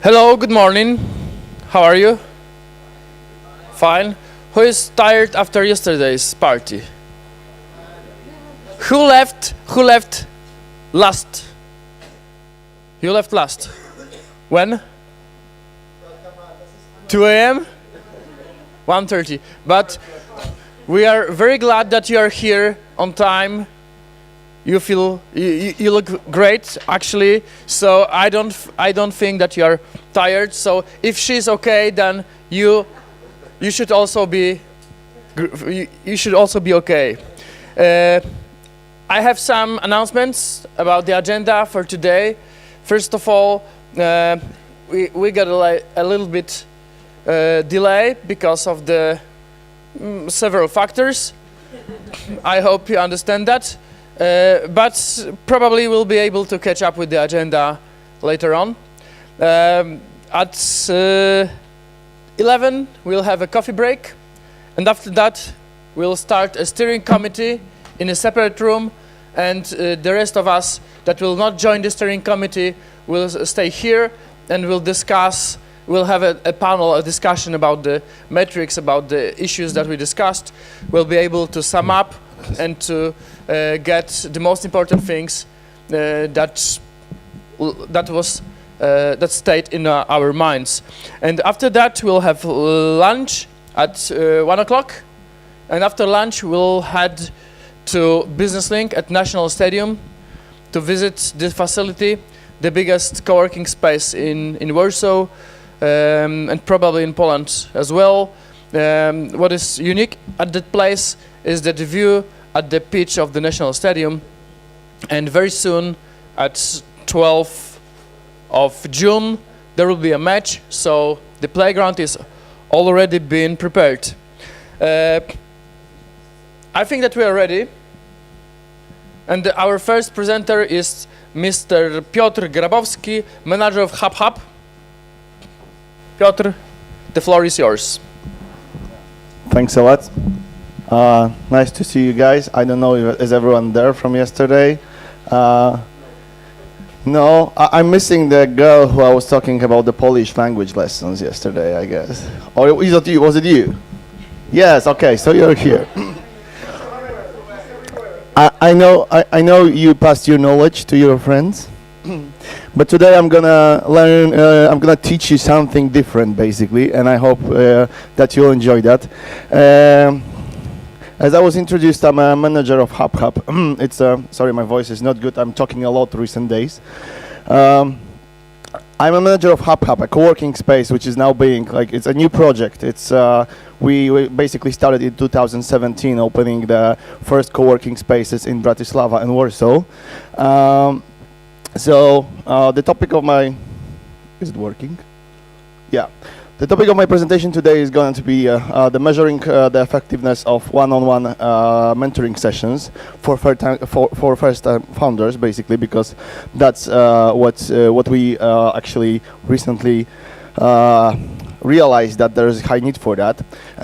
Hello, good morning. How are you? Fine. Who is tired after yesterday's party? Who left? Who left last? You left last. When? 2 a.m. 1:30. But we are very glad that you are here on time. You look great actually. So I don't think that you are tired. So if she's okay, then you should also be okay. I have some announcements about the agenda for today. First of all, we got a little bit delay because of the several factors. I hope you understand that. But probably we'll be able to catch up with the agenda later on. At 11 we'll have a coffee break, and after that we'll start a steering committee in a separate room, and the rest of us that will not join the steering committee will stay here and we'll have a panel, a discussion about the metrics, about the issues that we discussed. We'll be able to sum up and to get the most important things that stayed in our minds. And after that we'll have lunch at 1 o'clock, and after lunch we'll head to Business Link at National Stadium to visit this facility, the biggest co-working space in Warsaw, and probably in Poland as well. What is unique at that place is that the view at the pitch of the National Stadium, and very soon at 12th of June there will be a match, so the playground is already being prepared. I think that we are ready, and our first presenter is Mr. Piotr Grabowski, manager of Hub. Piotr, the floor is yours. Thanks a lot. Nice to see you guys. I don't know, is everyone there from yesterday? No, I'm missing the girl who I was talking about the Polish language lessons yesterday, I guess. Or is it you? Was it you? Yes, okay, so you're here. I know you passed your knowledge to your friends, but today I'm gonna teach you something different, basically, and I hope that you'll enjoy that. As I was introduced, I'm a manager of Hub. Sorry, my voice is not good. I'm talking a lot recent days. I'm a manager of Hub, a co-working space, which is now being it's a new project. We basically started in 2017, opening the first co-working spaces in Bratislava and Warsaw. The topic of is it working? Yeah. The topic of my presentation today is going to be the measuring the effectiveness of one-on-one mentoring sessions for first-time founders, basically, because that's what we actually recently realized that there is high need for that.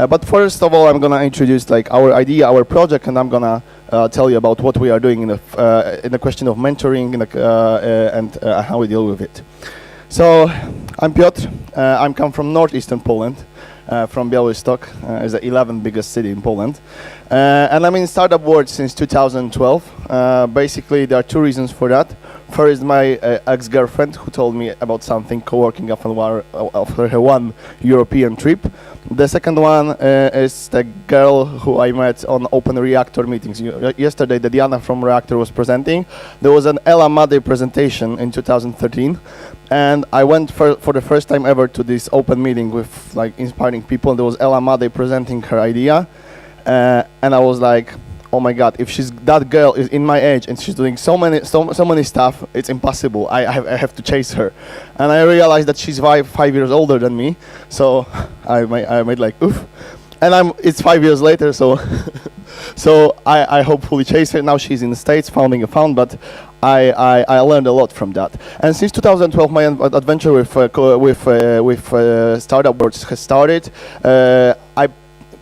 But first of all, I'm gonna introduce our idea, our project, and I'm gonna tell you about what we are doing in the question of mentoring and how we deal with it. So, I'm Piotr. I come from northeastern Poland, from Białystok, is the 11th biggest city in Poland. And I'm in startup world since 2012. Basically, there are two reasons for that. First, my ex-girlfriend who told me about something co-working after her one European trip. The second one is the girl who I met on Open Reactor meetings. Yesterday, the Diana from Reactor was presenting. There was an Ella Madej presentation in 2013. And I went for the first time ever to this open meeting with inspiring people. There was Ella Madej presenting her idea. And I was like, oh my God, if that girl is in my age and she's doing so many stuff, it's impossible. I have to chase her. And I realized that she's 5 years older than me. So I made oof. And it's 5 years later, so so I hopefully chase her. Now she's in the States founding a fund, but I learned a lot from that. And since 2012, my adventure with Startup World has started.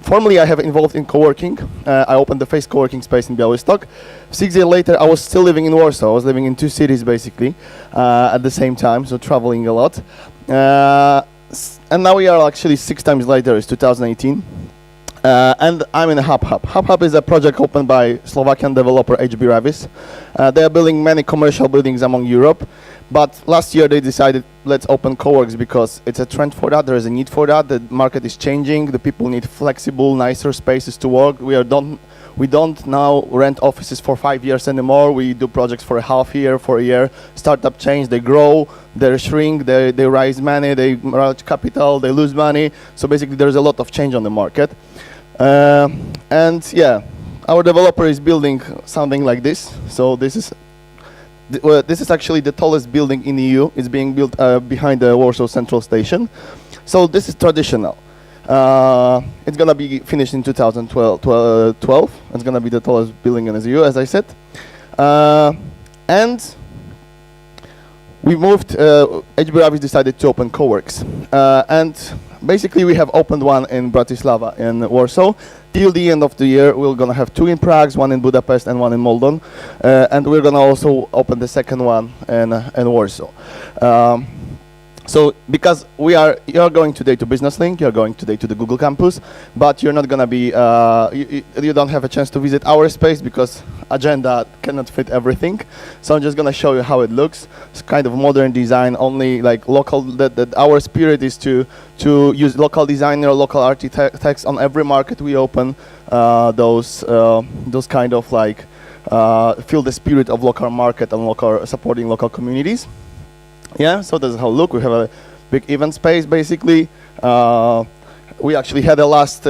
Formerly, I have involved in co-working. I opened the Face co-working space in Białystok. 6 years later, I was still living in Warsaw. I was living in 2 cities, basically, at the same time, so traveling a lot. And now we are actually 6 times later, it's 2018. And I'm in Hub Hub. Hub Hub is a project opened by Slovakian developer HB Ravis. They are building many commercial buildings among Europe. But last year they decided, let's open coworks because it's a trend for that. There is a need for that. The market is changing. The people need flexible, nicer spaces to work. We don't now rent offices for 5 years anymore. We do projects for a half year, for a year. Startup change, they grow, they shrink, they raise money, they raise capital, they lose money. So basically there's a lot of change on the market. And yeah, our developer is building something like this. So this is actually the tallest building in the EU. It's being built behind the Warsaw Central Station. So this is traditional. It's gonna be finished in 2012. It's gonna be the tallest building in the EU, as I said. And we moved, HB Ravis decided to open coworks. And basically we have opened one in Bratislava in Warsaw. Till the end of the year, we're gonna have 2 in Prague, 1 in Budapest and 1 in Moldon. And we're gonna also open the second one in Warsaw. So because you're going today to Business Link, you're going today to the Google campus, but you're not gonna be, you don't have a chance to visit our space because agenda cannot fit everything. So I'm just gonna show you how it looks. It's kind of modern design, only like local, that our spirit is to use local designer, local architects on every market we open, those kind of like, feel the spirit of local market and supporting local communities. Yeah, so this is how we look. We have a big event space, basically. We actually had a last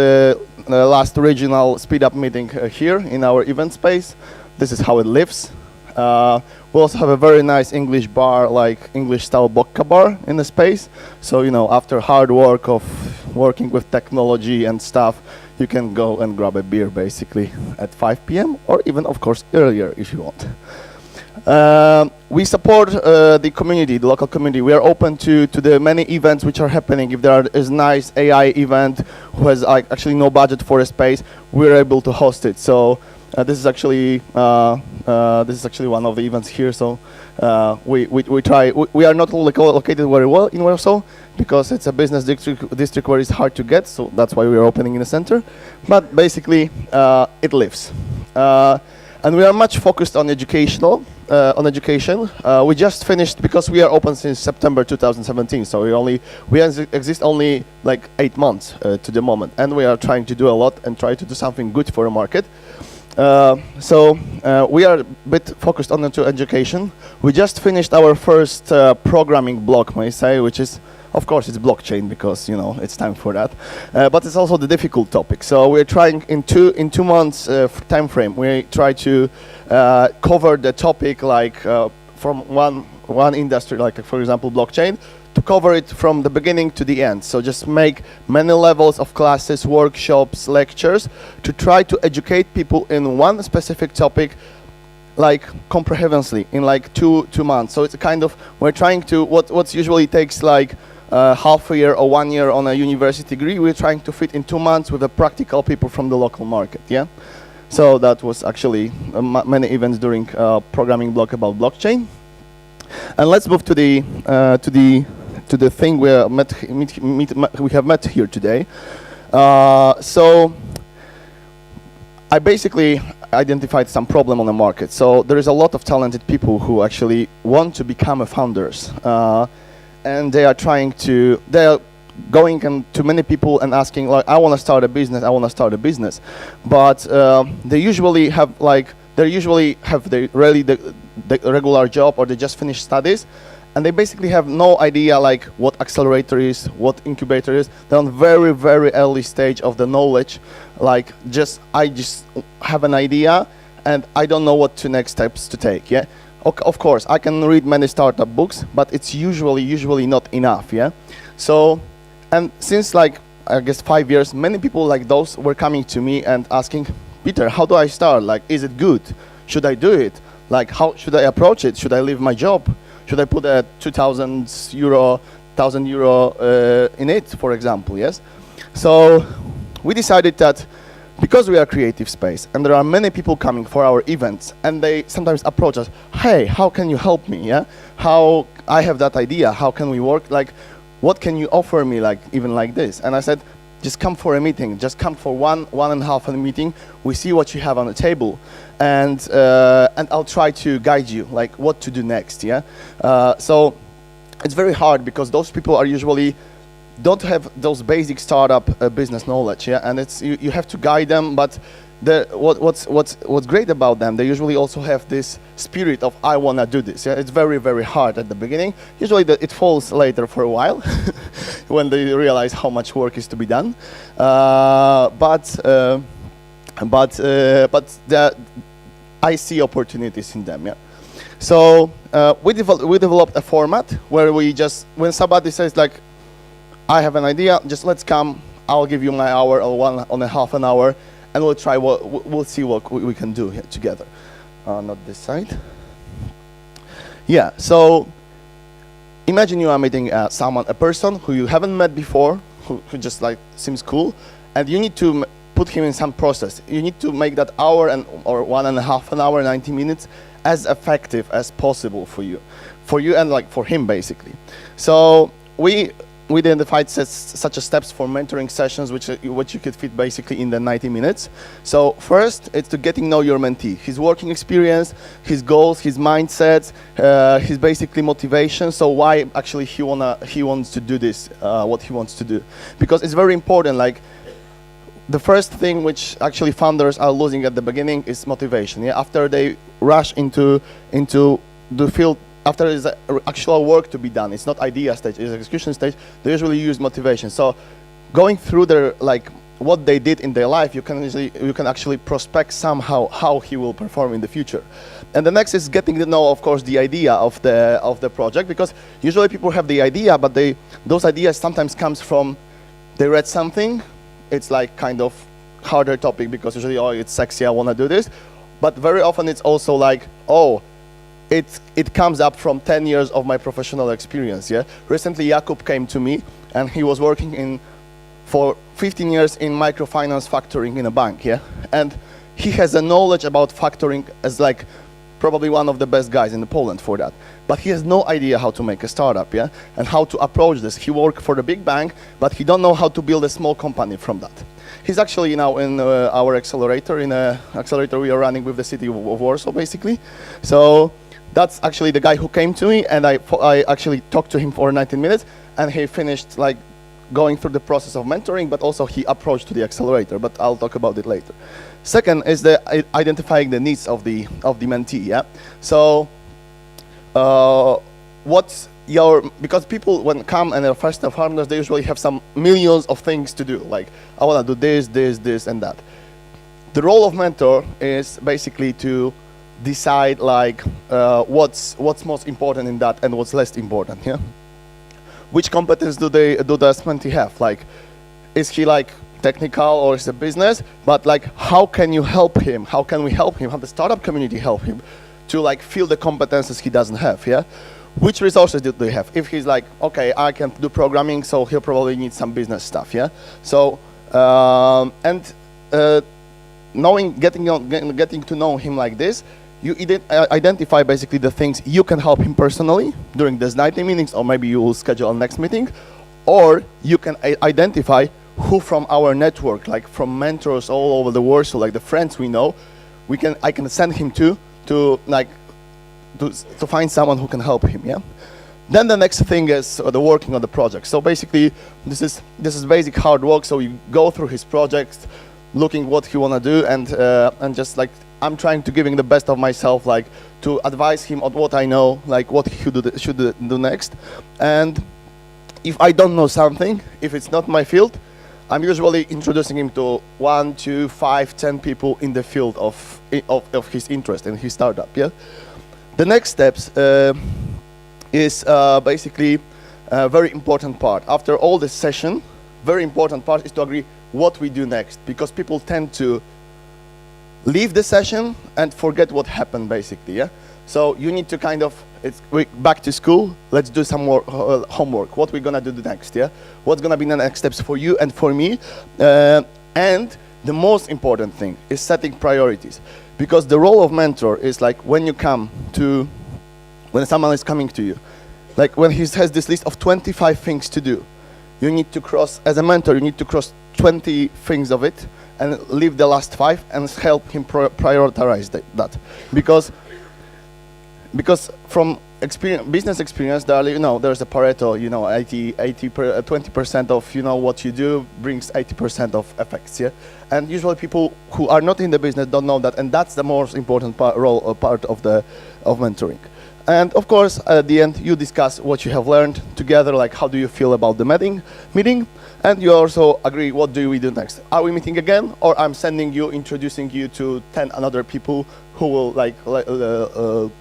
regional speed-up meeting here in our event space. This is how it lives. We also have a very nice English bar, like English-style vodka bar in the space. So, you know, after hard work of working with technology and stuff, you can go and grab a beer, basically, at 5 p.m. or even, of course, earlier if you want. We support the community, the local community. We are open to the many events which are happening. If there is nice AI event who has actually no budget for a space, we're able to host it. So this is actually one of the events here. So we try. We are not located very well in Warsaw because it's a business district where it's hard to get. So that's why we're opening in the center. But basically, it lives. And we are much focused on education. We just finished, because we are open since September 2017, so we exist only like 8 months to the moment, and we are trying to do a lot and try to do something good for the market. So we are a bit focused on education. We just finished our first programming block, may I say, which is, of course, it's blockchain because, you know, it's time for that. But it's also the difficult topic. So we're trying in 2 months time frame. We try to cover the topic like from one industry, like for example blockchain, to cover it from the beginning to the end. So just make many levels of classes, workshops, lectures to try to educate people in one specific topic, like comprehensively in like two months. So it's a kind of, we're trying to what's usually takes like half a year or 1 year on a university degree, we're trying to fit in 2 months with the practical people from the local market. Yeah, so that was actually many events during programming block about blockchain. And let's move to the thing we have met here today. So I basically identified some problem on the market. So there is a lot of talented people who actually want to become founders. And they are going to many people and asking, like, I want to start a business, but they usually have the regular job, or they just finished studies, and they basically have no idea like what accelerator is, what incubator is. They're on very, very early stage of the knowledge, like I just have an idea and I don't know what next steps to take. Yeah. Of course, I can read many startup books, but it's usually not enough, yeah? So, and since like, I guess 5 years, many people like those were coming to me and asking, Peter, how do I start? Like, is it good? Should I do it? Like, how should I approach it? Should I leave my job? Should I put a 1,000 euro in it, for example, yes? So, we decided that because we are a creative space and there are many people coming for our events and they sometimes approach us, hey, how can you help me? Yeah, how I have that idea, how can we work? Like, what can you offer me, like even like this? And I said, just come for a meeting, just come for one and a half hour meeting. We see what you have on the table, and I'll try to guide you, like what to do next. Yeah, so it's very hard because those people are usually don't have those basic startup business knowledge. Yeah, and it's you have to guide them, but what's great about them, they usually also have this spirit of I want to do this. Yeah, it's very, very hard at the beginning. Usually it falls later for a while when they realize how much work is to be done. But I see opportunities in them. Yeah. So we developed a format where we just, when somebody says like, I have an idea, just let's come. I'll give you my hour or 1.5 an hour. And we'll try we'll see what we can do here together. Not this side. Yeah, so imagine you are meeting a person who you haven't met before, who just like seems cool, and you need to put him in some process. You need to make that hour or 1.5 an hour, 90 minutes, as effective as possible for you and like for him basically. So we identified such a steps for mentoring sessions, which you could fit basically in the 90 minutes. So first, it's to getting to know your mentee, his working experience, his goals, his mindsets, his basically motivation. So why actually he wants to do this, what he wants to do, because it's very important. Like the first thing which actually founders are losing at the beginning is motivation. Yeah, after they rush into the field. After there is actual work to be done, it's not idea stage, it's execution stage, they usually use motivation. So going through their, like, what they did in their life, you can actually prospect somehow how he will perform in the future. And the next is getting to know, of course, the idea of the project, because usually people have the idea, but those ideas sometimes comes from, they read something, it's like kind of harder topic because usually, oh, it's sexy, I want to do this. But very often it's also like, oh, it comes up from 10 years of my professional experience. Yeah. Recently, Jakub came to me, and he was working for 15 years in microfinance factoring in a bank. Yeah, and he has a knowledge about factoring as like probably one of the best guys in Poland for that. But he has no idea how to make a startup. Yeah, and how to approach this. He worked for the big bank, but he don't know how to build a small company from that. He's actually now in our accelerator, in an accelerator we are running with the city of Warsaw, basically. So that's actually the guy who came to me, and I actually talked to him for 19 minutes, and he finished like going through the process of mentoring, but also he approached to the accelerator, but I'll talk about it later. Second is identifying the needs of the mentee. Yeah. So because people when come and they're first time founders, they usually have some millions of things to do. Like, I want to do this, and that. The role of mentor is basically to decide like what's most important in that and what's less important. Yeah. Which competence does mentee have? Like, is he like technical or is it business? But like, how can you help him? How can we help him? How the startup community help him to like fill the competences he doesn't have? Yeah. Which resources do they have? If he's like, okay, I can do programming, so he'll probably need some business stuff. Yeah. So getting to know him like this, you identify basically the things you can help him personally during this 90 minutes, or maybe you will schedule a next meeting, or you can identify who from our network, like from mentors all over the world, so like the friends we know, I can send him to find someone who can help him. Yeah. Then the next thing is the working on the project. So basically, this is basic hard work. So you go through his projects, looking what he wanna do, and just like I'm trying to giving the best of myself, like to advise him on what I know, like what he should do next. And if I don't know something, if it's not my field, I'm usually introducing him to 1, 2, 5, 10 people in the field of his interest in his startup. Yeah. The next steps is basically a very important part. After all this session, very important part is to agree what we do next, because people tend to leave the session and forget what happened basically. Yeah. So you need to kind of, back to school, let's do some more homework. What we're gonna do next, yeah? What's gonna be the next steps for you and for me? And the most important thing is setting priorities, because the role of mentor is like when someone is coming to you, like when he has this list of 25 things to do, you need to cross, as a mentor, you need to cross 20 things of it and leave the last 5 and help him prioritize that. Because from business experience, there are, there's a Pareto, 20% of what you do brings 80% of effects, yeah. And usually people who are not in the business don't know that, and that's the most important part of mentoring. And of course, at the end, you discuss what you have learned together, like how do you feel about the meeting, and you also agree what do we do next. Are we meeting again, or I'm introducing you to 10 other people who will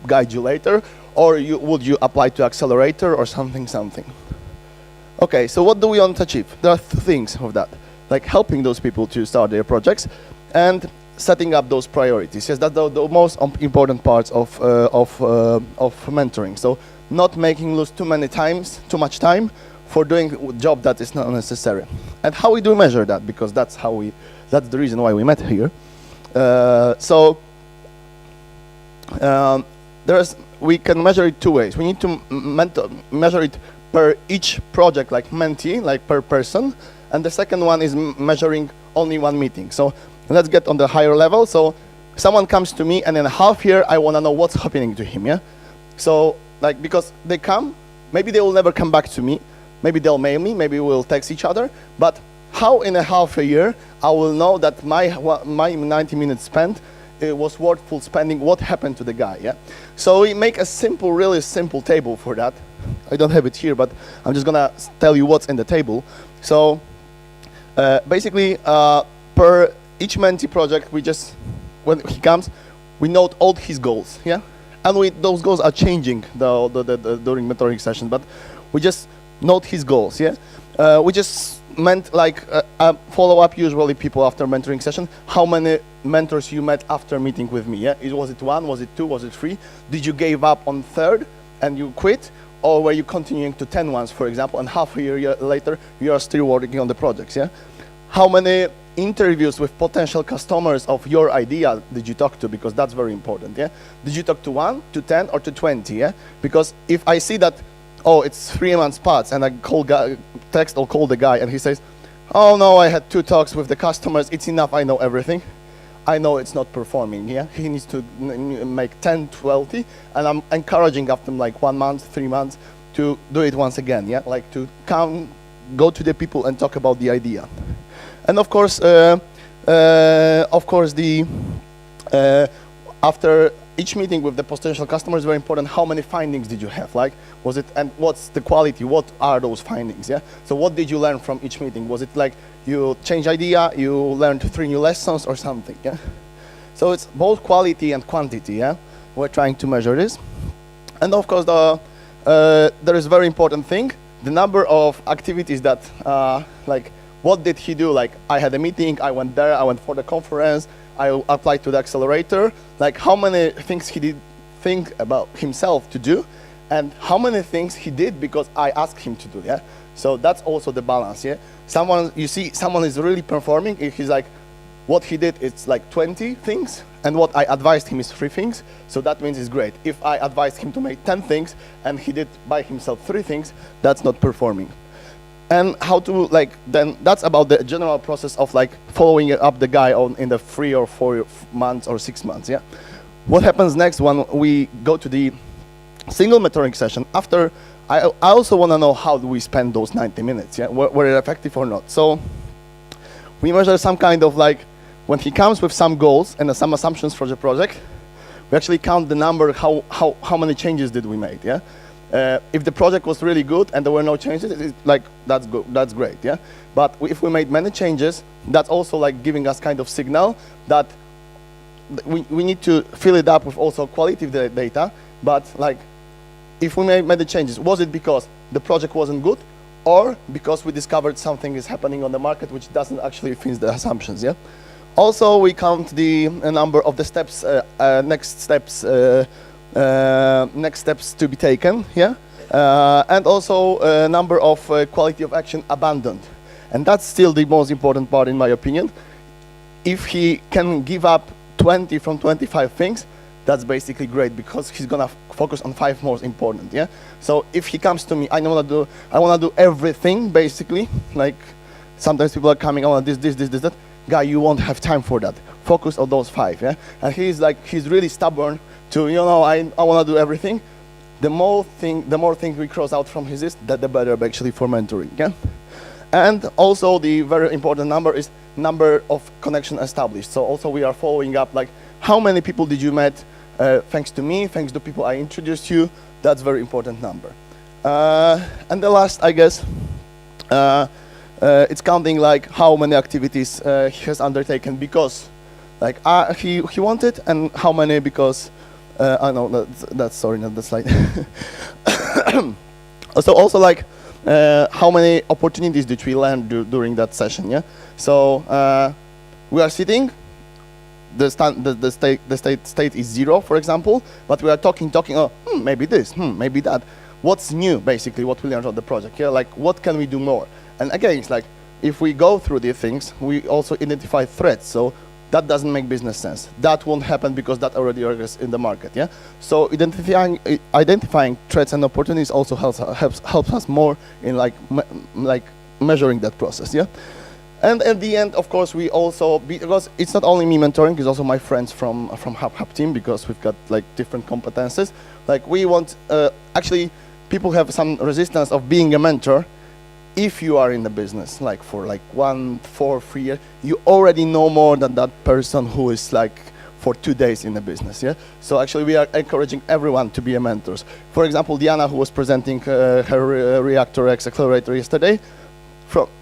guide you later, or would you apply to accelerator or something. Okay, so what do we want to achieve? There are 2 things of that, like helping those people to start their projects and setting up those priorities. Yes, that's the most important parts of mentoring. So not lose too much time for doing a job that is not necessary. And how we do measure that? Because that's the reason why we met here. We can measure it 2 ways. We need to measure it per each project, like mentee, like per person. And the second one is measuring only one meeting. So let's get on the higher level. So someone comes to me, and in a half year, I want to know what's happening to him, yeah? So, because they come, maybe they will never come back to me. Maybe they'll mail me, maybe we'll text each other. But how in a half a year, I will know that my 90 minutes spent was worthful spending, what happened to the guy, yeah? So we make a really simple table for that. I don't have it here, but I'm just gonna tell you what's in the table. So basically, per each mentee project, when he comes, we note all his goals, yeah? And those goals are changing during mentoring sessions, but we just note his goals, yeah? We just meant a follow-up, usually people after mentoring session, how many mentors you met after meeting with me, yeah? Was it 1, was it 2, was it 3? Did you give up on 3rd and you quit? Or were you continuing to 10 ones, for example, and half a year later, you are still working on the projects, yeah? How many interviews with potential customers of your idea did you talk to? Because that's very important, yeah? Did you talk to 1, to 10, or to 20, yeah? Because if I see that, it's 3 months past, and I call the guy, and he says, oh no, I had 2 talks with the customers, it's enough, I know everything. I know it's not performing, yeah? He needs to make 10, 20, and I'm encouraging after 1 month, 3 months to do it once again, yeah? Like to go to the people and talk about the idea. And of course, after each meeting with the potential customers, very important, how many findings did you have? And what's the quality? What are those findings, yeah? So what did you learn from each meeting? Was it like you changed idea, you learned 3 new lessons or something, yeah? So it's both quality and quantity, yeah? We're trying to measure this. And of course, there is a very important thing, the number of activities that, what did he do? I had a meeting, I went there, I went for the conference, I applied to the accelerator. How many things he did think about himself to do, and how many things he did because I asked him to do, yeah? So that's also the balance, yeah? Someone is really performing, if he's what he did, it's 20 things, and what I advised him is 3 things, so that means it's great. If I advised him to make 10 things, and he did by himself 3 things, that's not performing. And how to, then that's about the general process of following up the guy in the 3 or 4 months or 6 months, yeah? What happens next when we go to the single mentoring session? After, I also want to know how do we spend those 90 minutes, yeah? Were it effective or not? So we measure some kind of when he comes with some goals and some assumptions for the project, we actually count the number, how many changes did we make, yeah? If the project was really good and there were no changes, that's good, that's great, yeah? But if we made many changes, that's also giving us kind of signal that we need to fill it up with also qualitative data, but if we made the changes, was it because the project wasn't good, or because we discovered something is happening on the market which doesn't actually fit the assumptions, yeah? Also, we count the number of the steps, next steps to be taken, yeah? And also number of quality of action abandoned. And that's still the most important part in my opinion. If he can give up 20 from 25 things, that's basically great, because he's gonna focus on 5 most important, yeah? So if he comes to me, I wanna do everything, basically, like sometimes people are coming, I want this, that. Guy, you won't have time for that. Focus on those 5, yeah? And he's really stubborn to, I wanna do everything. The more things we cross out from his list, the better actually for mentoring, yeah? And also the very important number is number of connection established. So also we are following up, like, how many people did you met thanks to me, thanks to people I introduced you. That's very important number. And the last, I guess, it's counting like how many activities he has undertaken because like he wanted, and how many because I know that's sorry, not the slide. So also like how many opportunities did we learn during that session? Yeah. So we are sitting. The state is 0, for example, but we are talking. Oh, maybe this, maybe that. What's new, basically? What we learned on the project? Yeah, like what can we do more? And again, it's like if we go through these things, we also identify threats. So that doesn't make business sense. That won't happen because that already exists in the market. Yeah. So identifying threats and opportunities also helps us more in like measuring that process. Yeah. And at the end, of course, we also, because it's not only me mentoring, it's also my friends from Hub team, because we've got like different competences. Like we want, actually, people have some resistance of being a mentor. If you are in the business, like for like 1, 4, 3 years, you already know more than that person who is like for 2 days in the business, yeah? So actually we are encouraging everyone to be a mentors. For example, Diana, who was presenting her Reactor X accelerator yesterday,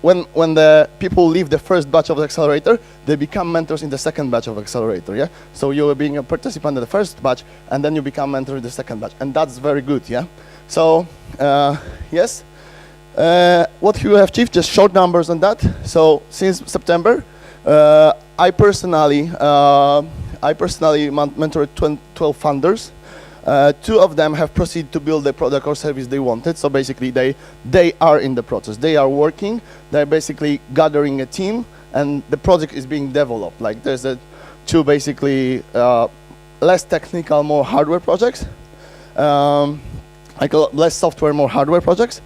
when the people leave the first batch of the accelerator, they become mentors in the second batch of accelerator, yeah? So you are being a participant in the first batch, and then you become mentor in the second batch, and that's very good, yeah? So, yes. What you have achieved, just short numbers on that. So since September, I personally mentored 12 founders. 2 of them have proceeded to build the product or service they wanted. So basically they are in the process. They are working. They're basically gathering a team, and the project is being developed. Like there's 2 basically less technical, more hardware projects. Like less software, more hardware projects.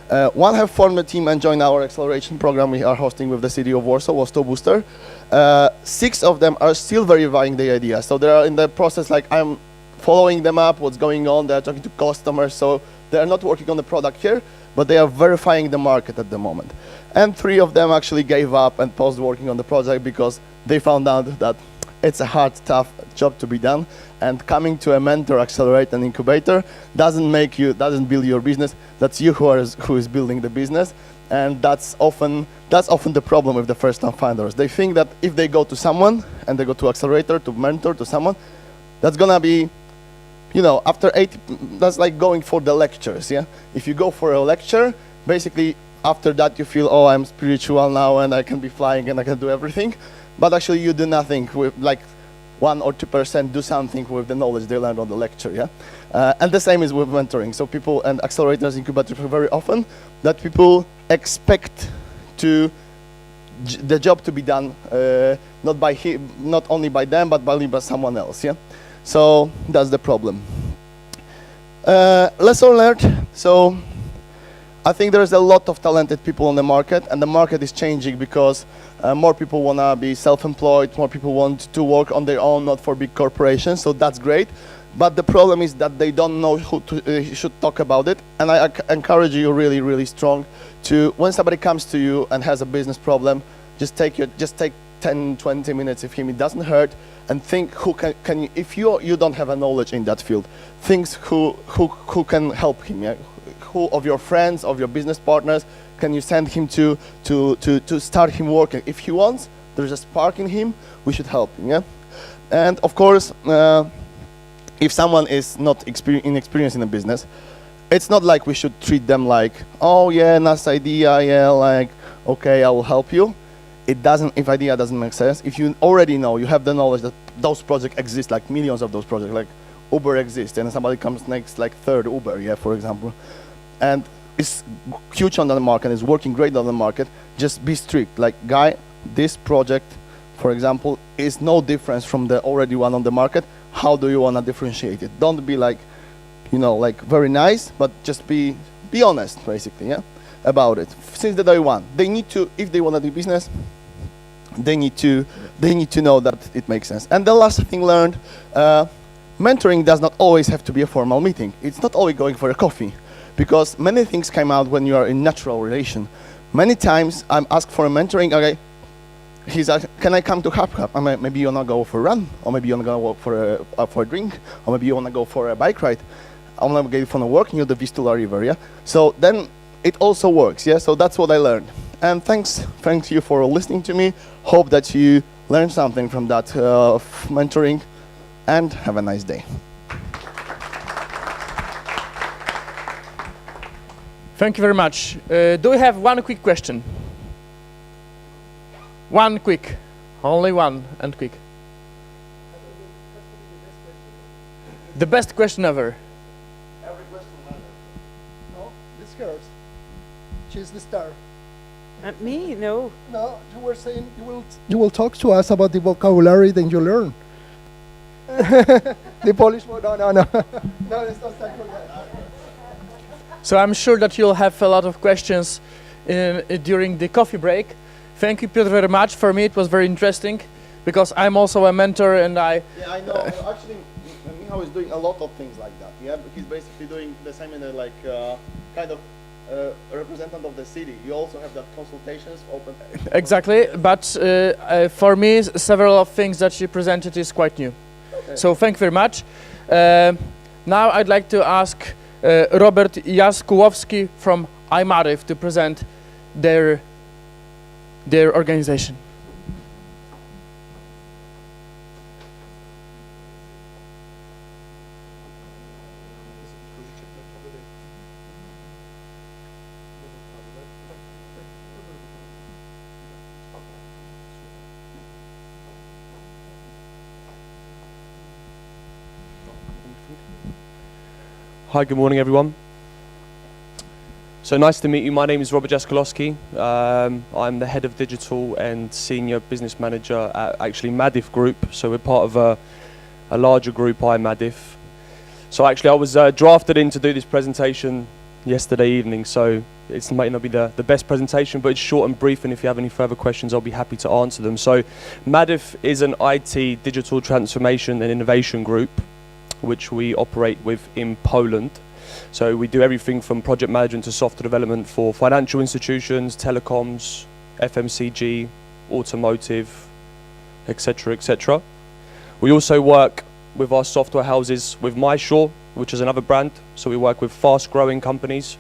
1 have formed a team and joined our acceleration program we are hosting with the city of Warsaw, Warsaw Booster. 6 of them are still verifying the idea. So they are in the process, like I'm following them up, what's going on, they're talking to customers, so they're not working on the product here, but they are verifying the market at the moment. And 3 of them actually gave up and paused working on the project because they found out that it's a hard, tough job to be done, and coming to a mentor, accelerate, and incubator doesn't build your business. That's you who is building the business, and that's often the problem with the first-time founders. They think that if they go to someone and they go to accelerator, to mentor, to someone, that's gonna be, after 8, that's like going for the lectures, yeah? If you go for a lecture, basically after that you feel, oh, I'm spiritual now and I can be flying and I can do everything, but actually you do nothing with, like 1 or 2% do something with the knowledge they learned on the lecture, yeah? And the same is with mentoring. So people and accelerators, incubators very often, that people expect the job to be done not only by them, but by someone else, yeah? So that's the problem. Lesson learned. So I think there's a lot of talented people on the market, and the market is changing because more people want to be self-employed, more people want to work on their own, not for big corporations, so that's great. But the problem is that they don't know who should talk about it, and I encourage you really, really strong to, when somebody comes to you and has a business problem, just take 10, 20 minutes if it doesn't hurt, and think who can you, if you don't have a knowledge in that field, think who can help him, yeah? Who of your friends, of your business partners, can you send him to start him working? If he wants, there's a spark in him, we should help him, yeah? And of course, if someone is not inexperienced in a business, it's not like we should treat them like, oh yeah, nice idea, yeah, like, okay, I will help you. It doesn't, if idea doesn't make sense, if you already know, you have the knowledge that those projects exist, like millions of those projects, like Uber exists, and somebody comes next, like third Uber, yeah, for example, and it's huge on the market, it's working great on the market, just be strict. Like, guy, this project, for example, is no difference from the already one on the market. How do you want to differentiate it? Don't be like, you know, like very nice, but just be honest, basically, yeah, about it. Since the day one, they need to, if they want to do business, they need to know that it makes sense. And the last thing learned, mentoring does not always have to be a formal meeting. It's not always going for a coffee, because many things come out when you are in natural relation. Many times I'm asked for a mentoring, okay, he's like, can I come to Hub? Maybe you wanna go for a run, or maybe you wanna go for a drink, or maybe you wanna go for a bike ride. I wanna go for a walk near the Vistula River, yeah? So then it also works, yeah? So that's what I learned. And thanks you for listening to me. Hope that you learned something from that mentoring, and have a nice day. Thank you very much. Do we have one quick question? One quick. Only one, and quick. The best question ever. Every question matters. No, this girl. She's the star. Me? No. No, you were saying you will talk to us about the vocabulary that you learn. The Polish word, no. No, it's not that good. So I'm sure that you'll have a lot of questions during the coffee break. Thank you, Piotr, very much. For me, it was very interesting, because I'm also a mentor, and Yeah, I know. Actually, Michał is doing a lot of things like that. Yeah, he's basically doing the same in a kind of representative of the city. You also have that consultations open. Exactly, but for me, several of things that you presented is quite new. Okay. So thank you very much. Now I'd like to ask Robert Jaskułowski from IMARIF to present their organization. Hi, good morning, everyone. So nice to meet you. My name is Robert Jaskułowski. I'm the head of digital and senior business manager at actually MADIF Group. So we're part of a larger group, MADIF. So actually I was drafted in to do this presentation yesterday evening. So it might not be the best presentation, but it's short and brief. And if you have any further questions, I'll be happy to answer them. So MADIF is an IT digital transformation and innovation group, which we operate with in Poland. So we do everything from project management to software development for financial institutions, telecoms, FMCG, automotive, etc., etc. We also work with our software houses with MySure, which is another brand. So we work with fast-growing companies.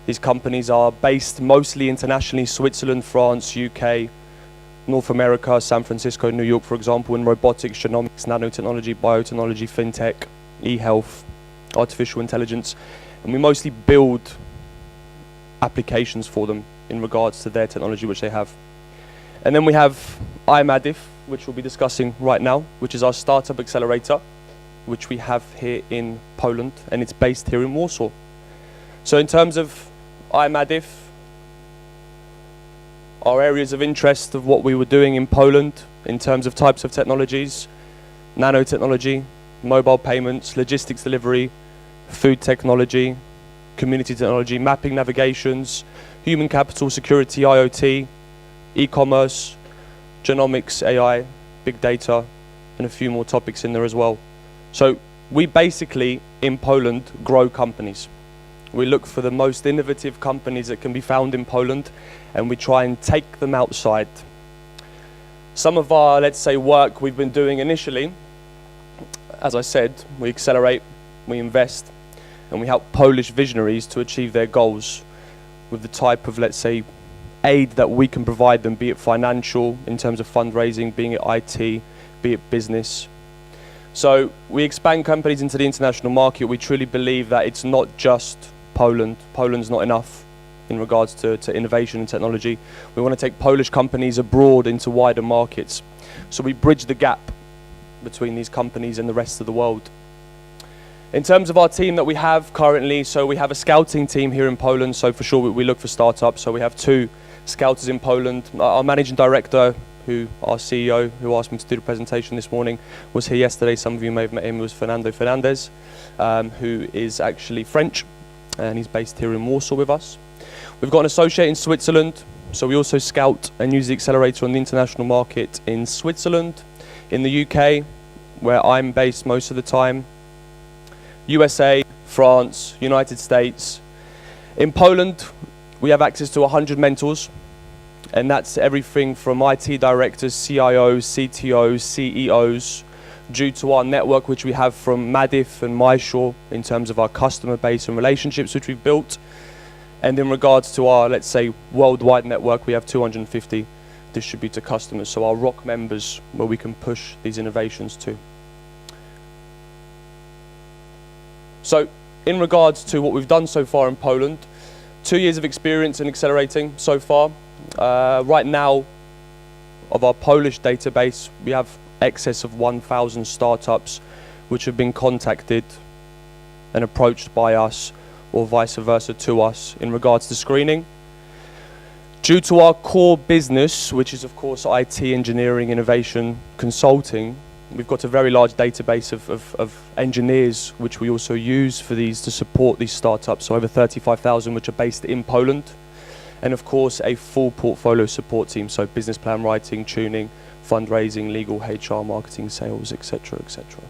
These companies are based mostly internationally: Switzerland, France, UK, North America, San Francisco, New York, for example, in robotics, genomics, nanotechnology, biotechnology, fintech, e-health, artificial intelligence. And we mostly build applications for them in regards to their technology which they have. And then we have IMADIF, which we'll be discussing right now, which is our startup accelerator, which we have here in Poland, and it's based here in Warsaw. So in terms of IMADIF, our areas of interest of what we were doing in Poland in terms of types of technologies: nanotechnology, mobile payments, logistics delivery, food technology, community technology, mapping navigations, human capital, security, IoT, e-commerce, genomics, AI, big data, and a few more topics in there as well. So we basically, in Poland, grow companies. We look for the most innovative companies that can be found in Poland, and we try and take them outside. Some of our, let's say, work we've been doing initially, as I said, we accelerate, we invest, and we help Polish visionaries to achieve their goals with the type of, let's say, aid that we can provide them, be it financial, in terms of fundraising, being it IT, be it business. So we expand companies into the international market. We truly believe that it's not just Poland. Poland's not enough in regards to innovation and technology. We want to take Polish companies abroad into wider markets. So we bridge the gap between these companies and the rest of the world. In terms of our team that we have currently, so we have a scouting team here in Poland, so for sure we look for startups. So we have 2 scouters in Poland. Our managing director, our CEO, who asked me to do the presentation this morning, was here yesterday. Some of you may have met him. It was Fernando Fernandez, who is actually French, and he's based here in Warsaw with us. We've got an associate in Switzerland, so we also scout and use the accelerator on the international market in Switzerland, in the UK, where I'm based most of the time, USA, France, United States. In Poland, we have access to 100 mentors, and that's everything from IT directors, CIOs, CTOs, CEOs, due to our network which we have from Madif and MySure in terms of our customer base and relationships which we've built. And in regards to our, let's say, worldwide network, we have 250 distributor customers, so our ROC members where we can push these innovations to. So in regards to what we've done so far in Poland, 2 years of experience in accelerating so far. Right now, of our Polish database, we have excess of 1,000 startups which have been contacted and approached by us or vice versa to us in regards to screening. Due to our core business, which is of course IT, engineering, innovation, consulting, we've got a very large database of engineers which we also use for these to support these startups, so over 35,000 which are based in Poland. And of course a full portfolio support team, so business plan writing, tuning, fundraising, legal, HR, marketing, sales, etc., etc.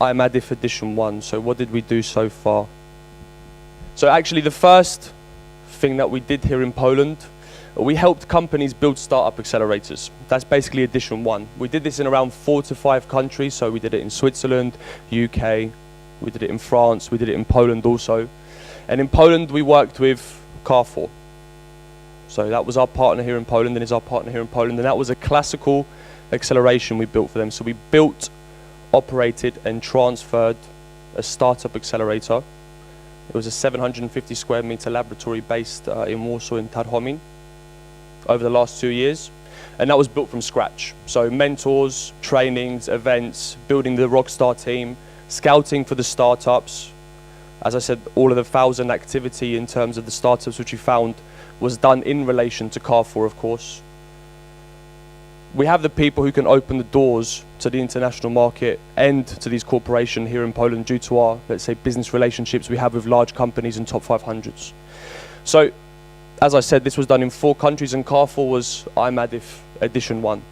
I'm Adif Edition 1, so what did we do so far? So actually the first thing that we did here in Poland, we helped companies build startup accelerators. That's basically Edition 1. We did this in around 4 to 5 countries, so we did it in Switzerland, UK, we did it in France, we did it in Poland also. And in Poland we worked with Carrefour. So that was our partner here in Poland and is our partner here in Poland, and that was a classical acceleration we built for them. So we built, operated and transferred a startup accelerator. It was a 750 square meter laboratory based in Warsaw in Tarchomin over the last 2 years, and that was built from scratch. So mentors, trainings, events, building the rockstar team, scouting for the startups. As I said, all of the 1,000 activity in terms of the startups which we found was done in relation to Carrefour, of course. We have the people who can open the doors to the international market and to these corporations here in Poland due to our, let's say, business relationships we have with large companies and top 500s. So, as I said, this was done in 4 countries, and Carrefour was IMADIF Edition 1.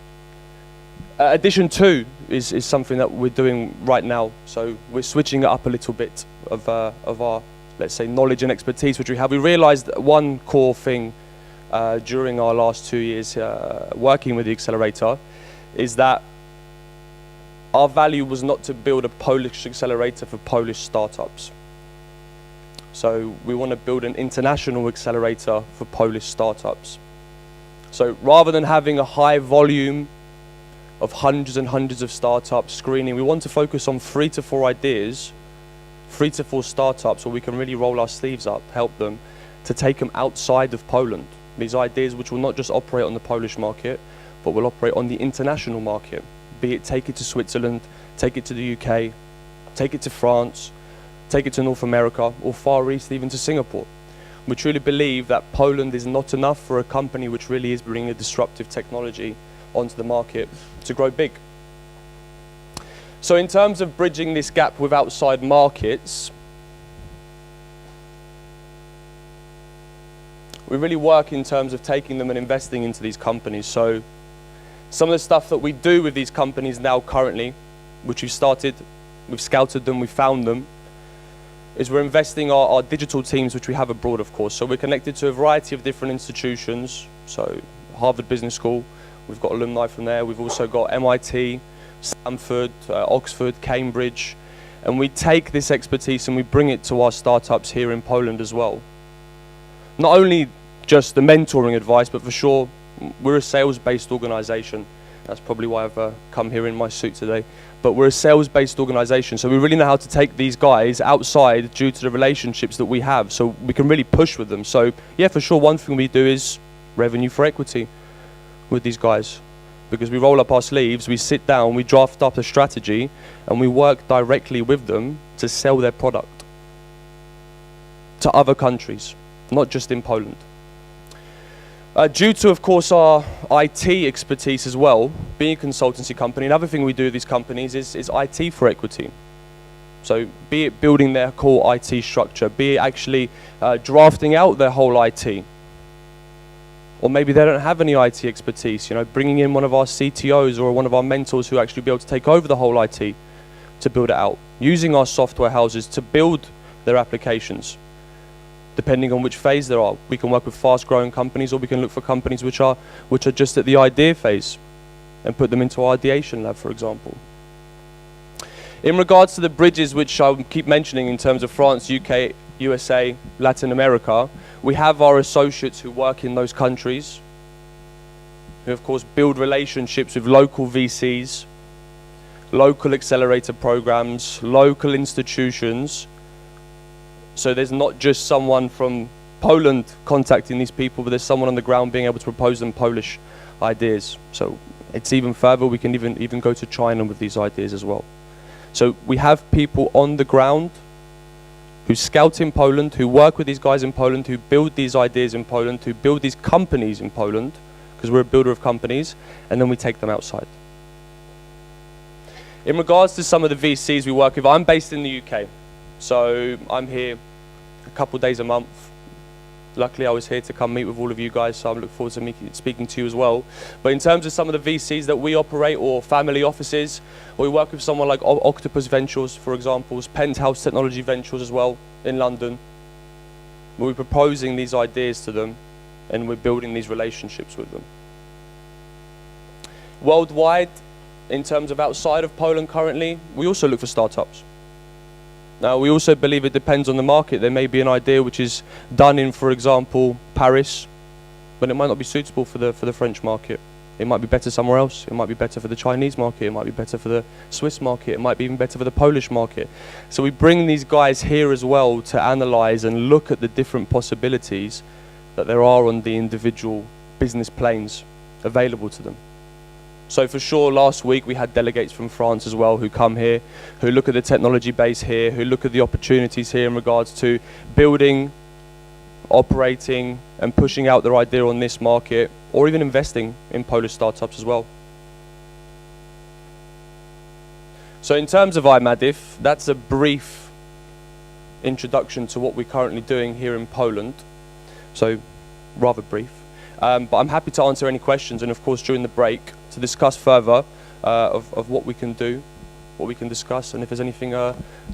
Edition 2 is something that we're doing right now, so we're switching it up a little bit of our, let's say, knowledge and expertise which we have. We realized that one core thing during our last 2 years working with the accelerator is that our value was not to build a Polish accelerator for Polish startups. So we want to build an international accelerator for Polish startups. So rather than having a high volume of hundreds and hundreds of startups screening, we want to focus on 3 to 4 ideas, 3 to 4 startups where we can really roll our sleeves up, help them to take them outside of Poland. These ideas which will not just operate on the Polish market, but will operate on the international market. Be it take it to Switzerland, take it to the UK, take it to France, take it to North America, or Far East, even to Singapore. We truly believe that Poland is not enough for a company which really is bringing a disruptive technology onto the market to grow big. So in terms of bridging this gap with outside markets, we really work in terms of taking them and investing into these companies. So some of the stuff that we do with these companies now currently, which we've started, we've scouted them, we've found them, is we're investing our digital teams which we have abroad, of course. So we're connected to a variety of different institutions. So Harvard Business School, we've got alumni from there. We've also got MIT, Stanford, Oxford, Cambridge. And we take this expertise and we bring it to our startups here in Poland as well. Not only just the mentoring advice, but for sure, we're a sales-based organization. That's probably why I've come here in my suit today. But we're a sales-based organization, so we really know how to take these guys outside due to the relationships that we have, so we can really push with them. So yeah, for sure, one thing we do is revenue for equity with these guys. because we roll up our sleeves, we sit down, we draft up a strategy, and we work directly with them to sell their product to other countries, not just in Poland. Due to, of course, our IT expertise as well, being a consultancy company, another thing we do with these companies is IT for equity. So be it building their core IT structure, be it actually drafting out their whole IT. Or maybe they don't have any IT expertise, you know, bringing in one of our CTOs or one of our mentors who actually be able to take over the whole IT to build it out. Using our software houses to build their applications. Depending on which phase they are. We can work with fast-growing companies, or we can look for companies which are just at the idea phase and put them into our ideation lab, for example. In regards to the bridges which I keep mentioning in terms of France, UK, USA, Latin America, we have our associates who work in those countries, who of course build relationships with local VCs, local accelerator programs, local institutions. So there's not just someone from Poland contacting these people, but there's someone on the ground being able to propose them Polish ideas. So it's even further, we can even go to China with these ideas as well. So we have people on the ground who scout in Poland, who work with these guys in Poland, who build these ideas in Poland, who build these companies in Poland, because we're a builder of companies, and then we take them outside. In regards to some of the VCs we work with, I'm based in the UK. So I'm here a couple of days a month. Luckily I was here to come meet with all of you guys, so I look forward to speaking to you as well. But in terms of some of the VCs that we operate, or family offices, we work with someone like Octopus Ventures, for example, Penthouse Technology Ventures as well in London. We're proposing these ideas to them and we're building these relationships with them. Worldwide, in terms of outside of Poland currently, we also look for startups. Now, we also believe it depends on the market. There may be an idea which is done in, for example, Paris, but it might not be suitable for the French market. It might be better somewhere else. It might be better for the Chinese market. It might be better for the Swiss market. It might be even better for the Polish market. So we bring these guys here as well to analyze and look at the different possibilities that there are on the individual business planes available to them. So for sure, last week we had delegates from France as well who come here, who look at the technology base here, who look at the opportunities here in regards to building, operating and pushing out their idea on this market, or even investing in Polish startups as well. So in terms of IMADIF, that's a brief introduction to what we're currently doing here in Poland. So rather brief. But I'm happy to answer any questions, and of course during the break to discuss further of what we can do, what we can discuss, and if there's anything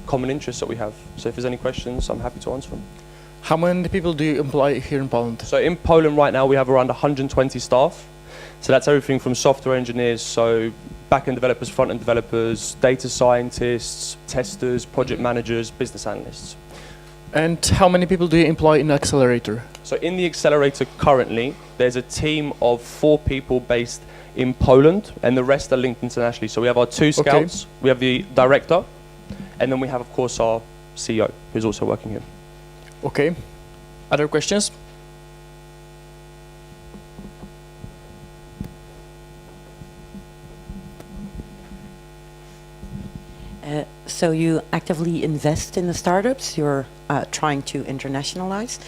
common interest that we have. So if there's any questions, I'm happy to answer them. How many people do you employ here in Poland? So in Poland right now we have around 120 staff. So that's everything from software engineers, so back-end developers, front-end developers, data scientists, testers, project managers, business analysts. And how many people do you employ in the accelerator? So in the accelerator currently, there's a team of 4 people based in Poland, and the rest are linked internationally. So we have our 2 scouts, we have the director, and then we have, of course, our CEO, who's also working here. Okay. Other questions? So you actively invest in the startups, you're trying to internationalize.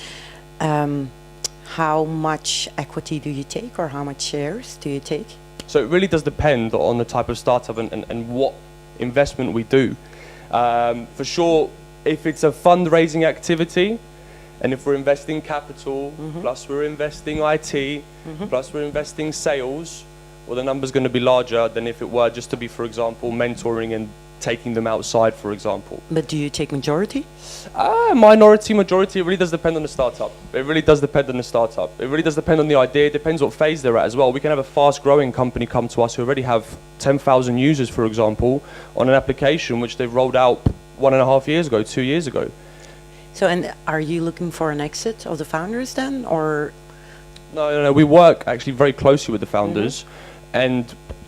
How much equity do you take, or how much shares do you take? So it really does depend on the type of startup and what investment we do. For sure, if it's a fundraising activity, and if we're investing capital, plus we're investing IT, plus we're investing sales, well, the number's going to be larger than if it were just to be, for example, mentoring and taking them outside, for example. But do you take majority? Minority, majority, it really does depend on the startup. It really does depend on the startup. It really does depend on the idea. It depends what phase they're at as well. We can have a fast-growing company come to us who already have 10,000 users, for example, on an application which they've rolled out 1.5 years ago, 2 years ago. So, and are you looking for an exit of the founders then, or? No, we work actually very closely with the founders, and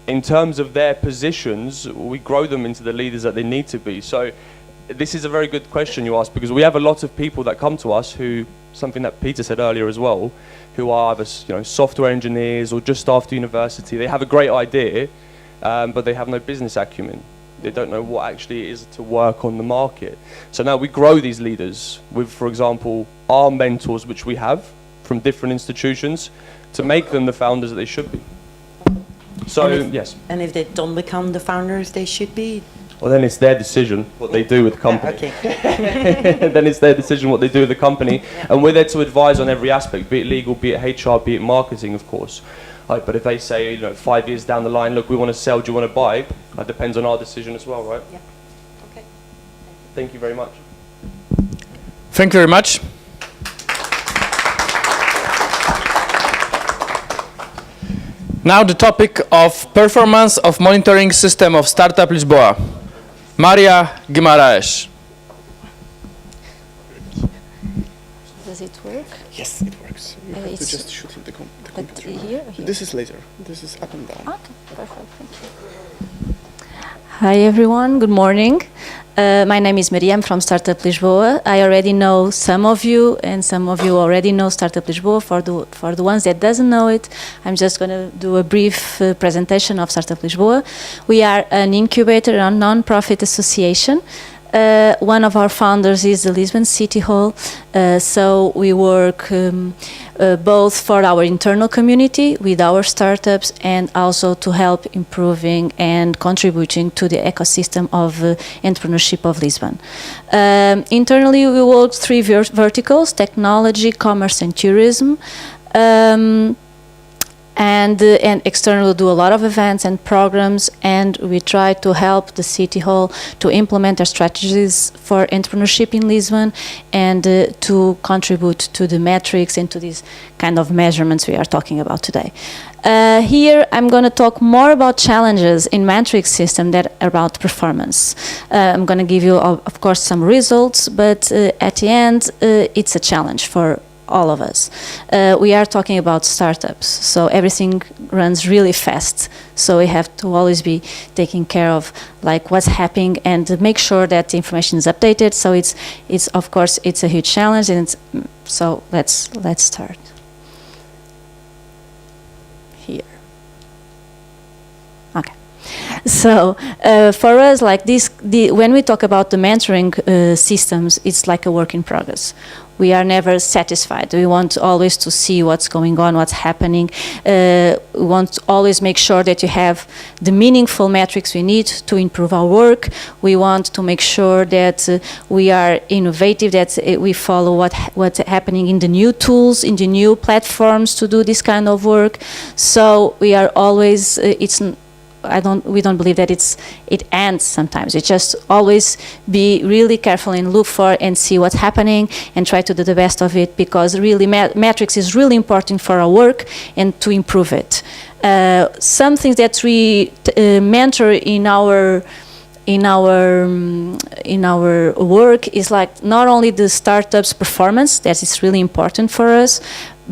in terms of their positions, we grow them into the leaders that they need to be. So this is a very good question you asked, because we have a lot of people that come to us who, something that Peter said earlier as well, who are either software engineers or just after university. They have a great idea, but they have no business acumen. They don't know what actually it is to work on the market. So now we grow these leaders with, for example, our mentors, which we have from different institutions, to make them the founders that they should be. So, yes. And if they don't become the founders they should be? Well, then it's their decision what they do with the company. Okay. Then it's their decision what they do with the company. And we're there to advise on every aspect, be it legal, be it HR, be it marketing, of course. But if they say, 5 years down the line, look, we want to sell, do you want to buy? That depends on our decision as well, right? Yeah. Okay. Thank you very much. Thank you very much. Now the topic of performance of monitoring system of Startup Lisboa. Maria Guimarães. Does it work? Yes, it works. You have to it's just shoot the But computer. here? This is later. This is up and down. Okay, perfect. Thank you. Hi everyone. Good morning. My name is Maria. I'm from Startup Lisboa. I already know some of you, and some of you already know Startup Lisboa. For the ones that doesn't know it, I'm just going to do a brief presentation of Startup Lisboa. We are an incubator, a non-profit association. One of our founders is the Lisbon City Hall, so we work both for our internal community with our startups and also to help improving and contributing to the ecosystem of entrepreneurship of Lisbon. Internally, we work three verticals: technology, commerce, and tourism. And externally do a lot of events and programs, and we try to help the City Hall to implement their strategies for entrepreneurship in Lisbon and to contribute to the metrics and to these kind of measurements we are talking about today. Here I'm going to talk more about challenges in metrics system than about performance. I'm going to give you, of course, some results, but at the end it's a challenge for all of us. We are talking about startups, so everything runs really fast. So we have to always be taking care of like what's happening and make sure that the information is updated. So it's of course it's a huge challenge, and so let's start here. Okay. So for us, like this, when we talk about the mentoring systems, it's like a work in progress. We are never satisfied. We want always to see what's going on, what's happening. We want to always make sure that you have the meaningful metrics we need to improve our work. We want to make sure that we are innovative, that we follow what's happening in the new tools, in the new platforms to do this kind of work. So we are always, we don't believe that it ends sometimes. It just always be really careful and look for and see what's happening and try to do the best of it, because really metrics is really important for our work and to improve it. Some things that we mentor in our work is like not only the startup's performance, that is really important for us,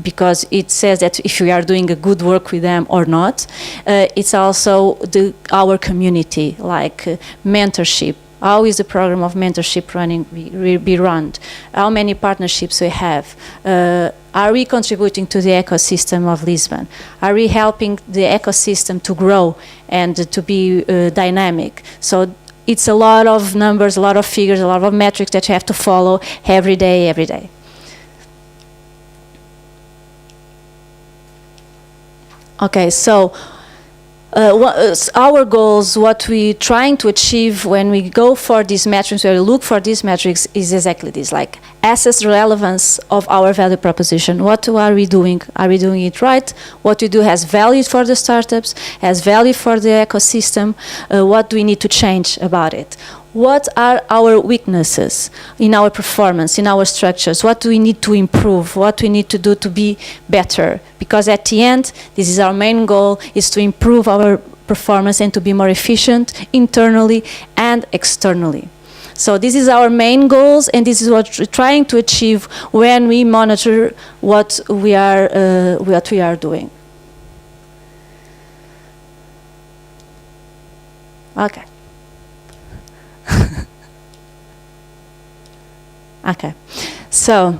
because it says that if we are doing a good work with them or not. It's also our community, like mentorship. How is the program of mentorship running? Be run? How many partnerships we have? Are we contributing to the ecosystem of Lisbon? Are we helping the ecosystem to grow and to be dynamic? So it's a lot of numbers, a lot of figures, a lot of metrics that you have to follow every day, every day. Okay, so our goals, what we're trying to achieve when we go for these metrics, when we look for these metrics, is exactly this, like assess the relevance of our value proposition. What are we doing? Are we doing it right? What we do has value for the startups, has value for the ecosystem. What do we need to change about it? What are our weaknesses in our performance, in our structures? What do we need to improve? What do we need to do to be better? Because at the end, this is our main goal, is to improve our performance and to be more efficient internally and externally. So this is our main goals, and this is what we're trying to achieve when we monitor what we are doing. Okay. Okay. So,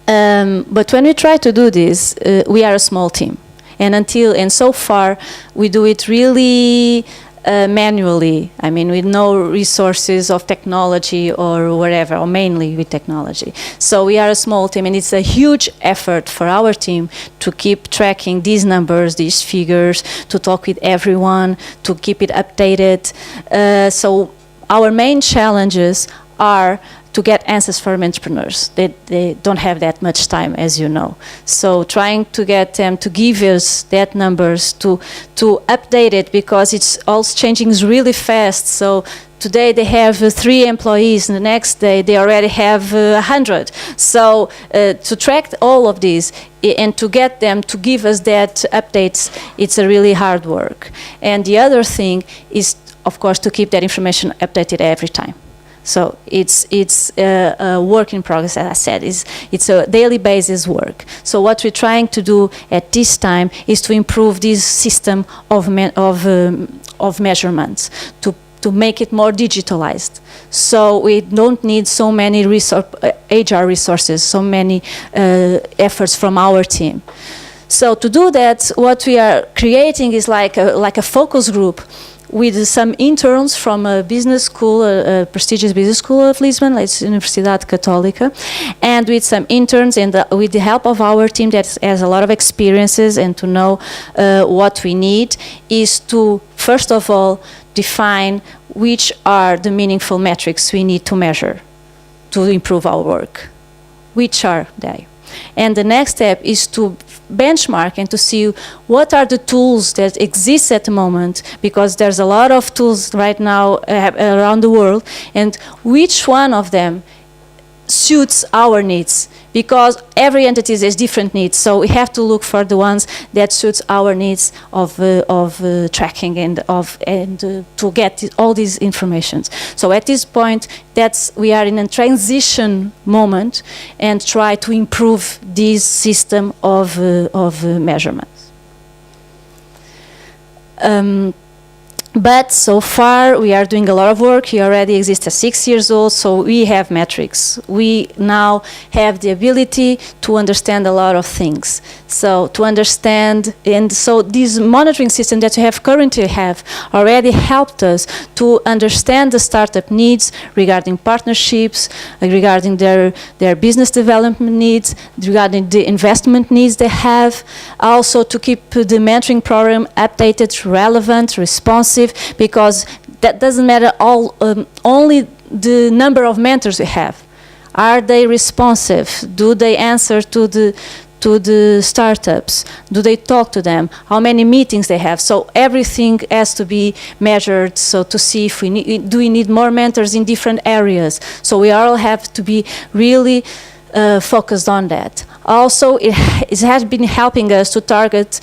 but when we try to do this, we are a small team. And so far, we do it really manually. I mean, with no resources of technology or whatever, or mainly with technology. So we are a small team, and it's a huge effort for our team to keep tracking these numbers, these figures, to talk with everyone, to keep it updated. So our main challenges are to get answers from entrepreneurs. They don't have that much time, as you know. So trying to get them to give us that numbers, to update it, because it's all changing really fast. So today they have 3 employees, and the next day they already have 100. So to track all of these and to get them to give us that updates, it's a really hard work. And the other thing is, of course, to keep that information updated every time. So it's a work in progress, as I said. It's a daily basis work. So what we're trying to do at this time is to improve this system of measurements, to make it more digitalized. So we don't need so many HR resources, so many efforts from our team. So to do that, what we are creating is like a focus group with some interns from a business school, a prestigious business school of Lisbon, it's Universidade Católica, and with some interns and with the help of our team that has a lot of experiences and to know what we need, is to, first of all, define which are the meaningful metrics we need to measure to improve our work. Which are they? And the next step is to benchmark and to see what are the tools that exist at the moment, because there's a lot of tools right now around the world, and which one of them suits our needs, because every entity has different needs. So we have to look for the ones that suits our needs of tracking and to get all these informations. So at this point, we are in a transition moment and try to improve this system of measurements. But so far, we are doing a lot of work. He already exists at 6 years old, so we have metrics. We now have the ability to understand a lot of things. So to understand, and so this monitoring system that we currently have already helped us to understand the startup needs regarding partnerships, regarding their business development needs, regarding the investment needs they have. Also to keep the mentoring program updated, relevant, responsive, because that doesn't matter only the number of mentors we have. Are they responsive? Do they answer to the startups? Do they talk to them? How many meetings they have? So everything has to be measured, so to see if we need more mentors in different areas. So we all have to be really focused on that. Also, it has been helping us to target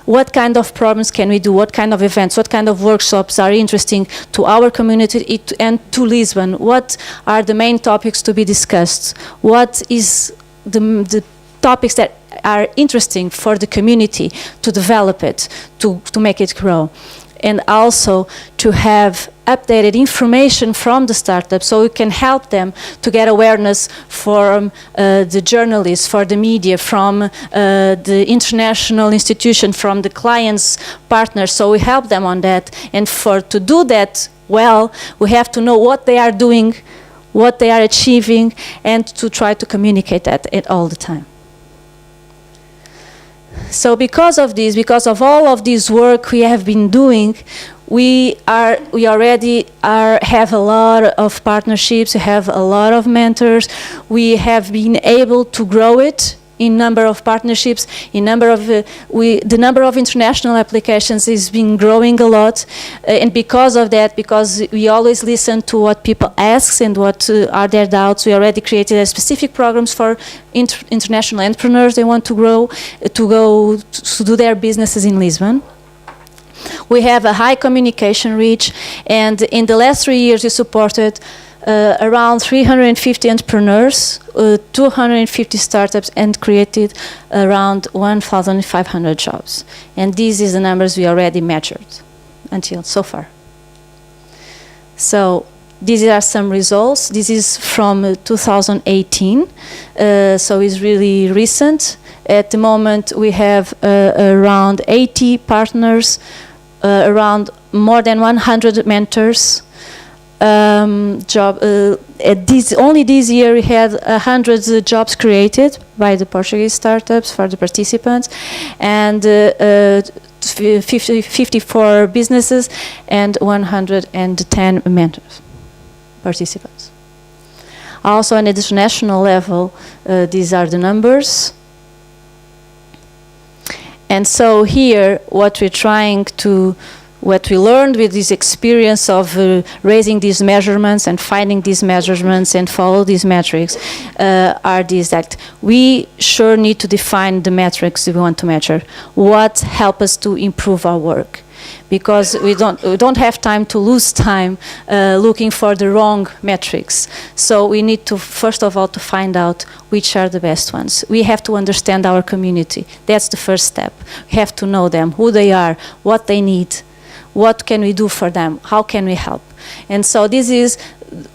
what kind of programs can we do, what kind of events, what kind of workshops are interesting to our community and to Lisbon. What are the main topics to be discussed? What is the topics that are interesting for the community to develop it, to make it grow? And also to have updated information from the startups so we can help them to get awareness from the journalists, for the media, from the international institution, from the clients, partners. So we help them on that. And to do that well, we have to know what they are doing, what they are achieving, and to try to communicate that all the time. So because of this, because of all of this work we have been doing, we already have a lot of partnerships, we have a lot of mentors. We have been able to grow it in number of partnerships, in number of the number of international applications is been growing a lot, and because of that, because we always listen to what people ask and what are their doubts, we already created specific programs for international entrepreneurs they want to grow, to do their businesses in Lisbon. We have a high communication reach, and in the last 3 years we supported around 350 entrepreneurs, 250 startups, and created around 1,500 jobs. And these are the numbers we already measured until so far. So these are some results. This is from 2018, so it's really recent. At the moment, we have around 80 partners, around more than 100 mentors. Only this year we had 100 jobs created by the Portuguese startups for the participants, and 54 businesses and 110 mentors, participants. Also on the international level, these are the numbers. And so here, what we learned with this experience of raising these measurements and finding these measurements and follow these metrics are these, that we sure need to define the metrics we want to measure. What help us to improve our work? Because we don't have time to lose time looking for the wrong metrics. So we need to, first of all, to find out which are the best ones. We have to understand our community. That's the first step. We have to know them, who they are, what they need. What can we do for them? How can we help? And so this is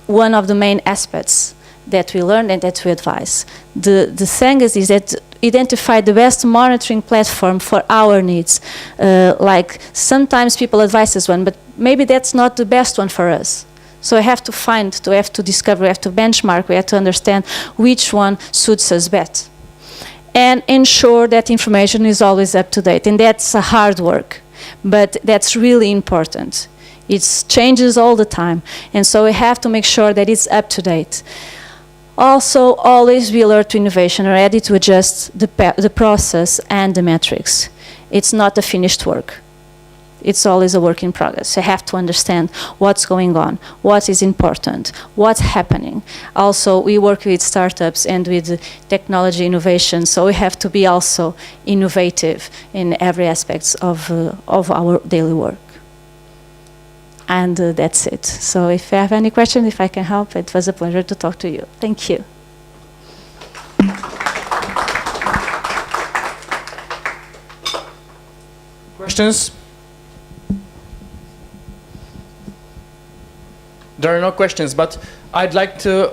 one of the main aspects that we learned and that we advise. The thing is that identify the best monitoring platform for our needs. Like sometimes people advise this one, but maybe that's not the best one for us. So I have to find, we have to discover, we have to benchmark, we have to understand which one suits us best. And ensure that information is always up to date. And that's a hard work. But that's really important. It changes all the time, and so we have to make sure that it's up to date. Also, always be alert to innovation, ready to adjust the process and the metrics. It's not a finished work. It's always a work in progress. You have to understand what's going on, what is important, what's happening. Also, we work with startups and with technology innovation, so we have to be also innovative in every aspect of our daily work. And that's it. So if you have any questions, if I can help, it was a pleasure to talk to you. Thank you. Questions? There are no questions, but I'd like to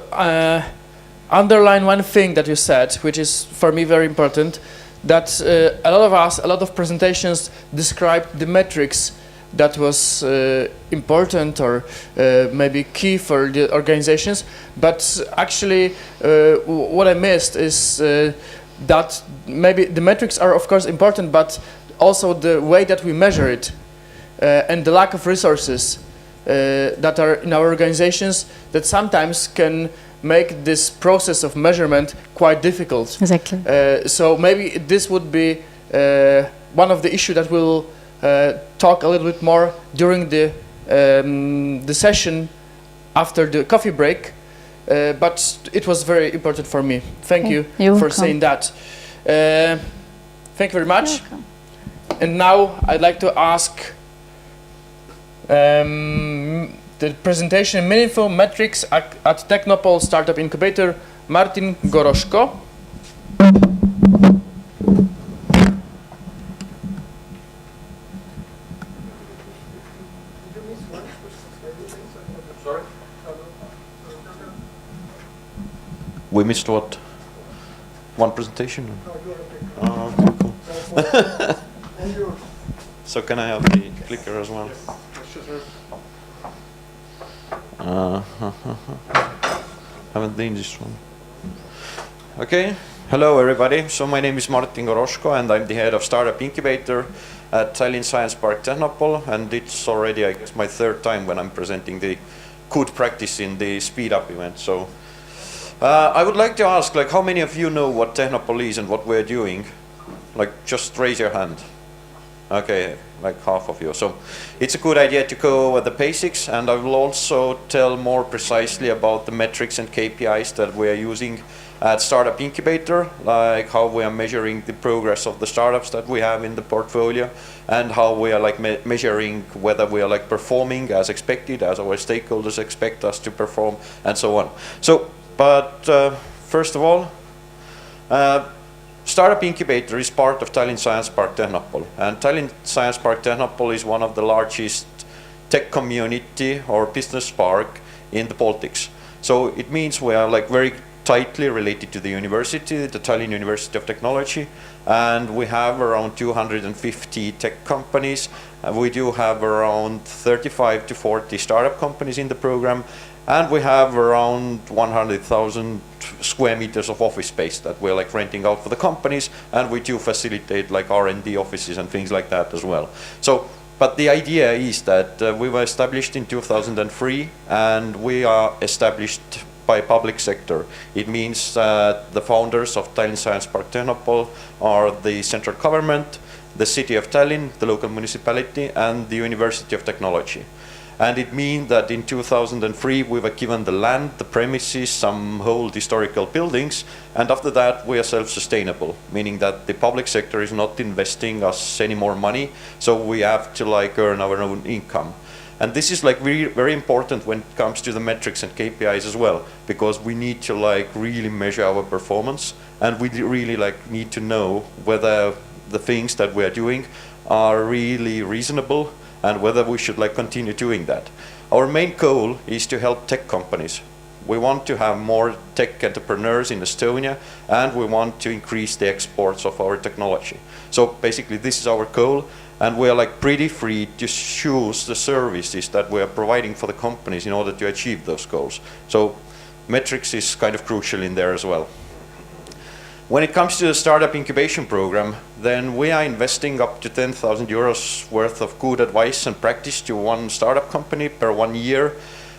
underline one thing that you said, which is for me very important, that a lot of presentations described the metrics that was important or maybe key for the organizations, but actually what I missed is that maybe the metrics are of course important, but also the way that we measure it and the lack of resources that are in our organizations that sometimes can make this process of measurement quite difficult. Exactly. So maybe this would be one of the issues that we'll talk a little bit more during the session after the coffee break. But it was very important for me. Thank you for saying that. Thank you very much. And now I'd like to ask the presentation Meaningful Metrics at Technopole Startup Incubator, Martin Goroszko. We missed what? One presentation? Oh, okay, cool. So can I have the clicker as well? Haven't done this one. Okay, hello everybody. So my name is Martin Goroszko and I'm the head of Startup Incubator at Tallinn Science Park Technopole, and it's already, I guess, my third time when I'm presenting the good practice in the Speed Up event. So I would like to ask, like, how many of you know what Technopole is and what we're doing? Like, just raise your hand. Okay, like half of you. So it's a good idea to go over the basics, and I will also tell more precisely about the metrics and KPIs that we are using at Startup Incubator, like how we are measuring the progress of the startups that we have in the portfolio, and how we are like measuring whether we are like performing as expected, as our stakeholders expect us to perform, and so on. So, but first of all, Startup Incubator is part of Tallinn Science Park Technopole, and Tallinn Science Park Technopole is one of the largest tech community or business park in the Baltics. So it means we are like very tightly related to the university, the Tallinn University of Technology, and we have around 250 tech companies. We do have around 35 to 40 startup companies in the program, and we have around 100,000 square meters of office space that we're like renting out for the companies, and we do facilitate like R&D offices and things like that as well. So, but the idea is that we were established in 2003, and we are established by public sector. It means the founders of Tallinn Science Park Ternopil are the central government, the city of Tallinn, the local municipality, and the University of Technology. And it means that in 2003 we were given the land, the premises, some old historical buildings, and after that we are self-sustainable, meaning that the public sector is not investing us any more money, so we have to like earn our own income. And this is like very, very important when it comes to the metrics and KPIs as well, because we need to like really measure our performance, and we really like need to know whether the things that we are doing are really reasonable and whether we should like continue doing that. Our main goal is to help tech companies. We want to have more tech entrepreneurs in Estonia, and we want to increase the exports of our technology. So basically this is our goal, and we are like pretty free to choose the services that we are providing for the companies in order to achieve those goals. So metrics is kind of crucial in there as well. When it comes to the startup incubation program, then we are investing up to 10,000 euros worth of good advice and practice to one startup company per 1 year.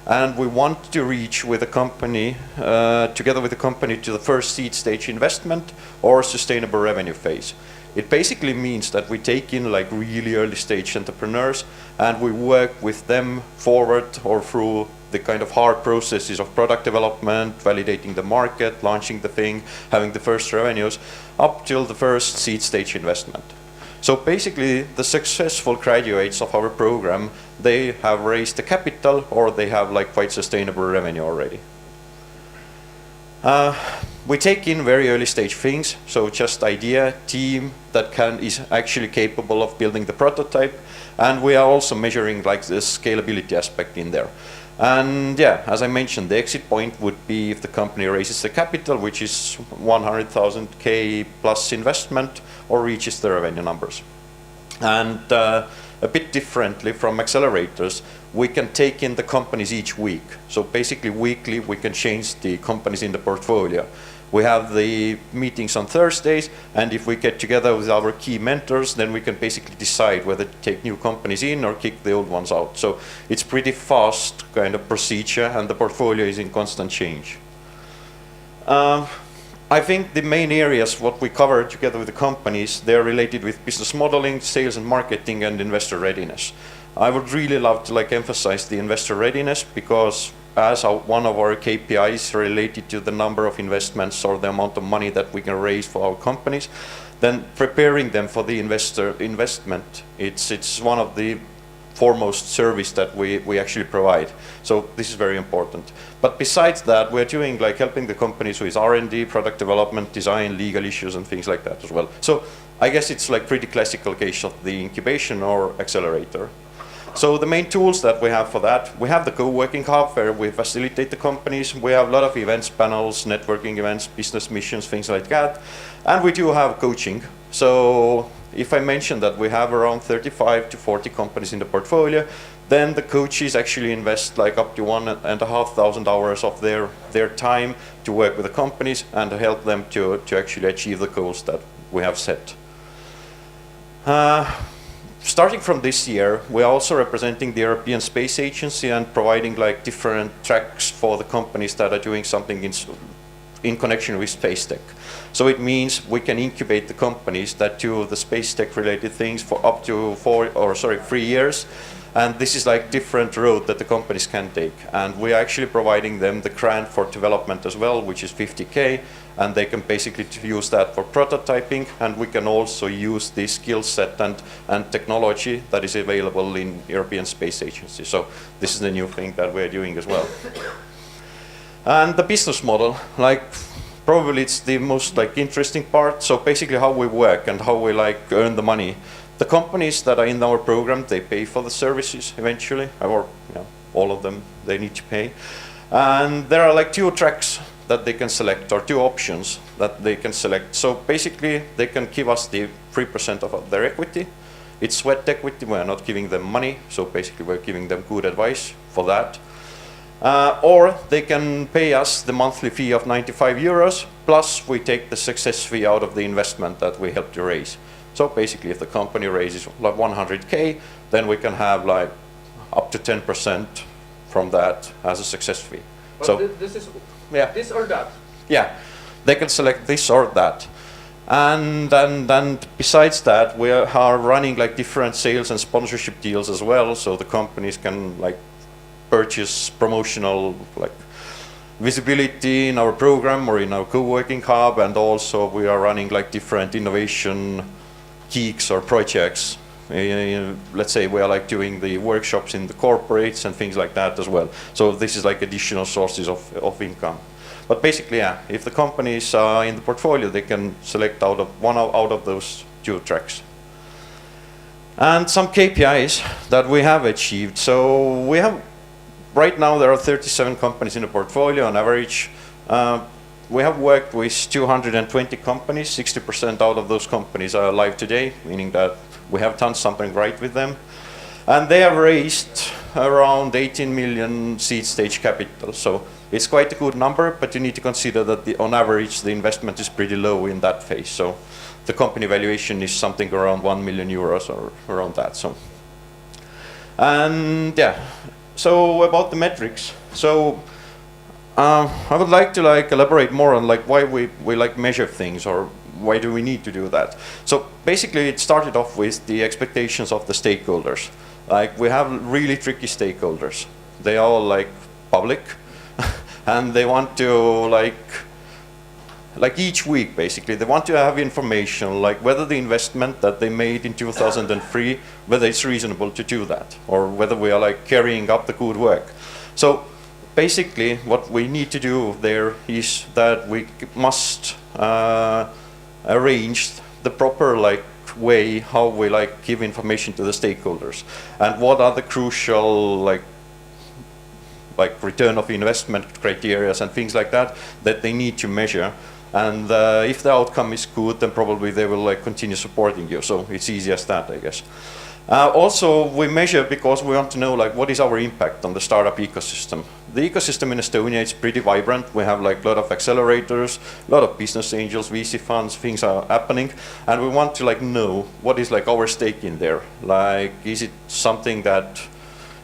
And we want to reach with a company, together with the company, to the first seed stage investment or sustainable revenue phase. It basically means that we take in like really early stage entrepreneurs, and we work with them forward or through the kind of hard processes of product development, validating the market, launching the thing, having the first revenues, up till the first seed stage investment. So basically the successful graduates of our program, they have raised the capital or they have like quite sustainable revenue already. We take in very early stage things, so just idea, team that is actually capable of building the prototype, and we are also measuring like the scalability aspect in there. And yeah, as I mentioned, the exit point would be if the company raises the capital, which is 100,000 K plus investment, or reaches the revenue numbers. And a bit differently from accelerators, we can take in the companies each week. So basically weekly we can change the companies in the portfolio. We have the meetings on Thursdays, and if we get together with our key mentors, then we can basically decide whether to take new companies in or kick the old ones out. So it's pretty fast kind of procedure, and the portfolio is in constant change. I think the main areas what we cover together with the companies, they're related with business modeling, sales and marketing, and investor readiness. I would really love to like emphasize the investor readiness, because as one of our KPIs related to the number of investments or the amount of money that we can raise for our companies, then preparing them for the investment, it's one of the foremost service that we actually provide. So this is very important. But besides that, we're doing like helping the companies with R&D, product development, design, legal issues, and things like that as well. So I guess it's like pretty classical case of the incubation or accelerator. So the main tools that we have for that, we have the co-working hub where we facilitate the companies. We have a lot of events, panels, networking events, business missions, things like that. And we do have coaching. So if I mention that we have around 35 to 40 companies in the portfolio, then the coaches actually invest like up to 1,500 hours of their time to work with the companies and to help them to actually achieve the goals that we have set. Starting from this year, we are also representing the European Space Agency and providing like different tracks for the companies that are doing something in connection with space tech. So it means we can incubate the companies that do the space tech related things for up to 3 years. And this is like different road that the companies can take. And we are actually providing them the grant for development as well, which is 50K. And they can basically use that for prototyping. And we can also use the skill set and technology that is available in European Space Agency. So this is the new thing that we're doing as well. And the business model, like probably it's the most like interesting part. So basically how we work and how we like earn the money. The companies that are in our program, they pay for the services eventually, or all of them they need to pay. And there are like 2 tracks that they can select, or 2 options that they can select. So basically, they can give us the 3% of their equity. It's sweat equity, we're not giving them money, so basically we're giving them good advice for that. Or they can pay us the monthly fee of 95 euros, plus we take the success fee out of the investment that we helped to raise. So basically, if the company raises like 100K, then we can have like up to 10% from that as a success fee. But so this is yeah, this or that. yeah, they can select this or that. And then besides that, we are running like different sales and sponsorship deals as well, so the companies can like purchase promotional like visibility in our program or in our co-working hub, and also we are running like different innovation geeks or projects. Let's say we are like doing the workshops in the corporates and things like that as well. So this is like additional sources of income. But basically, yeah, if the companies are in the portfolio, they can select out of those 2 tracks. And some KPIs that we have achieved. So we have, right now there are 37 companies in the portfolio on average. We have worked with 220 companies. 60% out of those companies are alive today, meaning that we have done something right with them. And they have raised around 18 million seed stage capital. So it's quite a good number, but you need to consider that on average the investment is pretty low in that phase. So the company valuation is something around 1 million euros or around that. So, and yeah, so about the metrics. So I would like to like elaborate more on like why we like measure things, or why do we need to do that. So basically it started off with the expectations of the stakeholders. Like we have really tricky stakeholders. They are all like public and they want to like each week basically, they want to have information like whether the investment that they made in 2003, whether it's reasonable to do that, or whether we are like carrying up the good work. So basically what we need to do there is that we must arrange the proper like way how we like give information to the stakeholders, and what are the crucial like return of investment criteria and things like that that they need to measure. And if the outcome is good, then probably they will like continue supporting you. So it's easy as that, I guess. Also, we measure because we want to know like what is our impact on the startup ecosystem. The ecosystem in Estonia is pretty vibrant. We have like a lot of accelerators, a lot of business angels, VC funds, things are happening, and we want to like know what is like our stake in there. Like, is it something that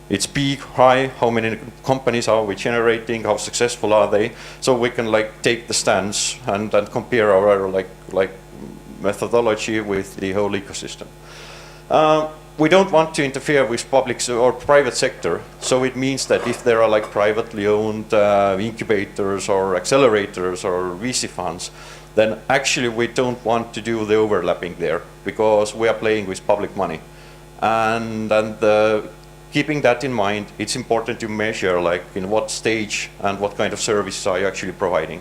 it's big, high, how many companies are we generating, how successful are they? So we can like take the stance and compare our like methodology with the whole ecosystem. We don't want to interfere with public or private sector, so it means that if there are like privately owned incubators or accelerators or VC funds, then actually we don't want to do the overlapping there, because we are playing with public money. And keeping that in mind, it's important to measure like in what stage and what kind of services are you actually providing.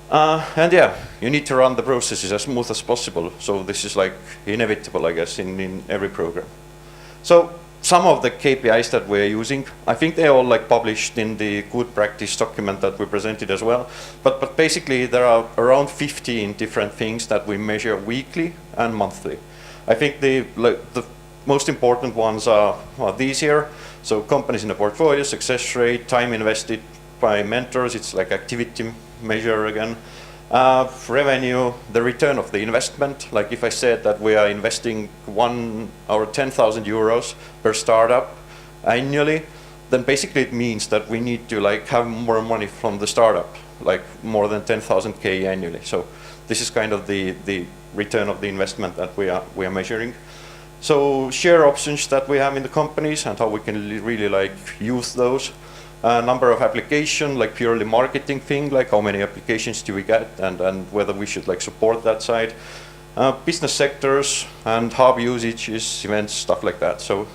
And yeah, you need to run the processes as smooth as possible. So this is like inevitable, I guess, in every program. So some of the KPIs that we're using, I think they're all like published in the good practice document that we presented as well. But basically there are around 15 different things that we measure weekly and monthly. I think the most important ones are these here. So companies in the portfolio, success rate, time invested by mentors, it's like activity measure again. Revenue, the return of the investment. Like if I said that we are investing 10,000 euros per startup annually, then basically it means that we need to like have more money from the startup, like more than 10,000K annually. So this is kind of the return of the investment that we are measuring. So share options that we have in the companies and how we can really like use those. Number of application, like purely marketing thing, like how many applications do we get, and whether we should like support that side. Business sectors and hub usages, events, stuff like that. So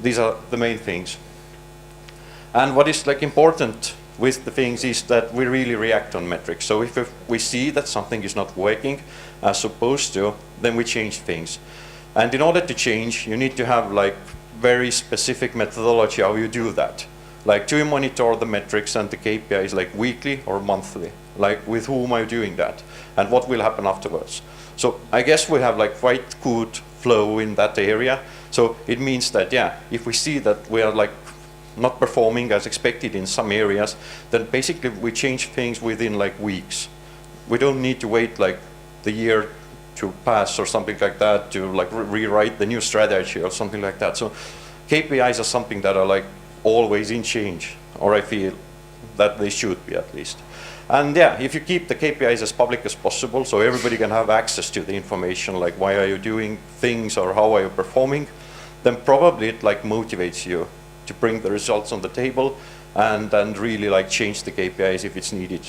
these are the main things. And what is like important with the things is that we really react on metrics. So if we see that something is not working as supposed to, then we change things. And in order to change, you need to have like very specific methodology how you do that. Like, do you monitor the metrics and the KPIs like weekly or monthly? Like, with whom are you doing that? And what will happen afterwards? So I guess we have like quite good flow in that area. So it means that, yeah, if we see that we are like not performing as expected in some areas, then basically we change things within like weeks. We don't need to wait like the year to pass or something like that to like rewrite the new strategy or something like that. So KPIs are something that are like always in change, or I feel that they should be at least. And yeah, if you keep the KPIs as public as possible, so everybody can have access to the information, like why are you doing things or how are you performing, then probably it like motivates you to bring the results on the table and really like change the KPIs if it's needed.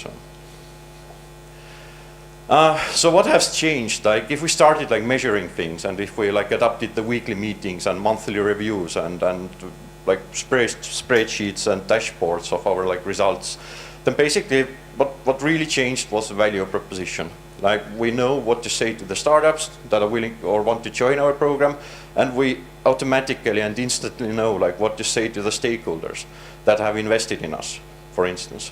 So what has changed? Like if we started like measuring things and if we like adopted the weekly meetings and monthly reviews and like spreadsheets and dashboards of our like results, then basically what really changed was the value proposition. Like we know what to say to the startups that are willing or want to join our program, and we automatically and instantly know like what to say to the stakeholders that have invested in us, for instance.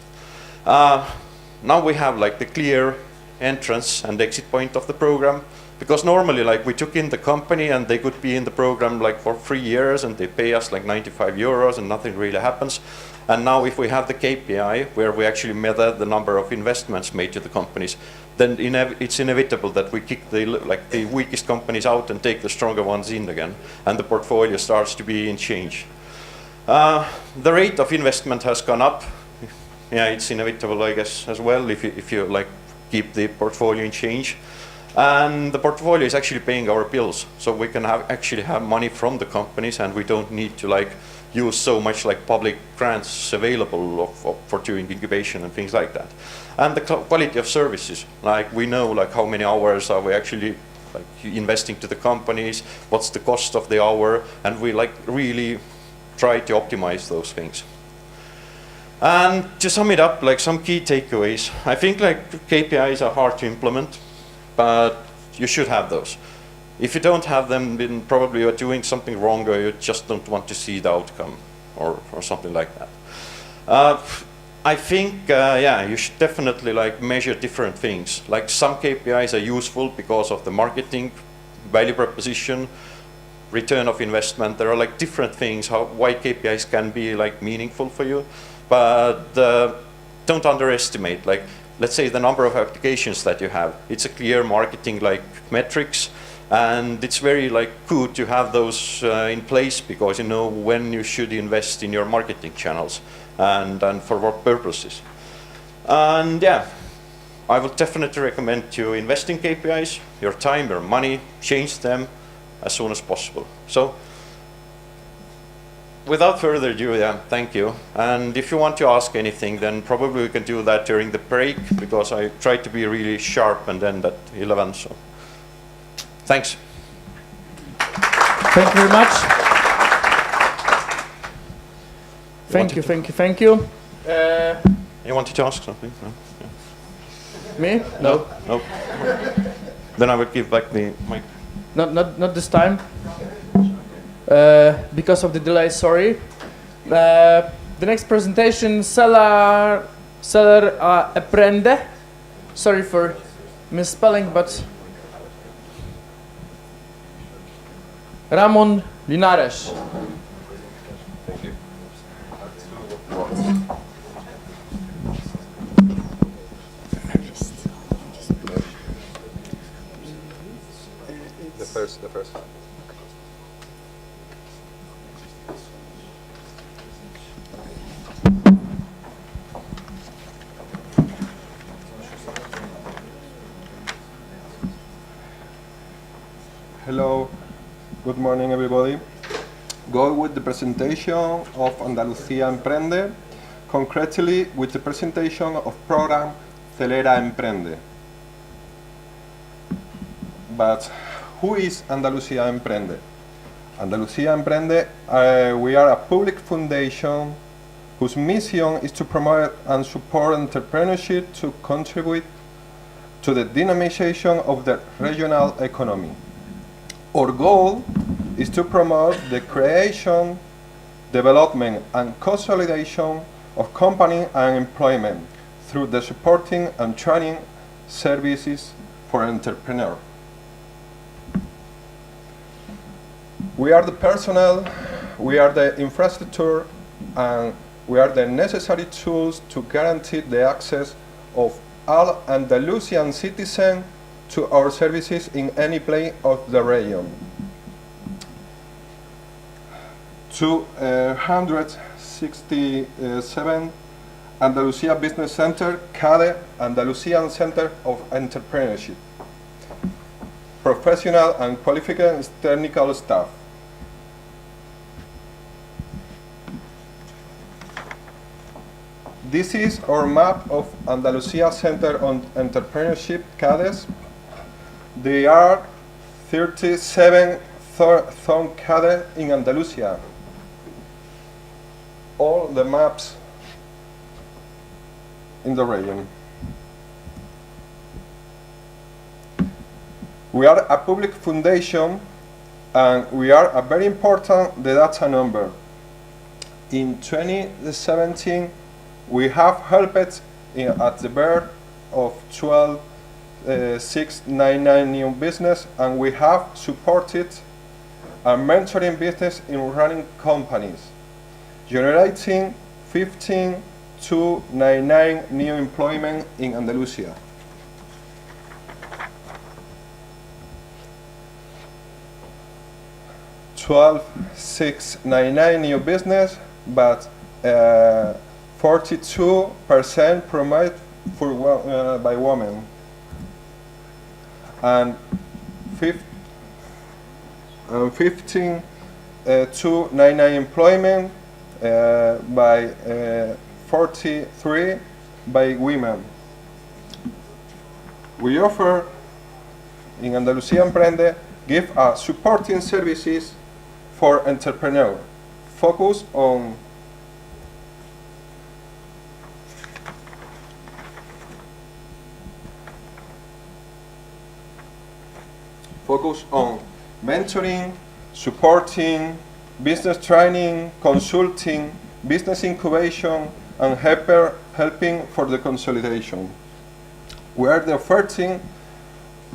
Now we have like the clear entrance and exit point of the program, because normally like we took in the company and they could be in the program like for 3 years and they pay us like 95 euros and nothing really happens. And now if we have the KPI where we actually measure the number of investments made to the companies, then it's inevitable that we kick the weakest companies out and take the stronger ones in again, and the portfolio starts to be in change. The rate of investment has gone up. Yeah, it's inevitable, I guess, as well, if you like keep the portfolio in change. And the portfolio is actually paying our bills, so we can actually have money from the companies, and we don't need to like use so much like public grants available for doing incubation and things like that. And the quality of services, like we know like how many hours are we actually like investing to the companies, what's the cost of the hour, and we like really try to optimize those things. And to sum it up, like some key takeaways, I think like KPIs are hard to implement, but you should have those. If you don't have them, then probably you're doing something wrong, or you just don't want to see the outcome, or something like that. I think, yeah, you should definitely like measure different things. Like some KPIs are useful because of the marketing, value proposition, return of investment. There are like different things why KPIs can be like meaningful for you, but don't underestimate. Like, let's say the number of applications that you have. It's a clear marketing like metrics. And it's very like good to have those in place, because you know when you should invest in your marketing channels and for what purposes. And yeah, I would definitely recommend to invest in KPIs, your time, your money, change them as soon as possible. So without further ado, yeah, thank you. And if you want to ask anything, then probably we can do that during the break, because I tried to be really sharp and end at 11. So. Thanks. Thank you very much. Thank you. You wanted to ask something? No? Yeah. Me? No. No. Then I will give back the mic. Not this time. Because of the delay, sorry. The next presentation, Seller Aprende. Sorry for misspelling, but Ramon Linares. Thank you. The first. Hello. Good morning, everybody. Go with the presentation of Andalucía Emprende, concretely with the presentation of program Celera Emprende. But who is Andalucía Emprende? Andalucía Emprende, we are a public foundation whose mission is to promote and support entrepreneurship to contribute to the dynamization of the regional economy. Our goal is to promote the creation, development and consolidation of company and employment through the supporting and training services for entrepreneurs. We are the personnel, we are the infrastructure, and we are the necessary tools to guarantee the access of all Andalusian citizens to our services in any place of the region. 267 Andalusia Business Center, CADE, Andalusian Center of Entrepreneurship. Professional and qualified technical staff. This is our map of Andalusia Center on Entrepreneurship, CADES. There are 37 CADE in Andalusia. All the maps in the region. We are a public foundation and we are a very important data number. In 2017, we have helped at the birth of 12,699 new business, and we have supported a mentoring business in running companies, generating 15,299 new employment in Andalusia. 12,699 new business, but 42% promoted by women, and 15,299 employment by 43 by women. We offer in Andalusia Emprende give supporting services for entrepreneurs, focus on mentoring, supporting, business training, consulting, business incubation, and helping for the consolidation. We are offering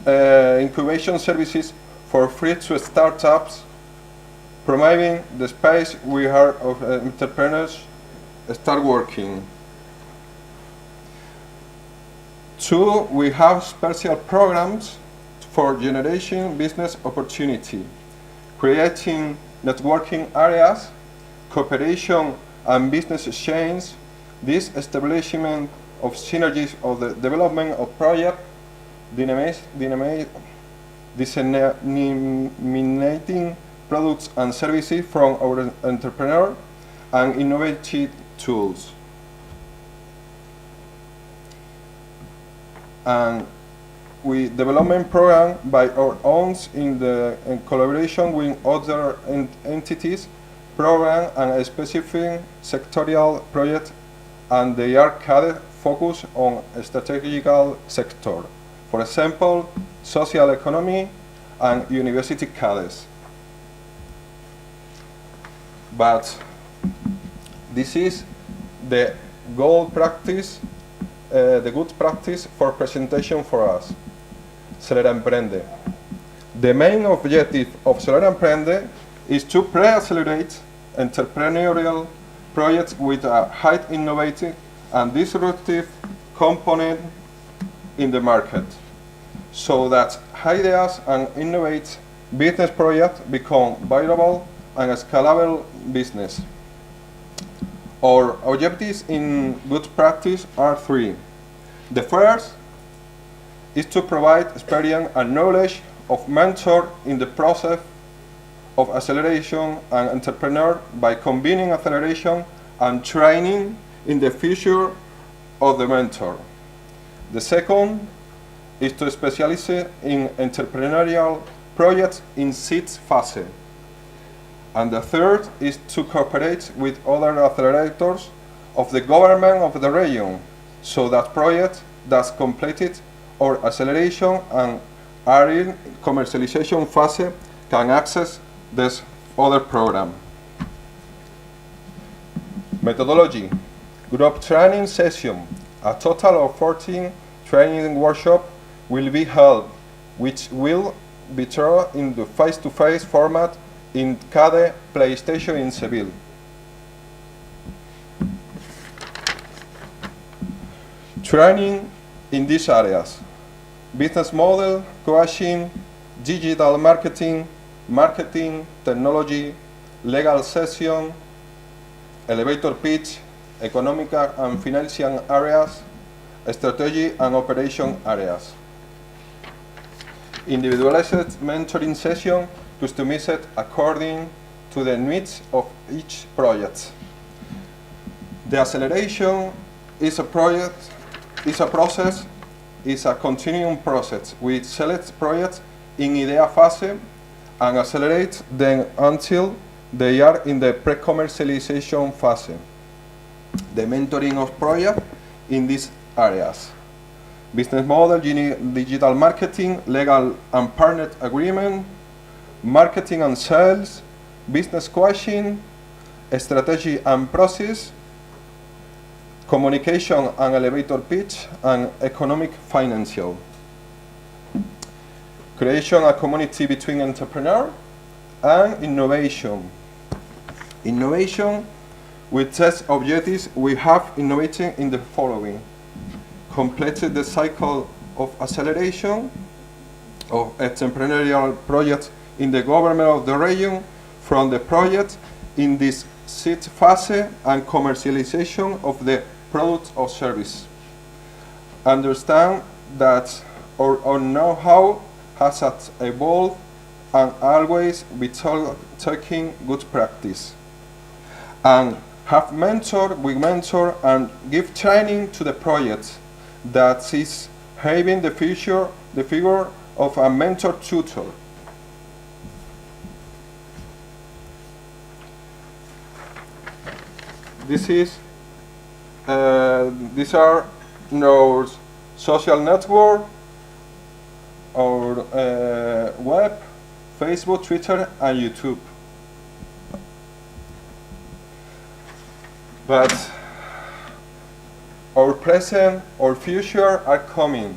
incubation services for free to startups, providing the space we have of entrepreneurs start working. 2, we have special programs for generating business opportunity, creating networking areas, cooperation and business exchange, this establishment of synergies of the development of project, disseminating products and services from our entrepreneur, and innovative tools. And we development program by our own in collaboration with other entities, program and a specific sectorial project, and they are focused on a strategical sector. For example, social economy and university CADES. But this is the good practice for presentation for us. Celera Emprende. The main objective of Celera Emprende is to pre-accelerate entrepreneurial projects with a high innovative and disruptive component in the market, so that ideas and innovative business projects become viable and scalable business. Our objectives in good practice are 3. The first is to provide experience and knowledge of mentor in the process of acceleration and entrepreneur by combining acceleration and training in the future of the mentor. The second is to specialize in entrepreneurial projects in seed phase. And the third is to cooperate with other accelerators of the government of the region, so that projects that's completed or acceleration and are in commercialization phase can access this other program. Methodology. Group training session. A total of 14 training workshops will be held, which will be taught in the face-to-face format in CADE PlayStation in Seville. Training in these areas: business model, coaching, digital marketing, marketing, technology, legal session, elevator pitch, economic and financial areas, strategy and operation areas. Individualized mentoring session customized according to the needs of each project. The acceleration is a continuum process. We select projects in idea phase and accelerate them until they are in the pre-commercialization phase. The mentoring of projects in these areas: business model, digital marketing, legal and partner agreement, marketing and sales, business coaching, strategy and process, communication and elevator pitch, and economic financial. Creation a community between entrepreneur and innovation. Innovation, with test objectives, we have innovating in the following: completed the cycle of acceleration of entrepreneurial projects in the government of the region, from the project in this seed phase and commercialization of the product or service. Understand that our know-how has evolved and always be taking good practice. And have we mentor and give training to the project that is having the figure of a mentor tutor. These are our social network, our web, Facebook, Twitter, and YouTube. But our present, our future are coming.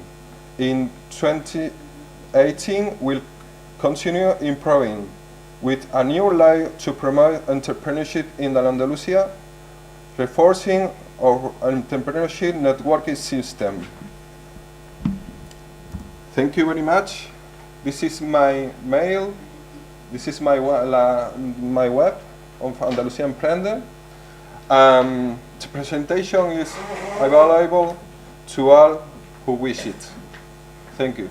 In 2018, we'll continue improving with a new life to promote entrepreneurship in Andalusia, reinforcing our entrepreneurship networking system. Thank you very much. This is my mail. This is my web of Andalusia Emprende. The presentation is available to all who wish it. Thank you.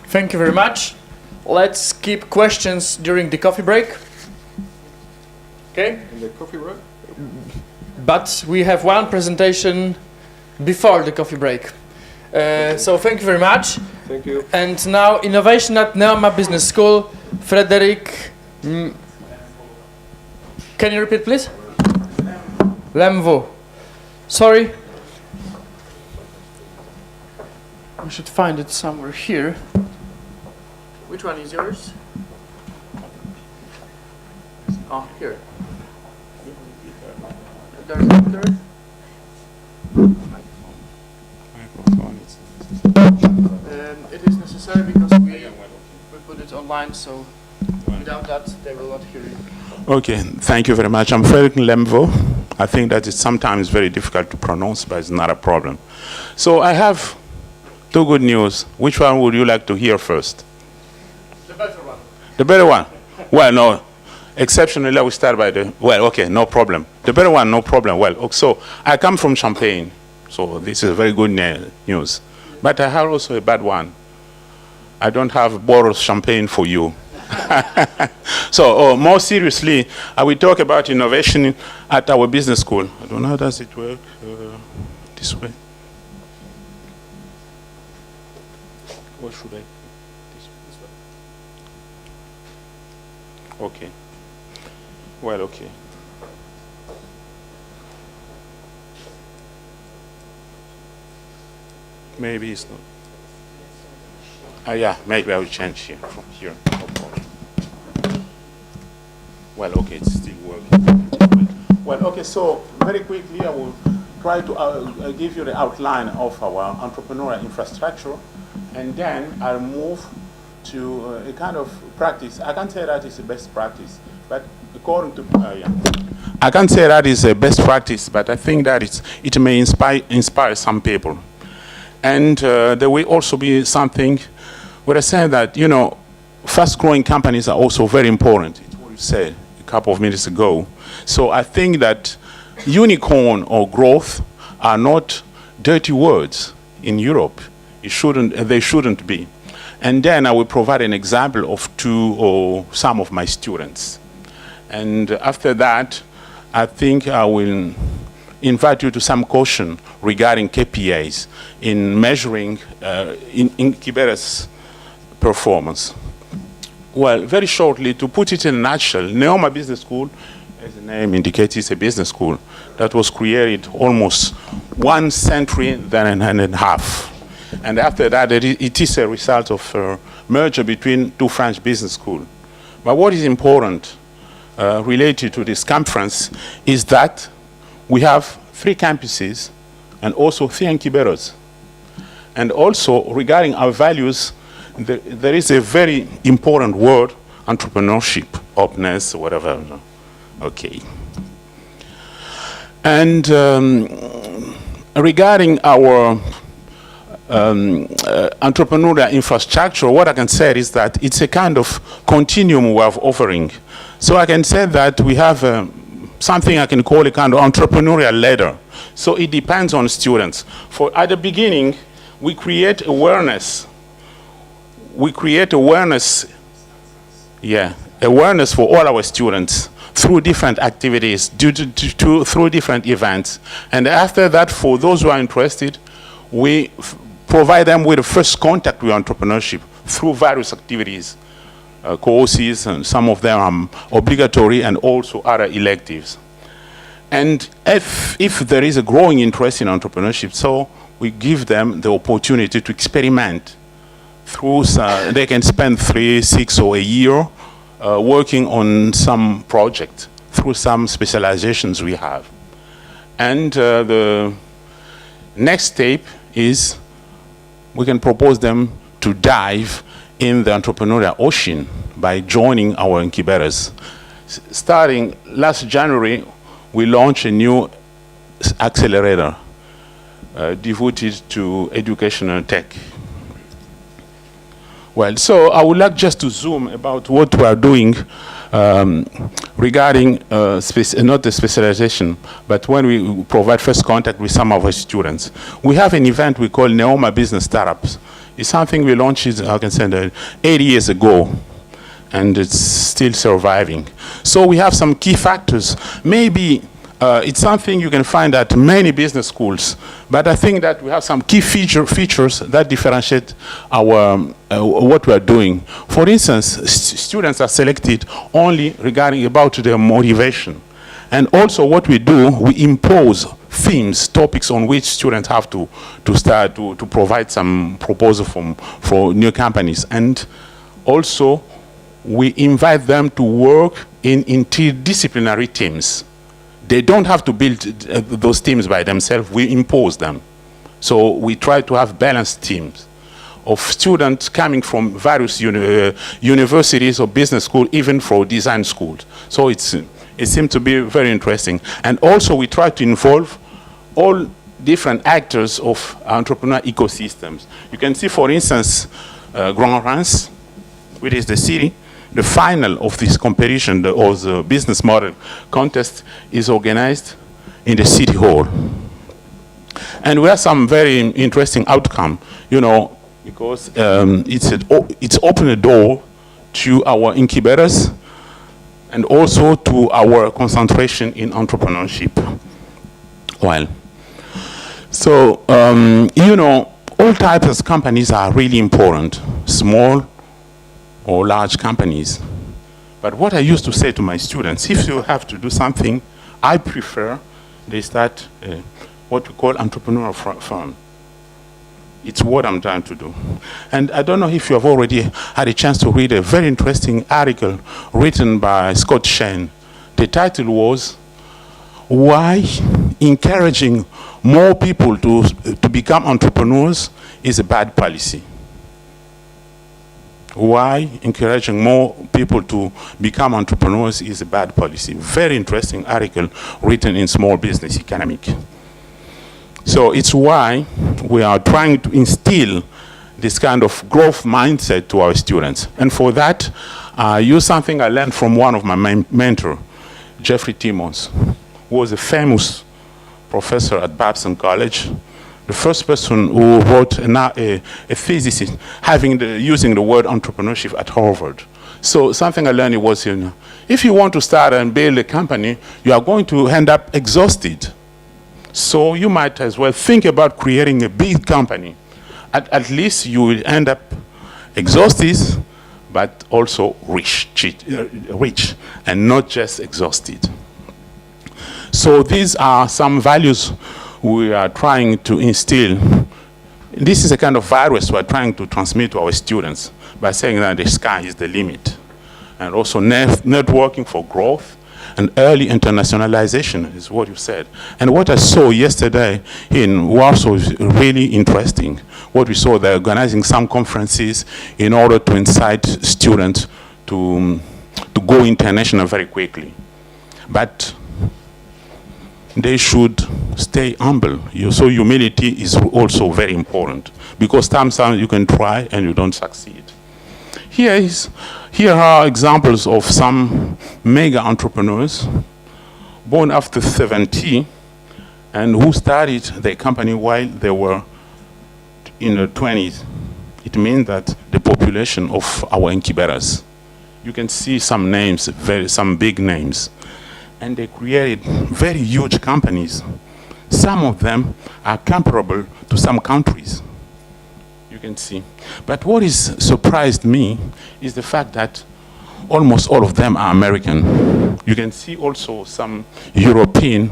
Thank you very much. Let's keep questions during the coffee break. Okay? In the coffee break? But we have one presentation before the coffee break. So thank you very much. Thank you. And now innovation at Neoma Business School, Frederic. Can you repeat, please? Lemvo. Sorry. We should find it somewhere here. Which one is yours? Oh, here. There's a third. It is necessary because we put it online, so without that they will not hear you. Okay, thank you very much. I'm Frederic Lemvo. I think that it's sometimes very difficult to pronounce, but it's not a problem. So I have two good news. Which one would you like to hear first? The better one. The better one? Well, no. Exceptionally, we start by the, well, okay, no problem. The better one, no problem. Well, so I come from Champagne, so this is very good news. But I have also a bad one. I don't have borrowed champagne for you. So, more seriously, I will talk about innovation at our business school. I don't know how does it work this way. What should I? This way. Okay. Well, okay. Maybe it's not. Yeah, maybe I will change here from here. Okay. Well, okay, it's still working. Well, okay, so very quickly I will try to give you the outline of our entrepreneurial infrastructure, and then I'll move to a kind of practice. I can't say that is the best practice, but according to, I can't say that is a best practice, but I think that it may inspire some people. And there will also be something where I say that, you know, fast-growing companies are also very important. It's what you said a couple of minutes ago. So I think that unicorn or growth are not dirty words in Europe. They shouldn't be. And then I will provide an example of two or some of my students. And after that, I think I will invite you to some caution regarding KPIs in measuring incubators' performance. Well, very shortly, to put it in a nutshell, Neoma Business School, as the name indicates, is a business school that was created almost 1 century and a half. And after that, it is a result of a merger between two French business schools. But what is important related to this conference is that we have 3 campuses and also 3 incubators. And also, regarding our values, there is a very important word, entrepreneurship, openness, whatever. Okay. And regarding our entrepreneurial infrastructure, what I can say is that it's a kind of continuum we have offering. So I can say that we have something I can call a kind of entrepreneurial ladder. So it depends on students. At the beginning, we create awareness. Awareness for all our students through different activities, through different events. And after that, for those who are interested, we provide them with the first contact with entrepreneurship through various activities, courses, and some of them are obligatory, and also other electives. And if there is a growing interest in entrepreneurship, so we give them the opportunity to experiment. They can spend 3, 6, or a year working on some project through some specializations we have. And the next step is we can propose them to dive in the entrepreneurial ocean by joining our incubators. Starting last January, we launched a new accelerator devoted to educational tech. Well, so I would like just to zoom about what we are doing regarding not the specialization, but when we provide first contact with some of our students. We have an event we call Neoma Business Startups. It's something we launched, I can say, 8 years ago, and it's still surviving. So we have some key factors. Maybe it's something you can find at many business schools, but I think that we have some key features that differentiate our what we are doing. For instance, students are selected only regarding about their motivation. And also what we do, we impose themes, topics on which students have to start to provide some proposal for new companies. And also we invite them to work in interdisciplinary teams. They don't have to build those teams by themselves. We impose them. So we try to have balanced teams of students coming from various universities or business schools, even for design schools. So it seems to be very interesting. And also we try to involve all different actors of entrepreneurial ecosystems. You can see, for instance, Grand Reims, which is the city. The final of this competition, or the business model contest, is organized in the city hall. And we have some very interesting outcome, you know, because it's opened a door to our incubators and also to our concentration in entrepreneurship. Well, so, you know, all types of companies are really important, small or large companies. But what I used to say to my students, if you have to do something, I prefer they start what we call entrepreneurial firm. It's what I'm trying to do. And I don't know if you have already had a chance to read a very interesting article written by Scott Shane. The title was, "Why Encouraging More People to Become Entrepreneurs is a Bad Policy." Why encouraging more people to become entrepreneurs is a bad policy. Very interesting article written in Small Business Economic. So it's why we are trying to instill this kind of growth mindset to our students. And for that, I use something I learned from one of my mentor, Jeffrey Timmons, who was a famous professor at Babson College, the first person who wrote a thesis using the word entrepreneurship at Harvard. So something I learned was, if you want to start and build a company, you are going to end up exhausted. So you might as well think about creating a big company. At least you will end up exhausted, but also rich, and not just exhausted. So these are some values we are trying to instill. This is a kind of virus we're trying to transmit to our students by saying that the sky is the limit. And also networking for growth, and early internationalization is what you said. And what I saw yesterday in Warsaw is really interesting. What we saw, they're organizing some conferences in order to incite students to go international very quickly. But they should stay humble. So humility is also very important, because sometimes you can try and you don't succeed. Here are examples of some mega entrepreneurs born after 70 and who started their company while they were in their 20s. It means that the population of our incubators, you can see some names, some big names, and they created very huge companies. Some of them are comparable to some countries. You can see. But what is surprised me is the fact that almost all of them are American. You can see also some European,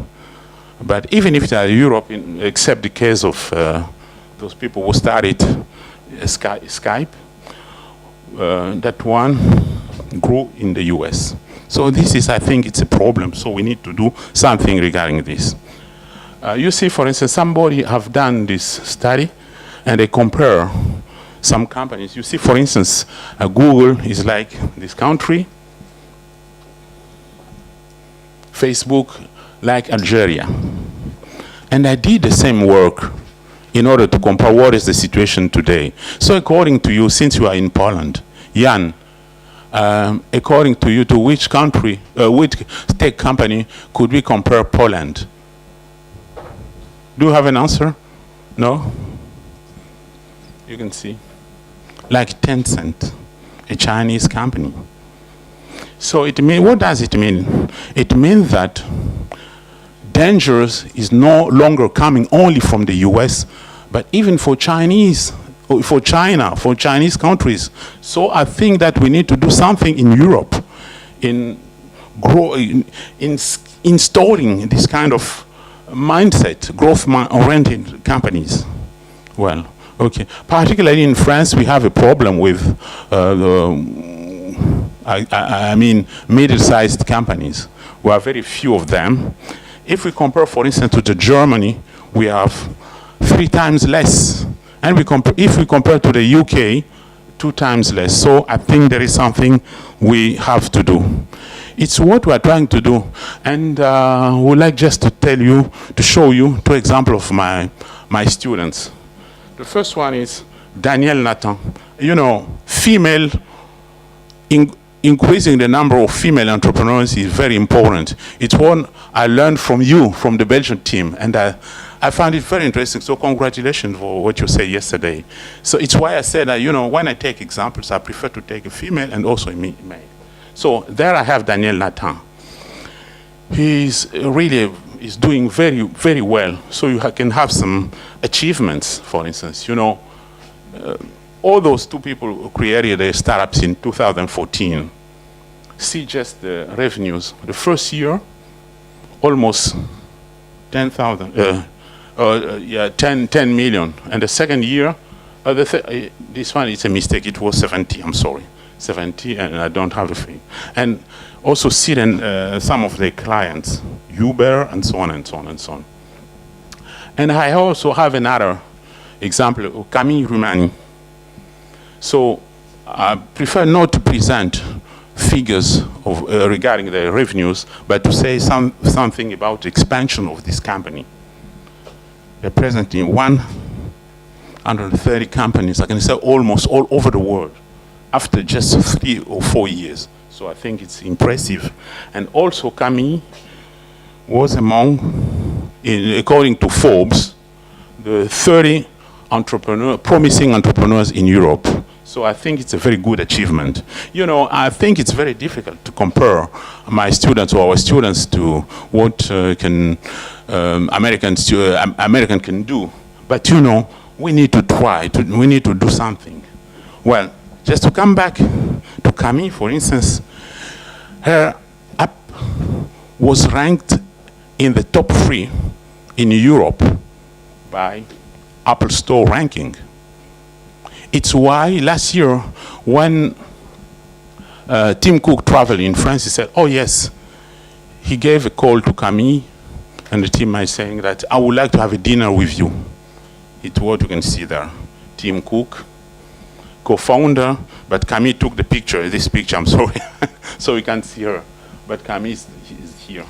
but even if they are European, except the case of those people who started Skype, that one grew in the US. So this is, I think, it's a problem. So we need to do something regarding this. You see, for instance, somebody have done this study, and they compare some companies. You see, for instance, Google is like this country, Facebook like Algeria. And I did the same work in order to compare what is the situation today. So according to you, since you are in Poland, Jan, according to you, to which country, which tech company could we compare Poland? Do you have an answer? No? You can see. Like Tencent, a Chinese company. So it mean, what does it mean? It means that dangers is no longer coming only from the US, but even for Chinese, for China, for Chinese countries. So I think that we need to do something in Europe, in installing this kind of mindset, growth-oriented companies. Well, okay. Particularly in France, we have a problem with, I mean, middle-sized companies. We have very few of them. If we compare, for instance, to Germany, we have 3 times less. And if we compare to the UK, 2 times less. So I think there is something we have to do. It's what we are trying to do. And I would like just to tell you, to show you 2 examples of my students. The first one is Danielle Nathan. You know, increasing the number of female entrepreneurs is very important. It's one I learned from you, from the Belgian team, and I found it very interesting. So congratulations for what you said yesterday. So it's why I said that, you know, when I take examples, I prefer to take a female and also a male. So there I have Daniel Nathan. He's really is doing very, very well. So you can have some achievements, for instance. You know, all those 2 people who created their startups in 2014. See just the revenues. The first year, almost 10,000, yeah, 10 million. And the second year, this one is a mistake. It was 70. I'm sorry, 70, and I don't have the thing. And also see then some of the clients, Uber, and so on and so on and so on. And I also have another example of Camille Rumani. So I prefer not to present figures of, regarding the revenues, but to say something about the expansion of this company. They're present in 130 companies, I can say almost all over the world, after just 3 or 4 years. So I think it's impressive. And also Camille was among, according to Forbes, the 30 promising entrepreneurs in Europe. So I think it's a very good achievement. You know, I think it's very difficult to compare my students or our students to what American can do. But you know, we need to try, we need to do something. Well, just to come back to Camille, for instance, her app was ranked in the top 3 in Europe by Apple Store ranking. It's why last year, when Tim Cook traveled in France, he said, oh yes, he gave a call to Camille and the team is saying that I would like to have a dinner with you. It's what you can see there. Tim Cook, co-founder, but Camille took the picture, this picture, I'm sorry, so we can't see her, but Camille is here.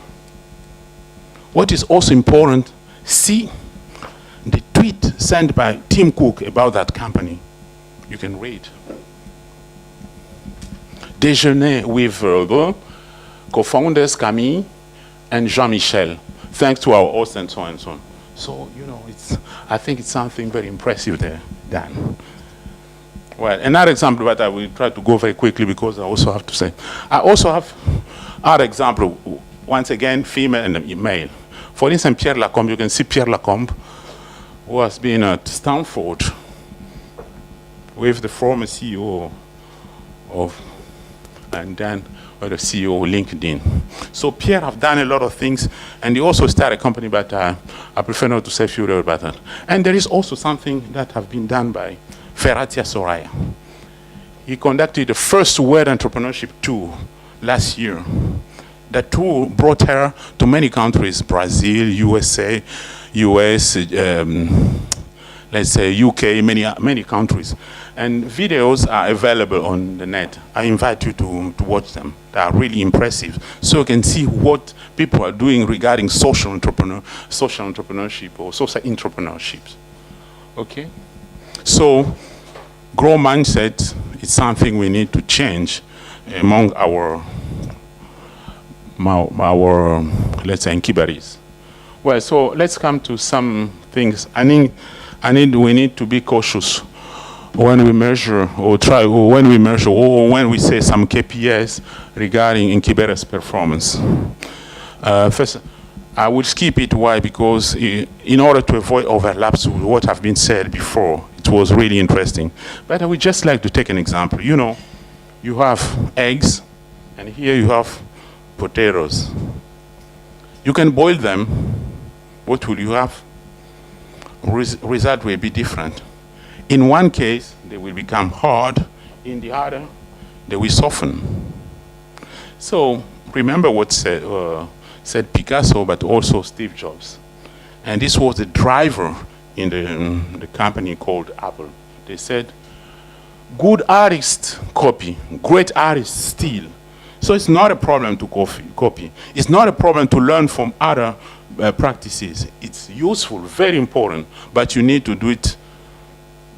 What is also important, see the tweet sent by Tim Cook about that company. You can read. Déjeuner with co-founders Camille and Jean-Michel, thanks to our host and so on and so on. So, you know, I think it's something very impressive there, Dan. Well, another example, but I will try to go very quickly because I also have to say. I also have other example, once again, female and male. For instance, Pierre Lacombe, you can see Pierre Lacombe, who has been at Stanford with the former CEO of, and then the CEO of LinkedIn. So Pierre have done a lot of things, and he also started a company, but I prefer not to say a few words about that. And there is also something that have been done by Ferratia Soraya. He conducted the first World Entrepreneurship Tour last year. That tour brought her to many countries, Brazil, USA, US, let's say UK, many countries. And videos are available on the net. I invite you to watch them. They are really impressive. So you can see what people are doing regarding social entrepreneurship or social entrepreneurships. Okay? So, growth mindset is something we need to change among our let's say, incubators. Well, so let's come to some things. We need to be cautious when we measure or when we say some KPIs regarding incubators' performance. First, I will skip it. Why? Because in order to avoid overlaps with what have been said before, it was really interesting. But I would just like to take an example. You know, you have eggs, and here you have potatoes. You can boil them. What will you have? Result will be different. In one case, they will become hard. In the other, they will soften. So remember what said Picasso, but also Steve Jobs. And this was the driver in the company called Apple. They said, good artists copy, great artists steal. So it's not a problem to copy. It's not a problem to learn from other practices. It's useful, very important, but you need to do it,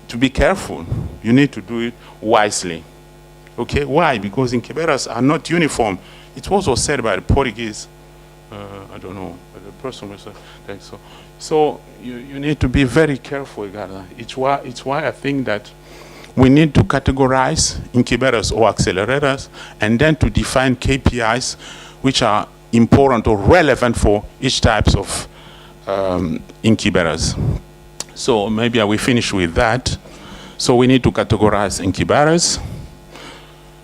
to be careful. You need to do it wisely. Okay, why? Because incubators are not uniform. It was also said by the Portuguese, I don't know, but the person was saying so. So you need to be very careful about that. It's why I think that we need to categorize incubators or accelerators and then to define KPIs which are important or relevant for each types of incubators. So maybe I will finish with that. So we need to categorize incubators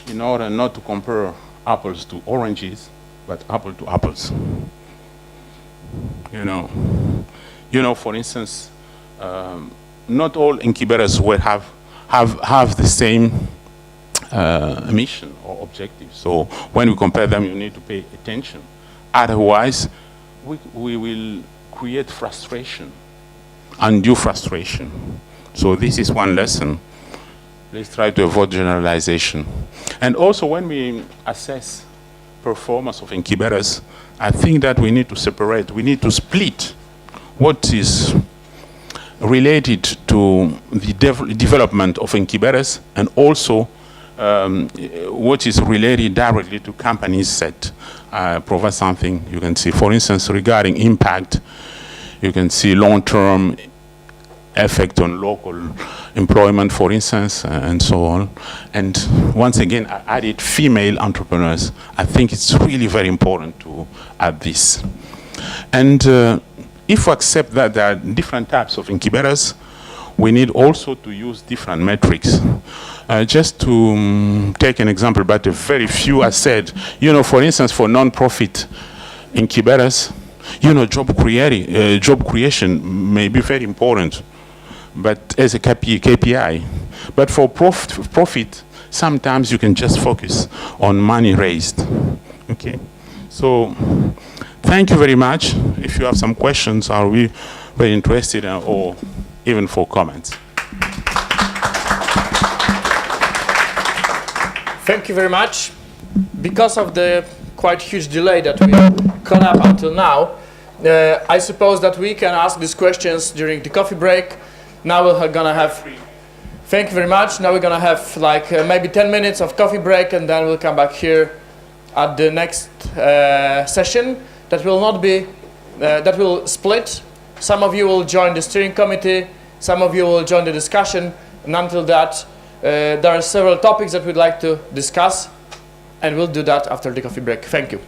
in order not to compare apples to oranges, but apple to apples. You know, For instance, not all incubators will have the same mission or objective. So when we compare them, you need to pay attention. Otherwise, we will create frustration, undue frustration. So this is one lesson. Let's try to avoid generalization. And also when we assess performance of incubators, I think that we need to separate, we need to split what is related to the development of incubators and also what is related directly to companies that provide something. You can see, for instance, regarding impact, you can see long-term effect on local employment, for instance, and so on. And once again, I added female entrepreneurs. I think it's really very important to add this. And if we accept that there are different types of incubators, we need also to use different metrics. Just to take an example, but very few are said, for instance, for non-profit incubators, job creation may be very important, but as a KPI. But for profit, sometimes you can just focus on money raised. Okay, so thank you very much. If you have some questions, I'll be very interested, or even for comments. Thank you very much. Because of the quite huge delay that we caught up until now, I suppose that we can ask these questions during the coffee break. Now we're gonna have, thank you very much. Now we're gonna have like maybe 10 minutes of coffee break, and then we'll come back here at the next session. That will not be, that will split. Some of you will join the steering committee, some of you will join the discussion, and until that, there are several topics that we'd like to discuss, and we'll do that after the coffee break. Thank you.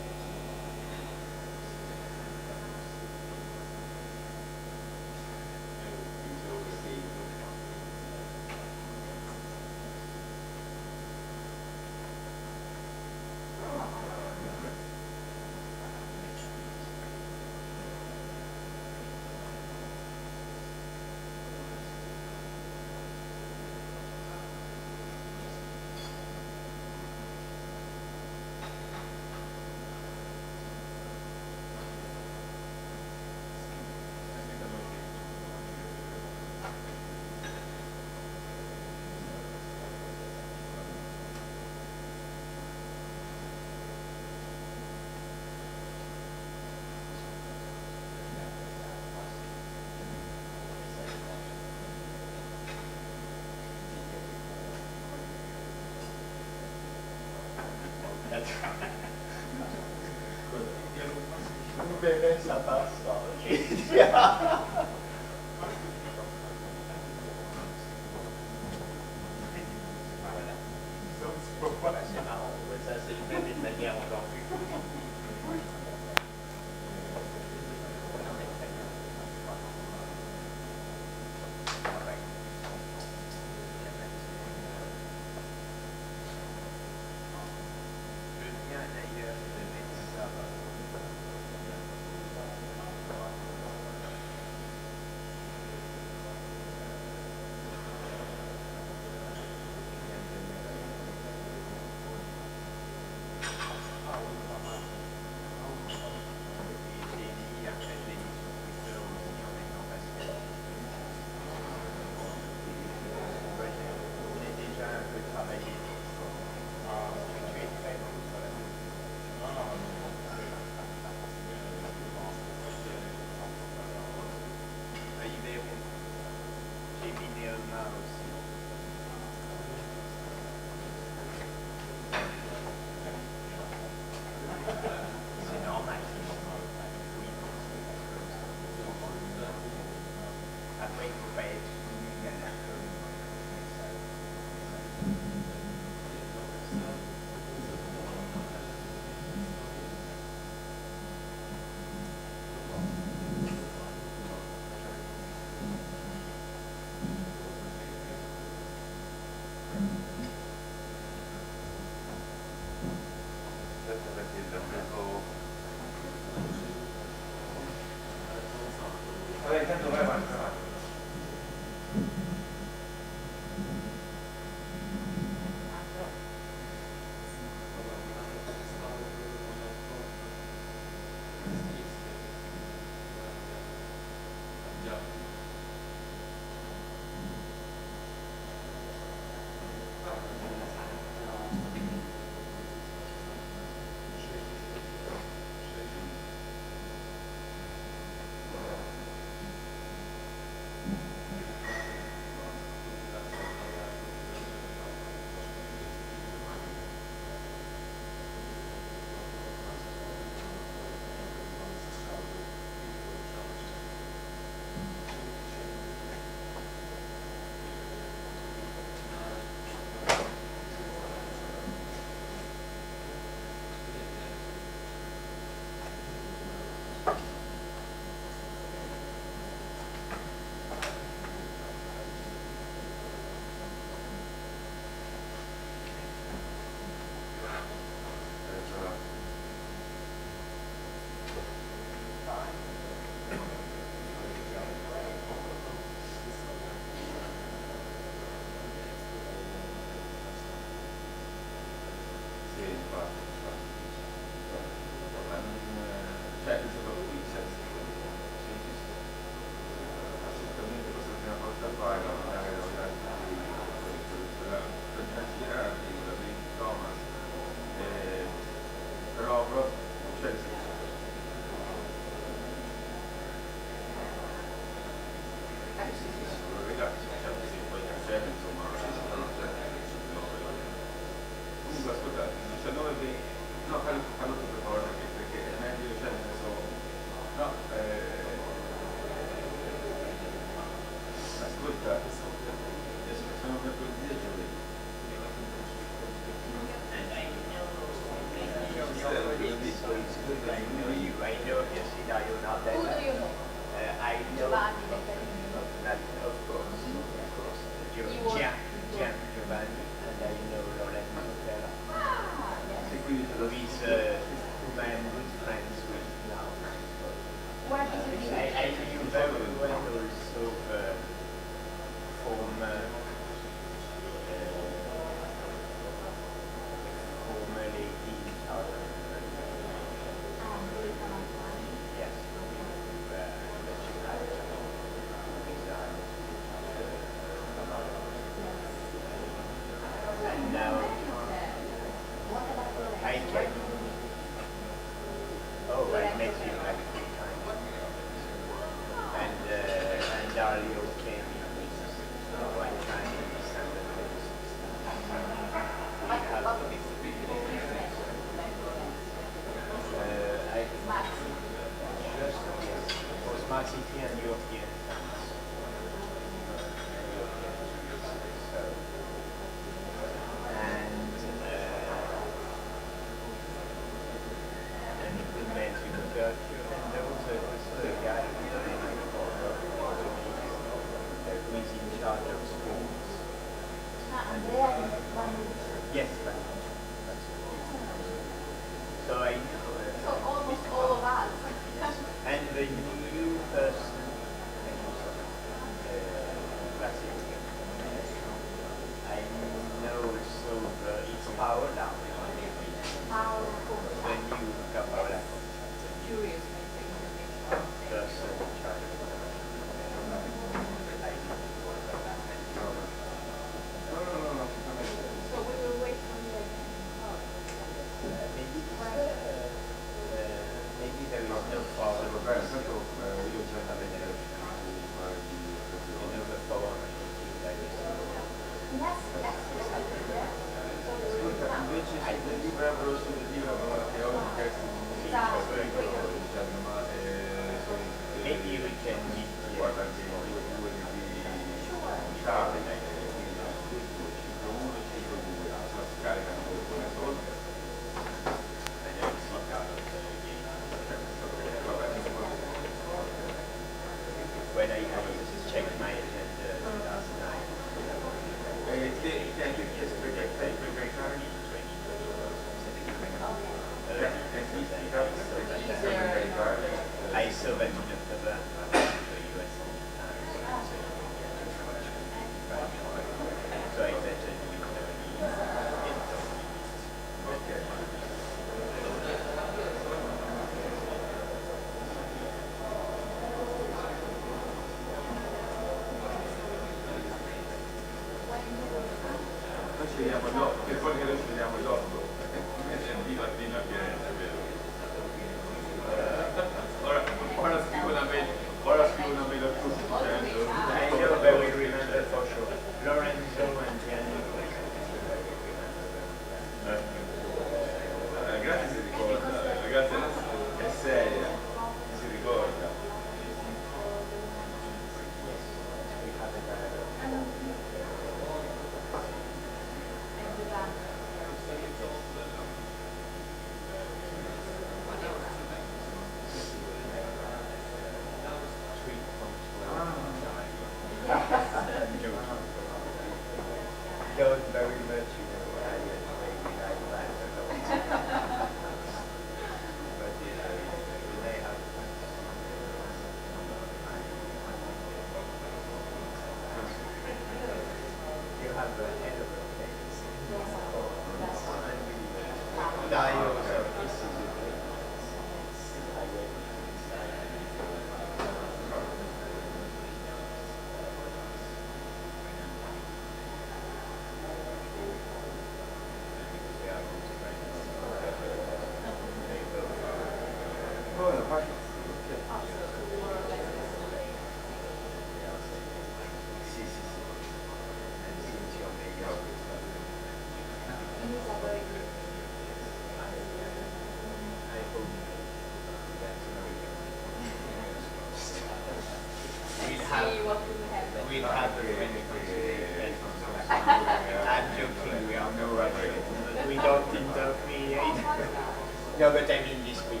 No, but I mean this week.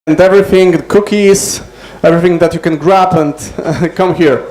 and everything, cookies, everything that you can grab and come here.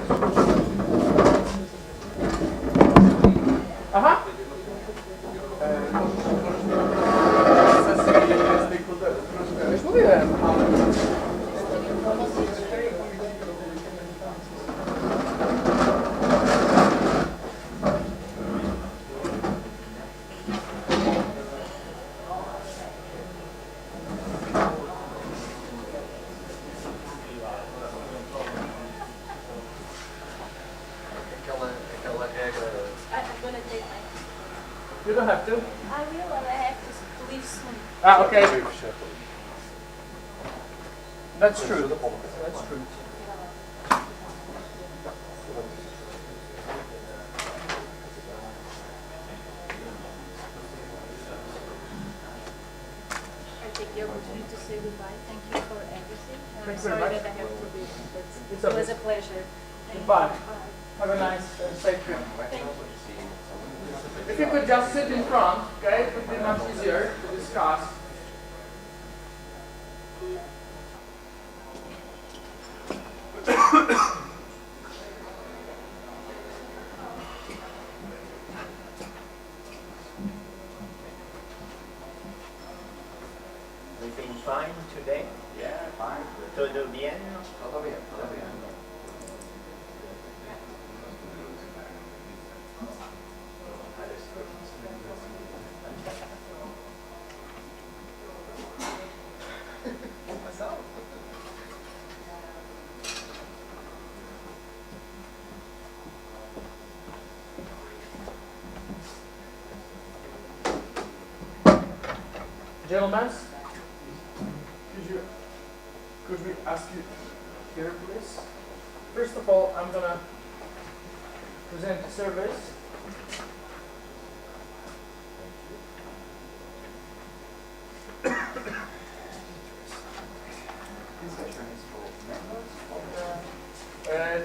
You don't have to. I will, but I have to leave soon. Ah, okay. That's true. That's true. I take the opportunity to say goodbye. Thank you for everything. I'm Thanks sorry very much. that I have to leave. But It's it was okay. a pleasure. Thank Goodbye. you. Have a nice safe trip. Thank you. If you could just sit in front, okay, it would be much easier to discuss. Everything fine today? Yeah, fine. Todo bien? Todo bien, todo bien. Gentlemen, could we ask you here, please? First of all, I'm gonna present the service.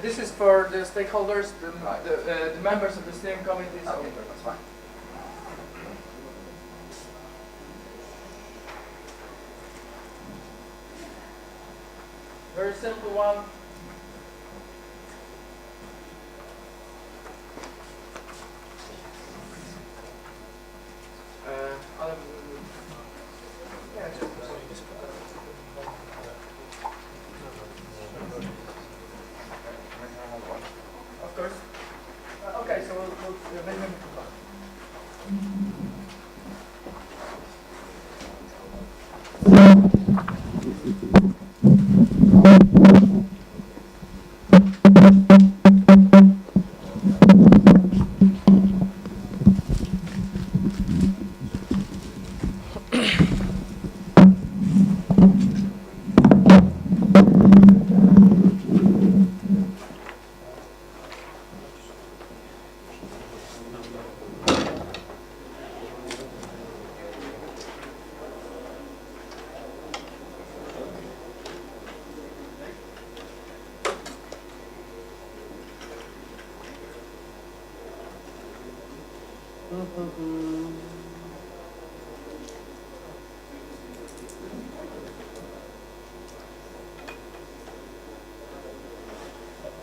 This is for the stakeholders, the members of the steering committee. So That's fine. very simple one. Yeah, just of course. Okay, so we'll make them come back.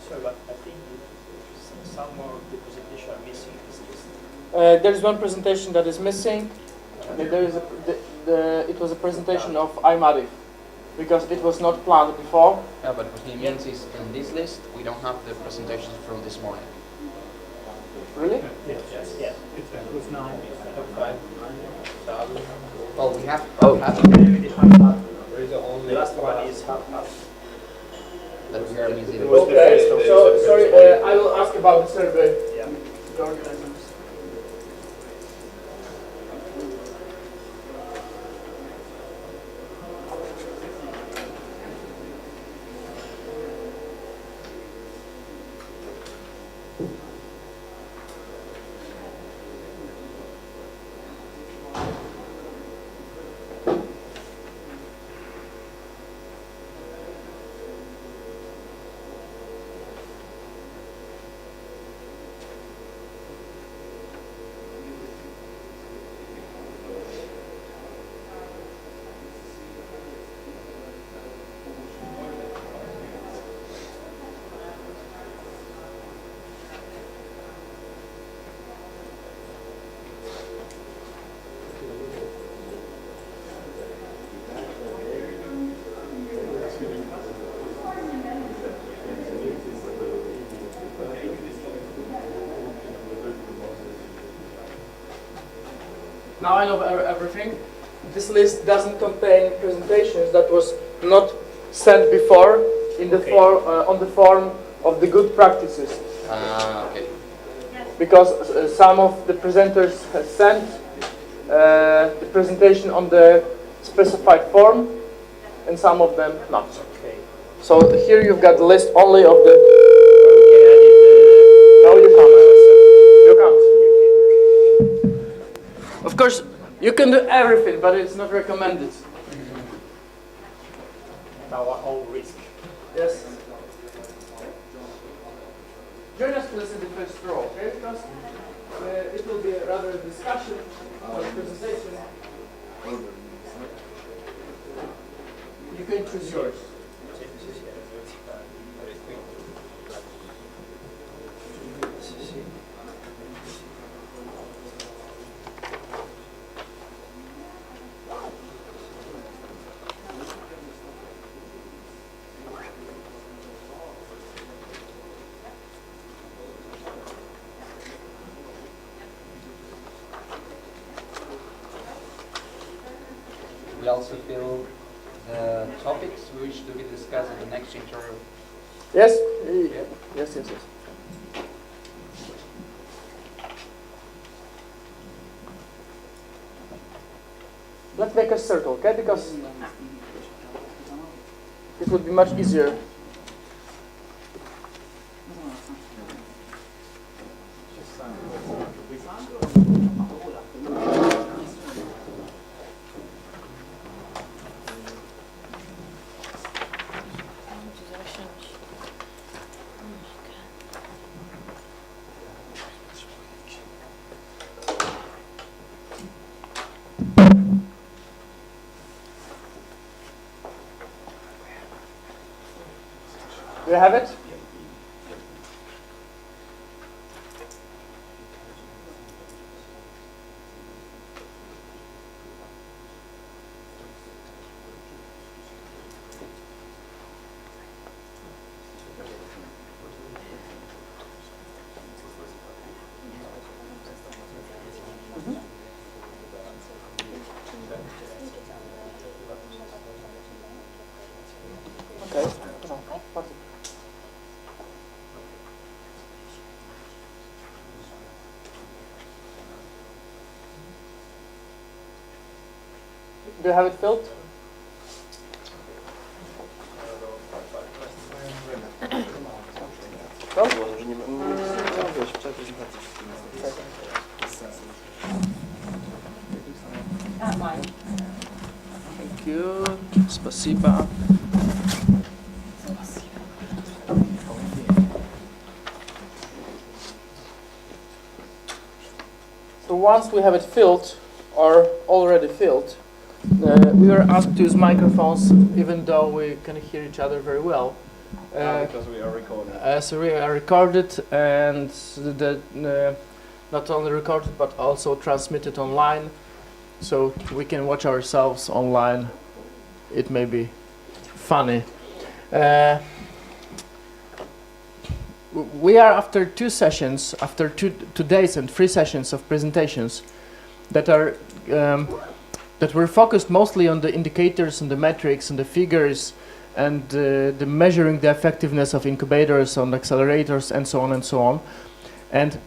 Sorry, but I think some more of the presentation are missing in this list. There is one presentation that is missing. There is it was a presentation of iMatif because it was not planned before. Yeah, but what he means is in this list we don't have the presentations from this morning. Really? Yes. Yes. Who's 9? 5. Well, we have. The last one is half. That we are missing. Okay. So sorry, I will ask about the survey. Yeah. The organizers. now I know everything. This list doesn't contain presentations that was not sent before in the on the form of the good practices. Okay. Because some of the presenters have sent the presentation on the specified form, and some of them not. Okay. So here you've got the list only of the. No, you can't. You can't. Of course, you can do everything, but it's not recommended. Our own risk. Yes. Join us please in the first row, okay? Because it will be a rather discussion or presentation. You can choose yours. We also fill the topics which to be discussed at the next interview. Yes? Yes. Let's make a circle, okay? Because it would be much easier. Do you have it? Okay. Do you have it filled? Thank you. Спасибо. So once we have it filled, or already filled, we were asked to use microphones even though we can hear each other very well. Because we are recording. So we are recorded and not only recorded but also transmitted online, so we can watch ourselves online. It may be funny. We are after two sessions, after two days and 3 sessions of presentations that are that were focused mostly on the indicators and the metrics and the figures and the measuring the effectiveness of incubators, on accelerators, and so on and so on. And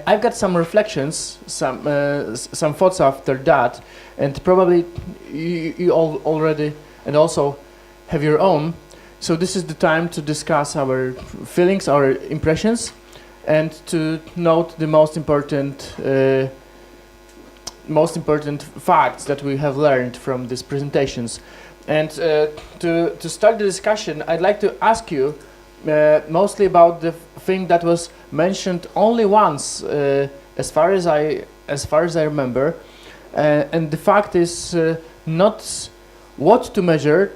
I've got some reflections, some thoughts after that, and probably you all already and also have your own. So this is the time to discuss our feelings, our impressions, and to note the most important facts that we have learned from these presentations. And to start the discussion, I'd like to ask you mostly about the thing that was mentioned only once, as far as I remember, and the fact is not what to measure,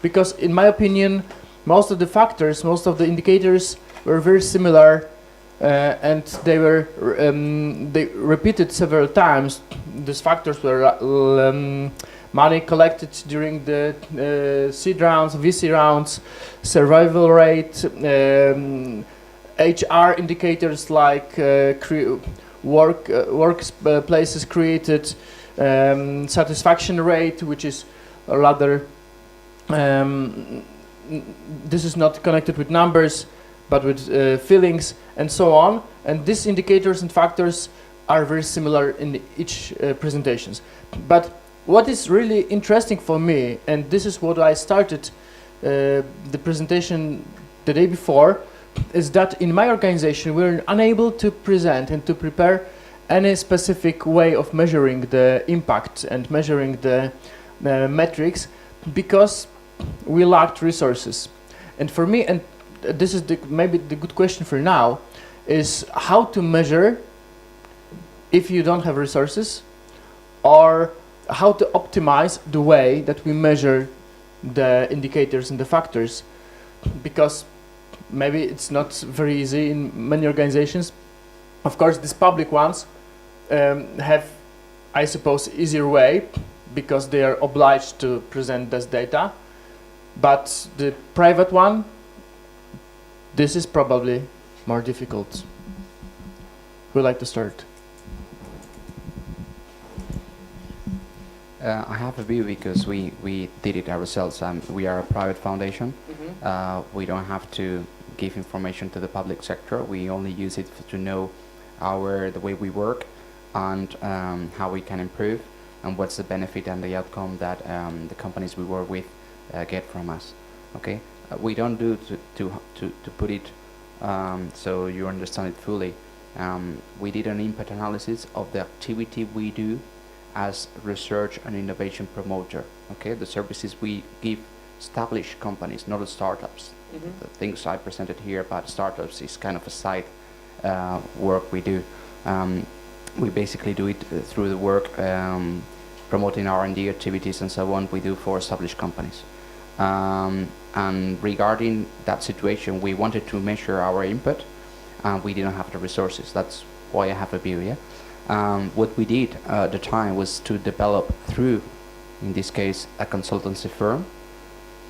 because in my opinion, most of the factors, most of the indicators were very similar. And they were they repeated several times. These factors were money collected during the seed rounds, VC rounds, survival rate, HR indicators like workplaces created, satisfaction rate, which is rather, this is not connected with numbers, but with feelings and so on. And these indicators and factors are very similar in each presentations. But what is really interesting for me, and this is what I started the presentation the day before, is that in my organization we're unable to present and to prepare any specific way of measuring the impact and measuring the metrics, because we lacked resources. And for me, and this is maybe the good question for now, is how to measure if you don't have resources, or how to optimize the way that we measure the indicators and the factors, because maybe it's not very easy in many organizations. Of course, these public ones have, I suppose, easier way because they are obliged to present this data, but the private one, this is probably more difficult. Who would like to start? I have a view because we did it ourselves. We are a private foundation. We don't have to give information to the public sector. We only use it to know the way we work and how we can improve and what's the benefit and the outcome that the companies we work with get from us. Okay, we don't do to put it so you understand it fully. We did an impact analysis of the activity we do as research and innovation promoter. Okay, the services we give established companies, not the startups. The things I presented here about startups is kind of a side work we do. We basically do it through the work promoting R&D activities and so on we do for established companies. And regarding that situation, we wanted to measure our input and we didn't have the resources. That's why I have a view, yeah? What we did at the time was to develop through, in this case, a consultancy firm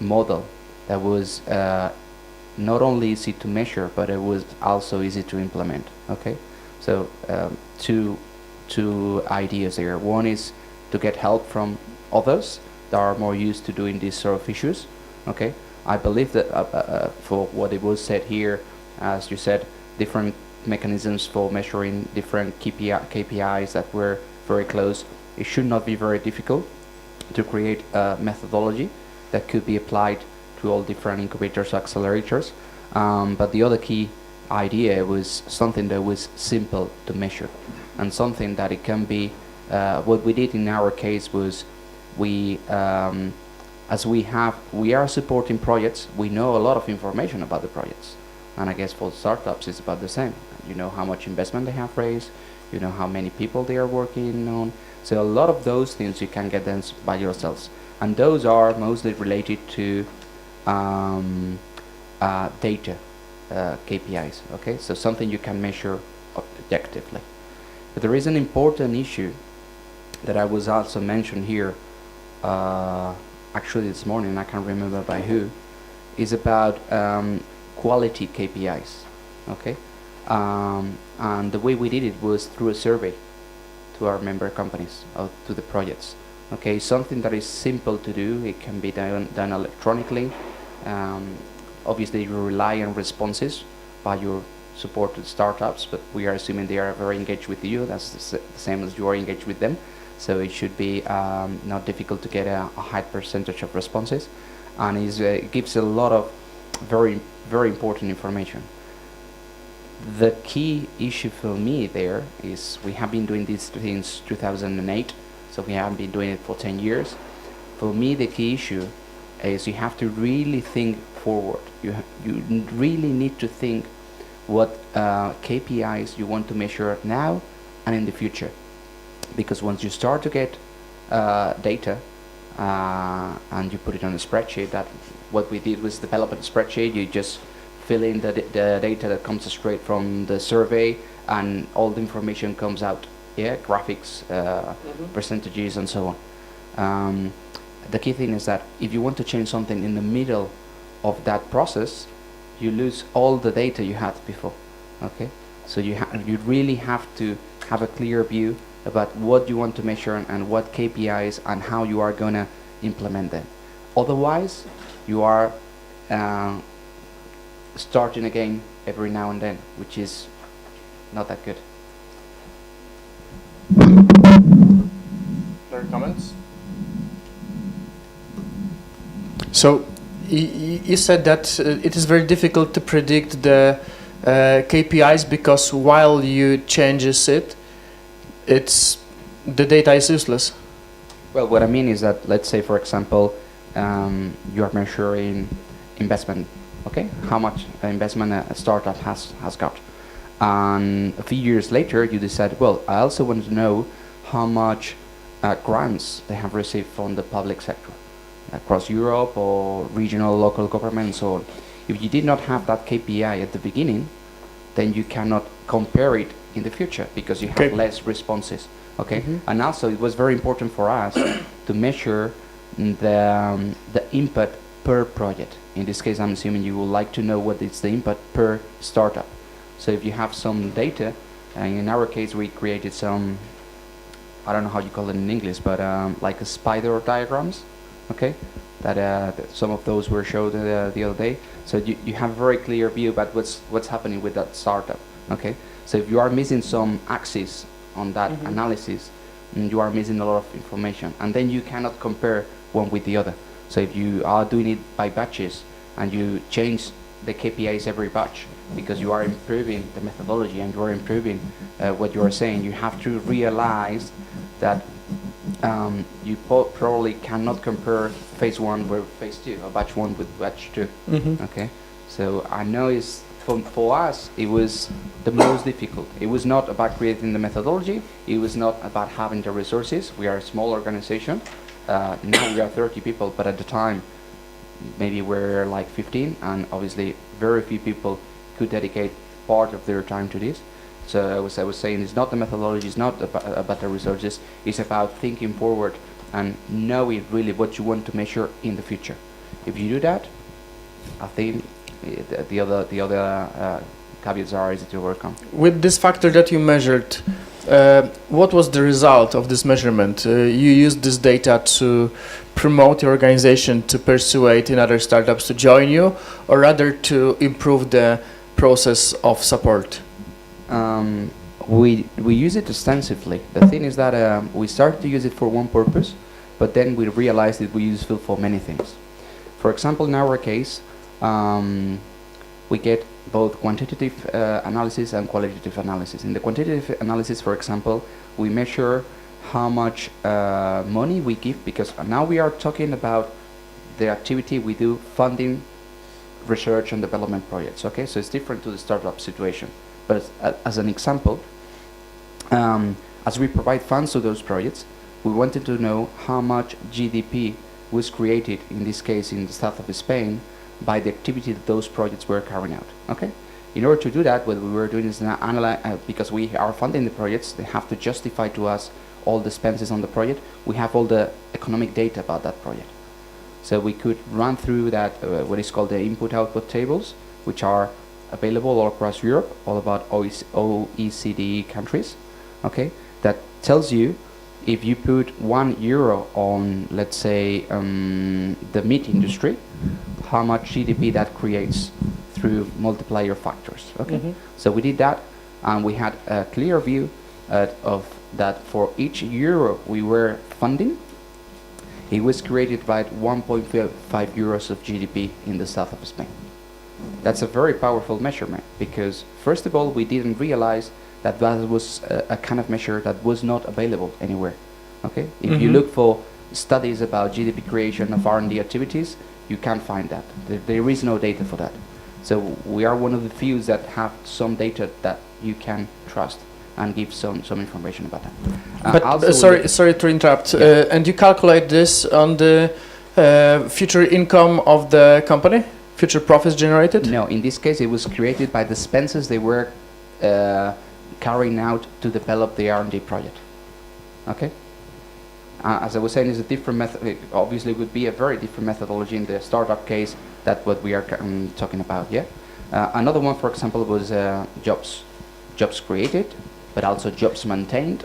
model that was not only easy to measure, but it was also easy to implement. Okay, so two ideas there. One is to get help from others that are more used to doing these sort of issues. Okay, I believe that for what it was said here, as you said, different mechanisms for measuring different KPIs that were very close. It should not be very difficult to create a methodology that could be applied to all different incubators, accelerators. But the other key idea was something that was simple to measure and something that it can be, what we did in our case was we are supporting projects, we know a lot of information about the projects. And I guess for startups it's about the same. You know how much investment they have raised, you know how many people they are working on. So a lot of those things you can get them by yourselves. And those are mostly related to data, KPIs, okay? So something you can measure objectively. But there is an important issue that I was also mentioned here, actually this morning, I can't remember by who, is about quality KPIs, okay? And the way we did it was through a survey to our member companies, or to the projects. Okay, something that is simple to do, it can be done electronically. Obviously you rely on responses by your supported startups, but we are assuming they are very engaged with you. That's the same as you are engaged with them. So it should be not difficult to get a high percentage of responses. And it gives a lot of very, very important information. The key issue for me there is we have been doing this since 2008, so we haven't been doing it for 10 years. For me, the key issue is you have to really think forward. You really need to think what KPIs you want to measure now and in the future. Because once you start to get data and you put it on a spreadsheet, that what we did was develop a spreadsheet. You just fill in the data that comes straight from the survey and all the information comes out. Yeah, graphics, percentages and so on. The key thing is that if you want to change something in the middle of that process, you lose all the data you had before. Okay, so you really have to have a clear view about what you want to measure and what KPIs and how you are going to implement them. Otherwise, you are starting again every now and then, which is not that good. Other comments? So you said that it is very difficult to predict the KPIs because while you changes it, the data is useless. Well, what I mean is that, let's say, for example, you are measuring investment, okay? How much investment a startup has got. And a few years later, you decide, well, I also want to know how much grants they have received from the public sector across Europe or regional, local government and so on. If you did not have that KPI at the beginning, then you cannot compare it in the future because you have less responses. Okay, and also it was very important for us to measure the input per project. In this case, I'm assuming you would like to know what is the input per startup. So if you have some data, and in our case we created some, I don't know how you call it in English, but like a spider diagrams, okay? That some of those were showed the other day. So you have a very clear view about what's happening with that startup, okay? So if you are missing some axis on that analysis, you are missing a lot of information, and then you cannot compare one with the other. So if you are doing it by batches and you change the KPIs every batch because you are improving the methodology and you are improving what you are saying, you have to realize that you probably cannot compare phase 1 with phase 2 or batch 1 with batch 2. Okay, so I know it's for us it was the most difficult. It was not about creating the methodology, it was not about having the resources. We are a small organization, now we are 30 people, but at the time maybe we're like 15, and obviously very few people could dedicate part of their time to this. So I was saying, it's not the methodology, it's not about the resources, it's about thinking forward and knowing really what you want to measure in the future. If you do that, I think the other caveats are easy to overcome. With this factor that you measured, what was the result of this measurement? You used this data to promote your organization, to persuade other startups to join you, or rather to improve the process of support? We use it extensively. The thing is that we started to use it for one purpose, but then we realized it was useful for many things. For example, in our case, we get both quantitative analysis and qualitative analysis. In the quantitative analysis, for example, we measure how much money we give, because now we are talking about the activity we do funding research and development projects. Okay, so it's different to the startup situation. But as an example, as we provide funds to those projects, we wanted to know how much GDP was created, in this case in the south of Spain, by the activity that those projects were carrying out. Okay? In order to do that, what we were doing is because we are funding the projects, they have to justify to us all the expenses on the project. We have all the economic data about that project. So we could run through that, what is called the input-output tables, which are available all across Europe, all about OECD countries, okay? That tells you if you put €1 on, let's say, the meat industry, how much GDP that creates through multiplier factors, okay? So we did that, and we had a clear view of that for each euro we were funding, it was created by 1.5 euros of GDP in the south of Spain. That's a very powerful measurement, because first of all, we didn't realize that that was a kind of measure that was not available anywhere. Okay, if you look for studies about GDP creation of R&D activities, you can't find that. There is no data for that. So we are one of the few that have some data that you can trust and give some information about that. But sorry to interrupt. Yeah. And you calculate this on the future income of the company? Future profits generated? No, in this case it was created by the expenses they were carrying out to develop the R&D project. Okay? As I was saying, it's a different method. Obviously, it would be a very different methodology in the startup case than what we are talking about. Yeah. Another one, for example, was jobs created, but also jobs maintained,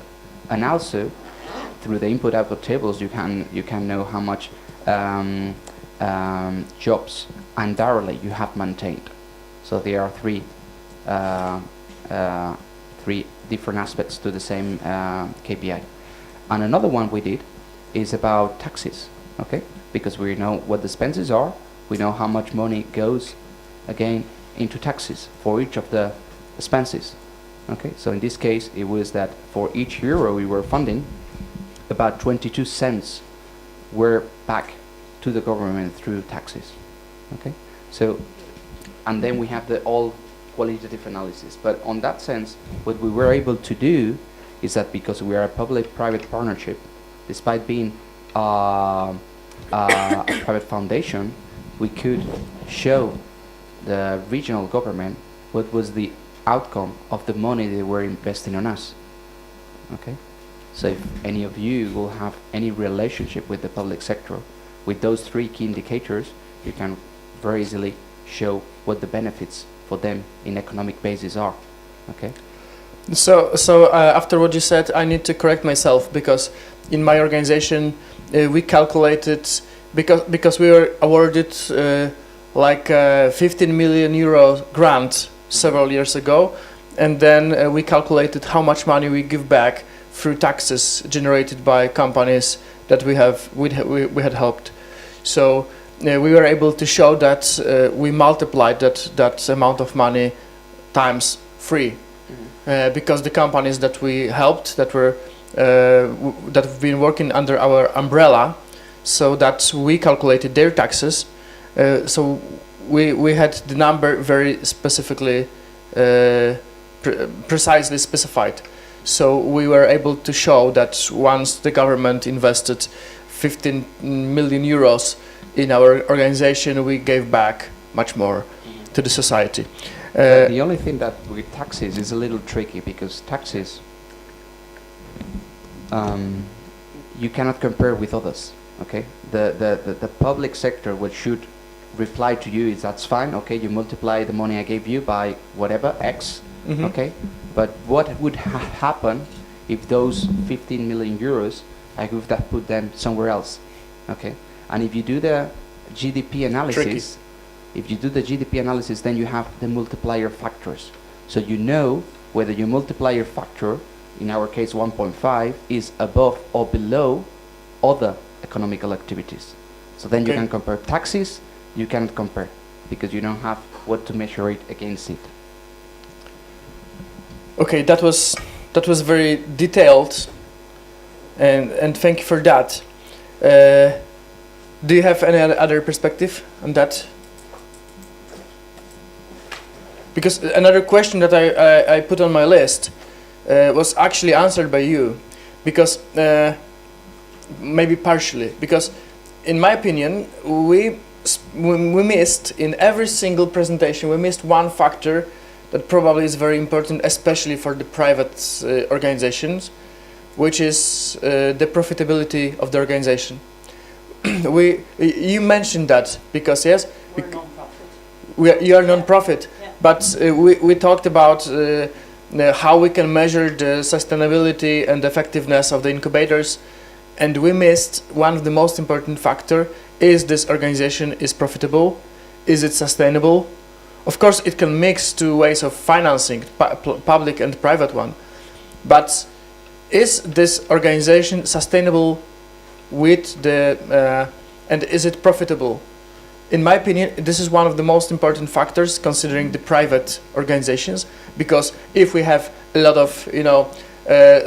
and also through the input-output tables you can know how much jobs undoubtedly you have maintained. So there are three different aspects to the same KPI. And another one we did is about taxes, okay? Because we know what the expenses are, we know how much money goes again into taxes for each of the expenses. Okay, so in this case it was that for each euro we were funding, about 22 cents were back to the government through taxes. Okay, so and then we have the all qualitative analysis. But on that sense, what we were able to do is that because we are a public-private partnership, despite being a private foundation, we could show the regional government what was the outcome of the money they were investing on us. Okay, so if any of you will have any relationship with the public sector, with those three key indicators, you can very easily show what the benefits for them in economic basis are. Okay. So after what you said, I need to correct myself, because in my organization we calculated, because we were awarded like 15 million euro grant several years ago, and then we calculated how much money we give back through taxes generated by companies that we had helped. So we were able to show that we multiplied that amount of money times 3, because the companies that we helped, that have been working under our umbrella, so that we calculated their taxes. So we had the number very specifically, precisely specified. So we were able to show that once the government invested 15 million euros in our organization, we gave back much more to the society. The only thing that with taxes is a little tricky, because taxes you cannot compare with others. Okay, the public sector, what should reply to you is that's fine. Okay, you multiply the money I gave you by whatever X. Okay, but what would happen if those 15 million euros I would have put them somewhere else? Okay, and if you do the GDP analysis, then you have the multiplier factors. So you know whether your multiplier factor, in our case 1.5, is above or below other economical activities. So then you can compare taxes. You cannot compare because you don't have what to measure it against it. Okay, that was very detailed, and thank you for that. Do you have any other perspective on that? Because another question that I put on my list was actually answered by you, because maybe partially, because in my opinion we missed in every single presentation, we missed one factor that probably is very important, especially for the private organizations, which is the profitability of the organization. You mentioned that, because yes, you are non-profit, but we talked about how we can measure the sustainability and effectiveness of the incubators, and we missed one of the most important factor. Is this organization is profitable? Is it sustainable? Of course, it can mix two ways of financing, public and private one. But is this organization sustainable with the and is it profitable? In my opinion, this is one of the most important factors considering the private organizations, because if we have a lot of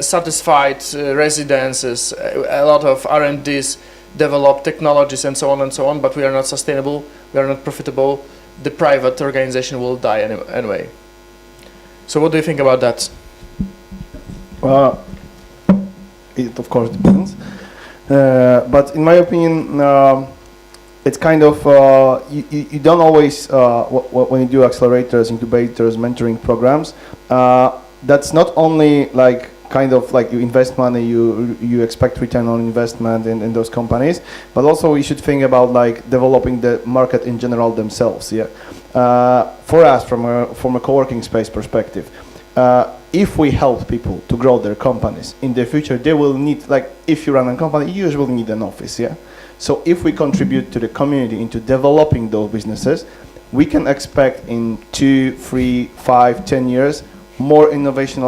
satisfied residences, a lot of R&Ds, develop technologies and so on, but we are not sustainable, we are not profitable, the private organization will die anyway. So what do you think about that? It of course depends, but in my opinion it's kind of you don't always when you do accelerators, incubators, mentoring programs, that's not only like kind of like you invest money, you expect return on investment in those companies, but also we should think about like developing the market in general themselves. Yeah, for us from a co-working space perspective, if we help people to grow their companies in the future, they will need, like, if you run a company, you usually need an office, yeah? So if we contribute to the community into developing those businesses, we can expect in 2, 3, 5, 10 years, more innovation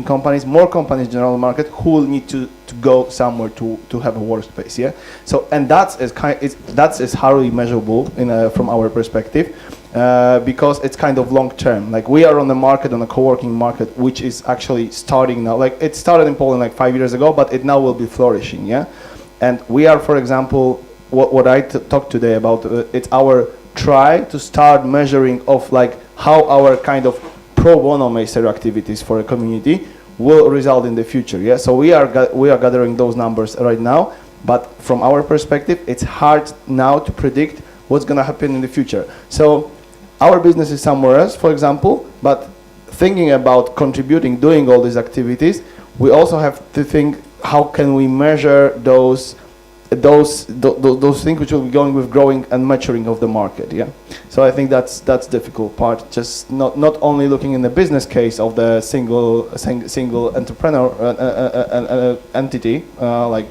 companies, more companies in the general market who will need to go somewhere to have a workspace, yeah? So, and that's hardly measurable from our perspective, because it's kind of long term. Like, we are on the market, on a co-working market, which is actually starting now. Like, it started in Poland like 5 years ago, but it now will be flourishing, yeah? And we are, for example, what I talked today about, it's our try to start measuring of like how our kind of pro bono Meister activities for a community will result in the future, yeah? So we are gathering those numbers right now, but from our perspective, it's hard now to predict what's gonna happen in the future. So our business is somewhere else, for example, but thinking about contributing, doing all these activities, we also have to think how can we measure those things which will be going with growing and maturing of the market, yeah? So I think that's difficult part, just not only looking in the business case of the single entrepreneur entity, like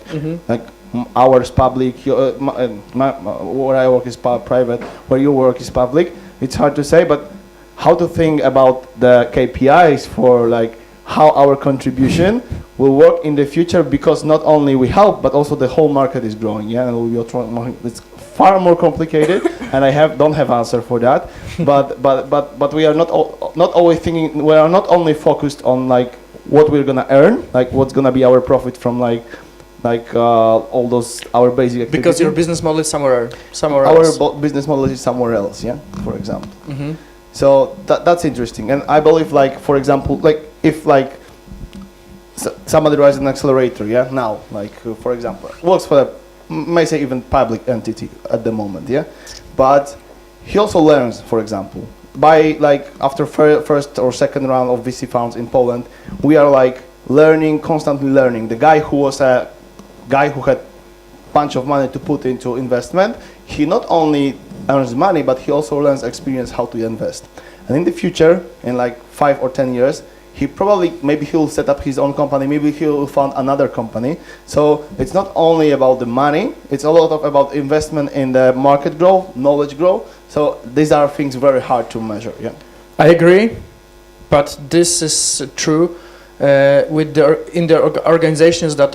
ours public, where I work is private, where you work is public. It's hard to say, but how to think about the KPIs for like how our contribution will work in the future, because not only we help, but also the whole market is growing, yeah, and it's far more complicated, and I don't have answer for that, but we are not always thinking, we are not only focused on like what we're gonna earn, like what's gonna be our profit from like all those our basic activities. Because your business model is somewhere else. Our business model is somewhere else, yeah, for example. So that's interesting, and I believe, like, for example, like if like somebody runs an accelerator, yeah, now, like for example, works for a, may say even public entity at the moment, yeah, but he also learns, for example, by like after first or second round of VC funds in Poland, we are like learning, constantly learning. The guy who had bunch of money to put into investment, he not only earns money, but he also learns experience how to invest. And in the future, in like 5 or 10 years, maybe he'll set up his own company, maybe he'll found another company. So it's not only about the money, it's a lot about investment in the market growth, knowledge growth. So these are things very hard to measure, yeah. I agree, but this is true in the organizations that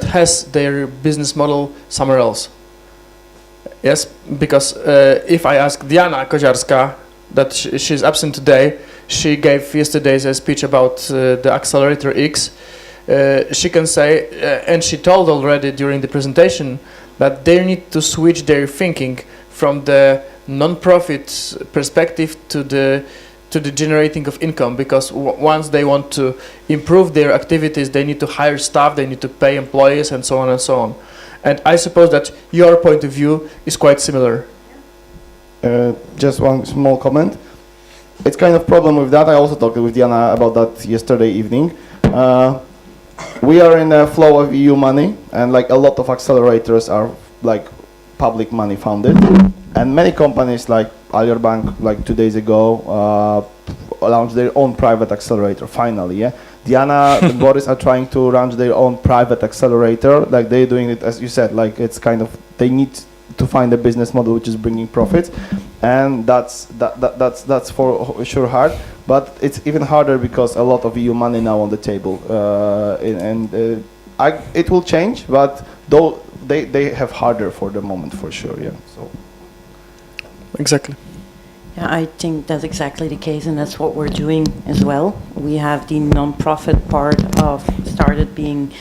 has their business model somewhere else. Yes, because if I ask Diana Koziarska, that she's absent today, she gave yesterday a speech about the Accelerator X. She can say, and she told already during the presentation, that they need to switch their thinking from the non-profit perspective to the generating of income, because once they want to improve their activities, they need to hire staff, they need to pay employees, and so on and so on. And I suppose that your point of view is quite similar. Just one small comment. It's kind of problem with that. I also talked with Diana about that yesterday evening. We are in a flow of EU money, and like a lot of accelerators are like public money funded, and many companies like Alior Bank, like 2 days ago, launched their own private accelerator. Finally, yeah. Diana and Boris are trying to launch their own private accelerator. Like they're doing it, as you said, like it's kind of, they need to find a business model which is bringing profits, and that's for sure hard. But it's even harder because a lot of EU money now on the table, it will change. But though they have harder for the moment, for sure. Yeah. So exactly. Yeah, I think that's exactly the case, and that's what we're doing as well. We have the non-profit part of started being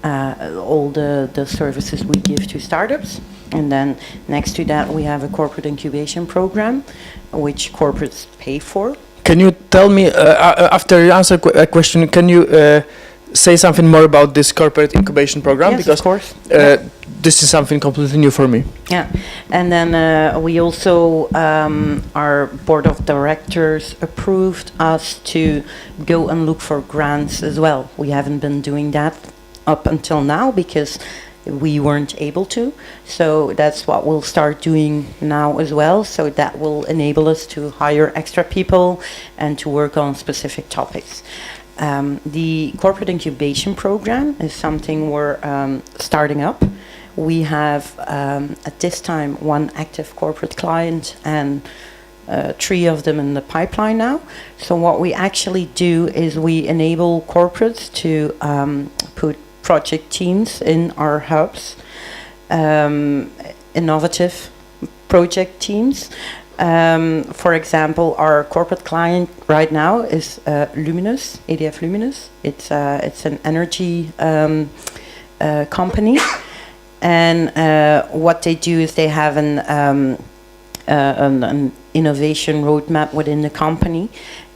all the services we give to startups, and then next to that we have a corporate incubation program, which corporates pay for. Can you tell me, after you answer a question, can you say something more about this corporate incubation program? Yes, because of course. This is something completely new for me. Yeah, and then we also, our board of directors approved us to go and look for grants as well. We haven't been doing that up until now because we weren't able to. So that's what we'll start doing now as well. So that will enable us to hire extra people and to work on specific topics. The corporate incubation program is something we're starting up. We have at this time 1 active corporate client and 3 of them in the pipeline now. So what we actually do is we enable corporates to put project teams in our hubs, innovative project teams. For example, our corporate client right now is Luminous, EDF Luminous. It's an energy company, and what they do is they have an innovation roadmap within the company,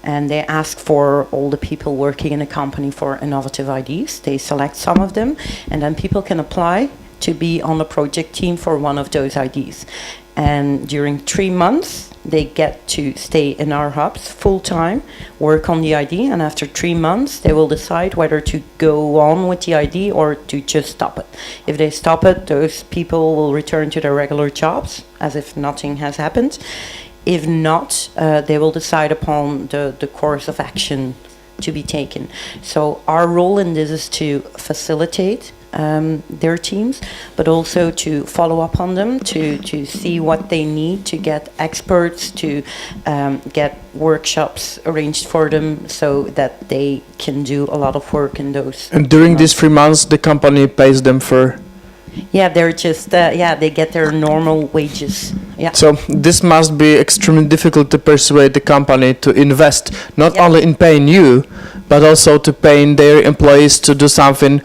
and they ask for all the people working in the company for innovative ideas. They select some of them, and then people can apply to be on the project team for one of those ideas. And during 3 months, they get to stay in our hubs full-time, work on the idea, and after 3 months, they will decide whether to go on with the idea or to just stop it. If they stop it, those people will return to their regular jobs, as if nothing has happened. If not, they will decide upon the course of action to be taken. So our role in this is to facilitate their teams, but also to follow up on them, to see what they need, to get experts, to get workshops arranged for them so that they can do a lot of work in those. And during these 3 months, the company pays them for... Yeah, they're just, they get their normal wages. Yeah. So this must be extremely difficult to persuade the company to invest, not only in paying you, but also to paying their employees to do something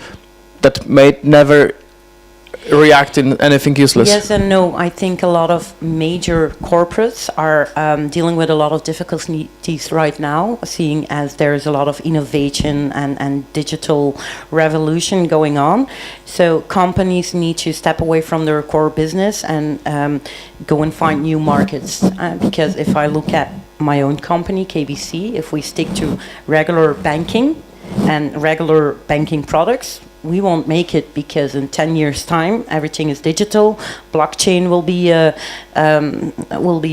that may never react in anything useless. Yes and no. I think a lot of major corporates are dealing with a lot of difficulties right now, seeing as there's a lot of innovation and digital revolution going on. So companies need to step away from their core business and go and find new markets. Because if I look at my own company, KBC, if we stick to regular banking and regular banking products, we won't make it, because in 10 years' time, everything is digital. Blockchain will be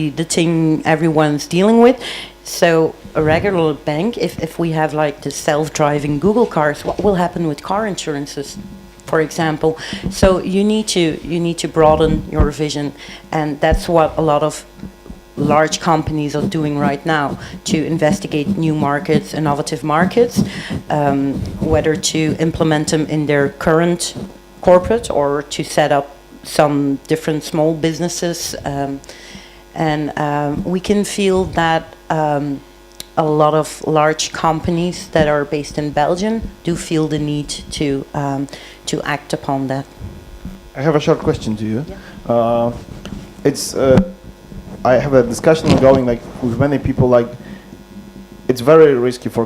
the thing everyone's dealing with. So a regular bank, if we have like the self-driving Google cars, what will happen with car insurances, for example? So you need to broaden your vision, and that's what a lot of large companies are doing right now, to investigate new markets, innovative markets, whether to implement them in their current corporate or to set up some different small businesses. And we can feel that a lot of large companies that are based in Belgium do feel the need to act upon that. I have a short question to you. Yeah. I have a discussion ongoing, like, with many people, like, it's very risky for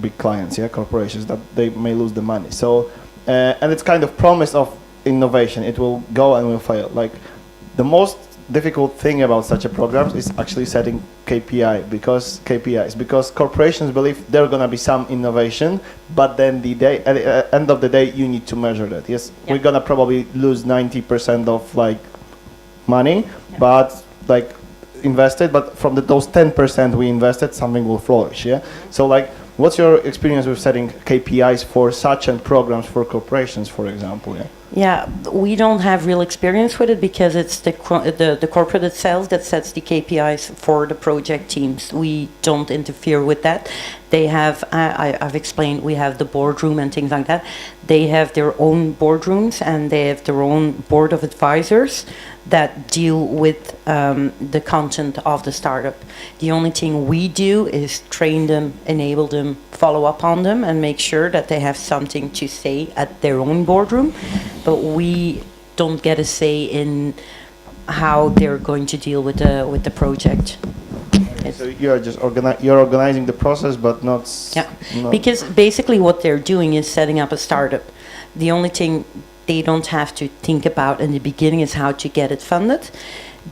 big clients, corporations, that they may lose the money. So, and it's kind of promise of innovation. It will go and will fail. Like, the most difficult thing about such a program is actually setting KPIs, because corporations believe there's gonna be some innovation, but then at the end of the day, you need to measure that. Yes, we're gonna probably lose 90% of like money, but like invested, but from those 10% we invested, something will flourish. Yeah. So like, what's your experience with setting KPIs for such and programs for corporations, for example? Yeah. Yeah, we don't have real experience with it, because it's the corporate itself that sets the KPIs for the project teams. We don't interfere with that. They have, I've explained, we have the boardroom and things like that. They have their own boardrooms, and they have their own board of advisors that deal with the content of the startup. The only thing we do is train them, enable them, follow up on them, and make sure that they have something to say at their own boardroom. But we don't get a say in how they're going to deal with the project. So you're just organizing the process, but not. Yeah, because basically what they're doing is setting up a startup. The only thing they don't have to think about in the beginning is how to get it funded,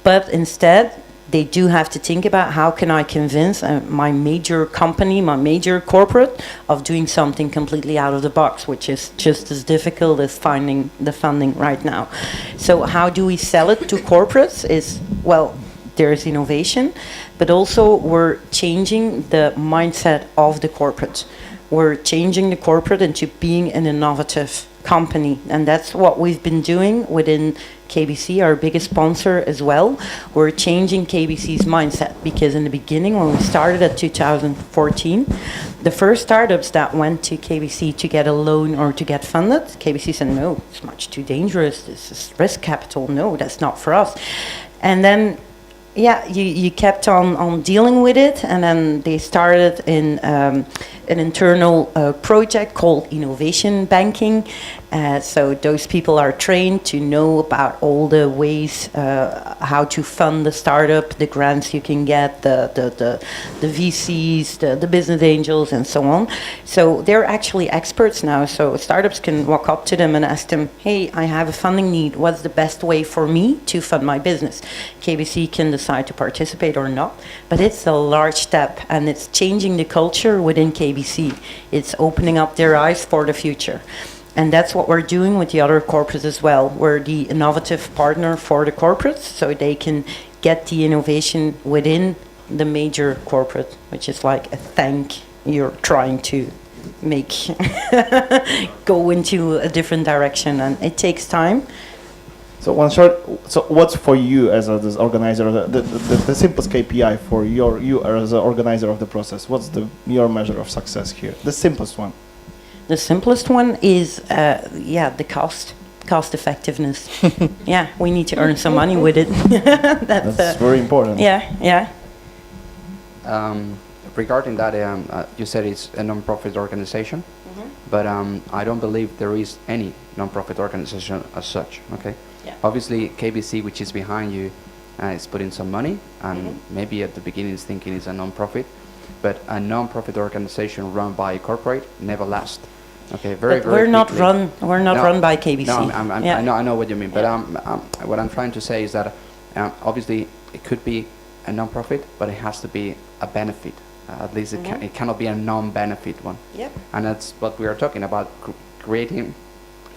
but instead they do have to think about how can I convince my major company, my major corporate, of doing something completely out of the box, which is just as difficult as finding the funding right now. So how do we sell it to corporates is, well, there's innovation, but also we're changing the mindset of the corporate. We're changing the corporate into being an innovative company, and that's what we've been doing within KBC, our biggest sponsor as well. We're changing KBC's mindset, because in the beginning, when we started at 2014, the first startups that went to KBC to get a loan or to get funded, KBC said, no, it's much too dangerous, this is risk capital, no, that's not for us. And then yeah, you kept on dealing with it, and then they started in an internal project called innovation banking. So those people are trained to know about all the ways how to fund the startup, the grants you can get, the VCs, the business angels, and so on. So they're actually experts now. So startups can walk up to them and ask them, hey, I have a funding need. What's the best way for me to fund my business? KBC can decide to participate or not, but it's a large step, and it's changing the culture within KBC. It's opening up their eyes for the future. And that's what we're doing with the other corporates as well. We're the innovative partner for the corporates, so they can get the innovation within the major corporate, which is like a tank you're trying to make go into a different direction, and it takes time. So what's for you as this organizer, the simplest KPI for you as an organizer of the process? What's your measure of success here? The simplest one. The simplest one is, the cost effectiveness. Yeah, we need to earn some money with it. That's very important. Yeah. Regarding that, you said it's a non-profit organization, but I don't believe there is any non-profit organization as such. Okay. Yeah. Obviously, KBC, which is behind you, is putting some money, and maybe at the beginning is thinking it's a non-profit, but a non-profit organization run by a corporate never lasts. Okay, very. We're not run by KBC. No, I know what you mean. But what I'm trying to say is that obviously it could be a non-profit, but it has to be a benefit. At least it cannot be a non-benefit one. Yep. And that's what we are talking about: creating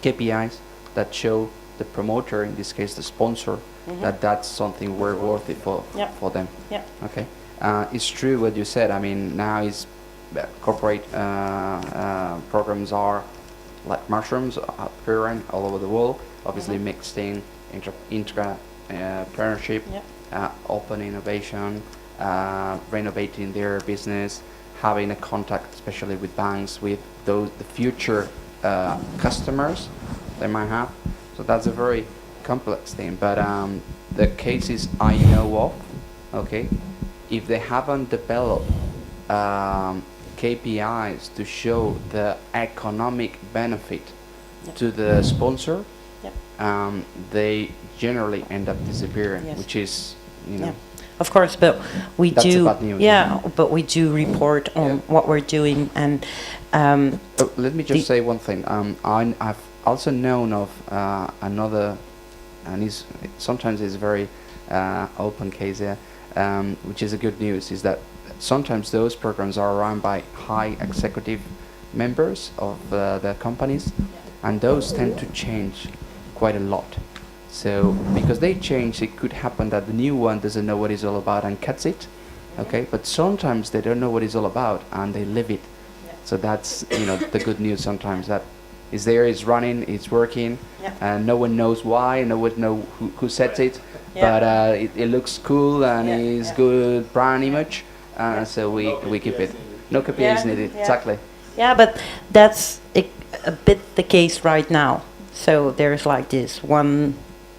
KPIs that show the promoter, in this case the sponsor, that that's something we're worth it for them. Yeah. Okay. It's true what you said. I mean, now is corporate programs are like mushrooms appearing all over the world. Obviously, mixing entrepreneurship, open innovation, renovating their business, having a contact, especially with banks, with the future customers they might have. So that's a very complex thing. But the cases I know of, okay, if they haven't developed KPIs to show the economic benefit to the sponsor, they generally end up disappearing, which is, Of course, but we that's do. Bad news, but we do report on what we're doing, and let me just say one thing. I've also known of another, and sometimes it's very open case here, which is a good news, is that sometimes those programs are run by high executive members of the companies, and those tend to change quite a lot. So because they change, it could happen that the new one doesn't know what it's all about and cuts it, okay? But sometimes they don't know what it's all about and they live it. So that's the good news sometimes, that is there, it's running, it's working, and no one knows why, no one knows who sets it, but it looks cool and it's good brand image, so we keep it. No KPIs needed, exactly. Yeah, but that's a bit the case right now. So there's like this one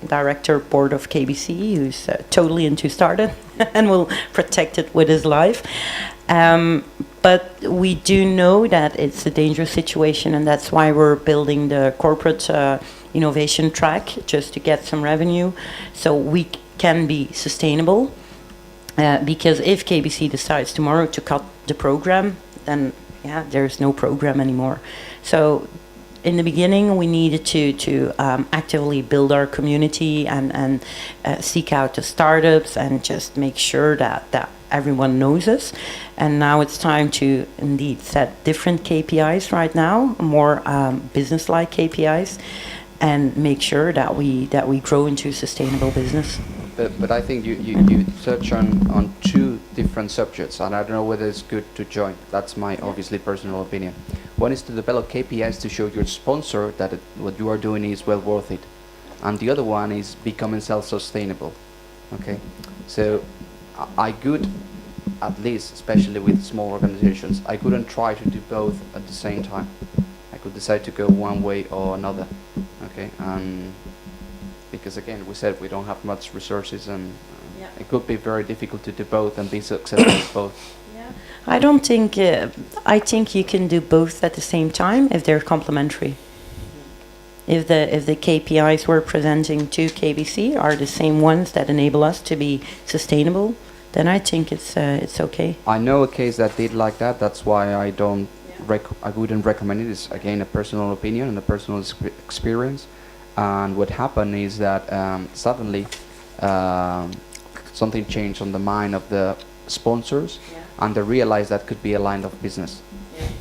director board of KBC who's totally into startup and will protect it with his life. But we do know that it's a dangerous situation, and that's why we're building the corporate innovation track, just to get some revenue, so we can be sustainable. Because if KBC decides tomorrow to cut the program, then there's no program anymore. So in the beginning, we needed to actively build our community and seek out the startups and just make sure that everyone knows us. And now it's time to indeed set different KPIs right now, more business-like KPIs, and make sure that we grow into sustainable business. But I think you touch on two different subjects, and I don't know whether it's good to join. That's my obviously personal opinion. One is to develop KPIs to show your sponsor that what you are doing is well worth it, and the other one is becoming self-sustainable. Okay, so I could, at least, especially with small organizations, I couldn't try to do both at the same time. I could decide to go one way or another. Okay, and because again, we said we don't have much resources, and it could be very difficult to do both and be successful at both. I don't think. I think you can do both at the same time if they're complementary. If the KPIs we're presenting to KBC are the same ones that enable us to be sustainable, then I think it's okay. I know a case that did like that. That's why I don't. I wouldn't recommend it. It's again a personal opinion and a personal experience. And what happened is that suddenly something changed on the mind of the sponsors, and they realized that could be a line of business.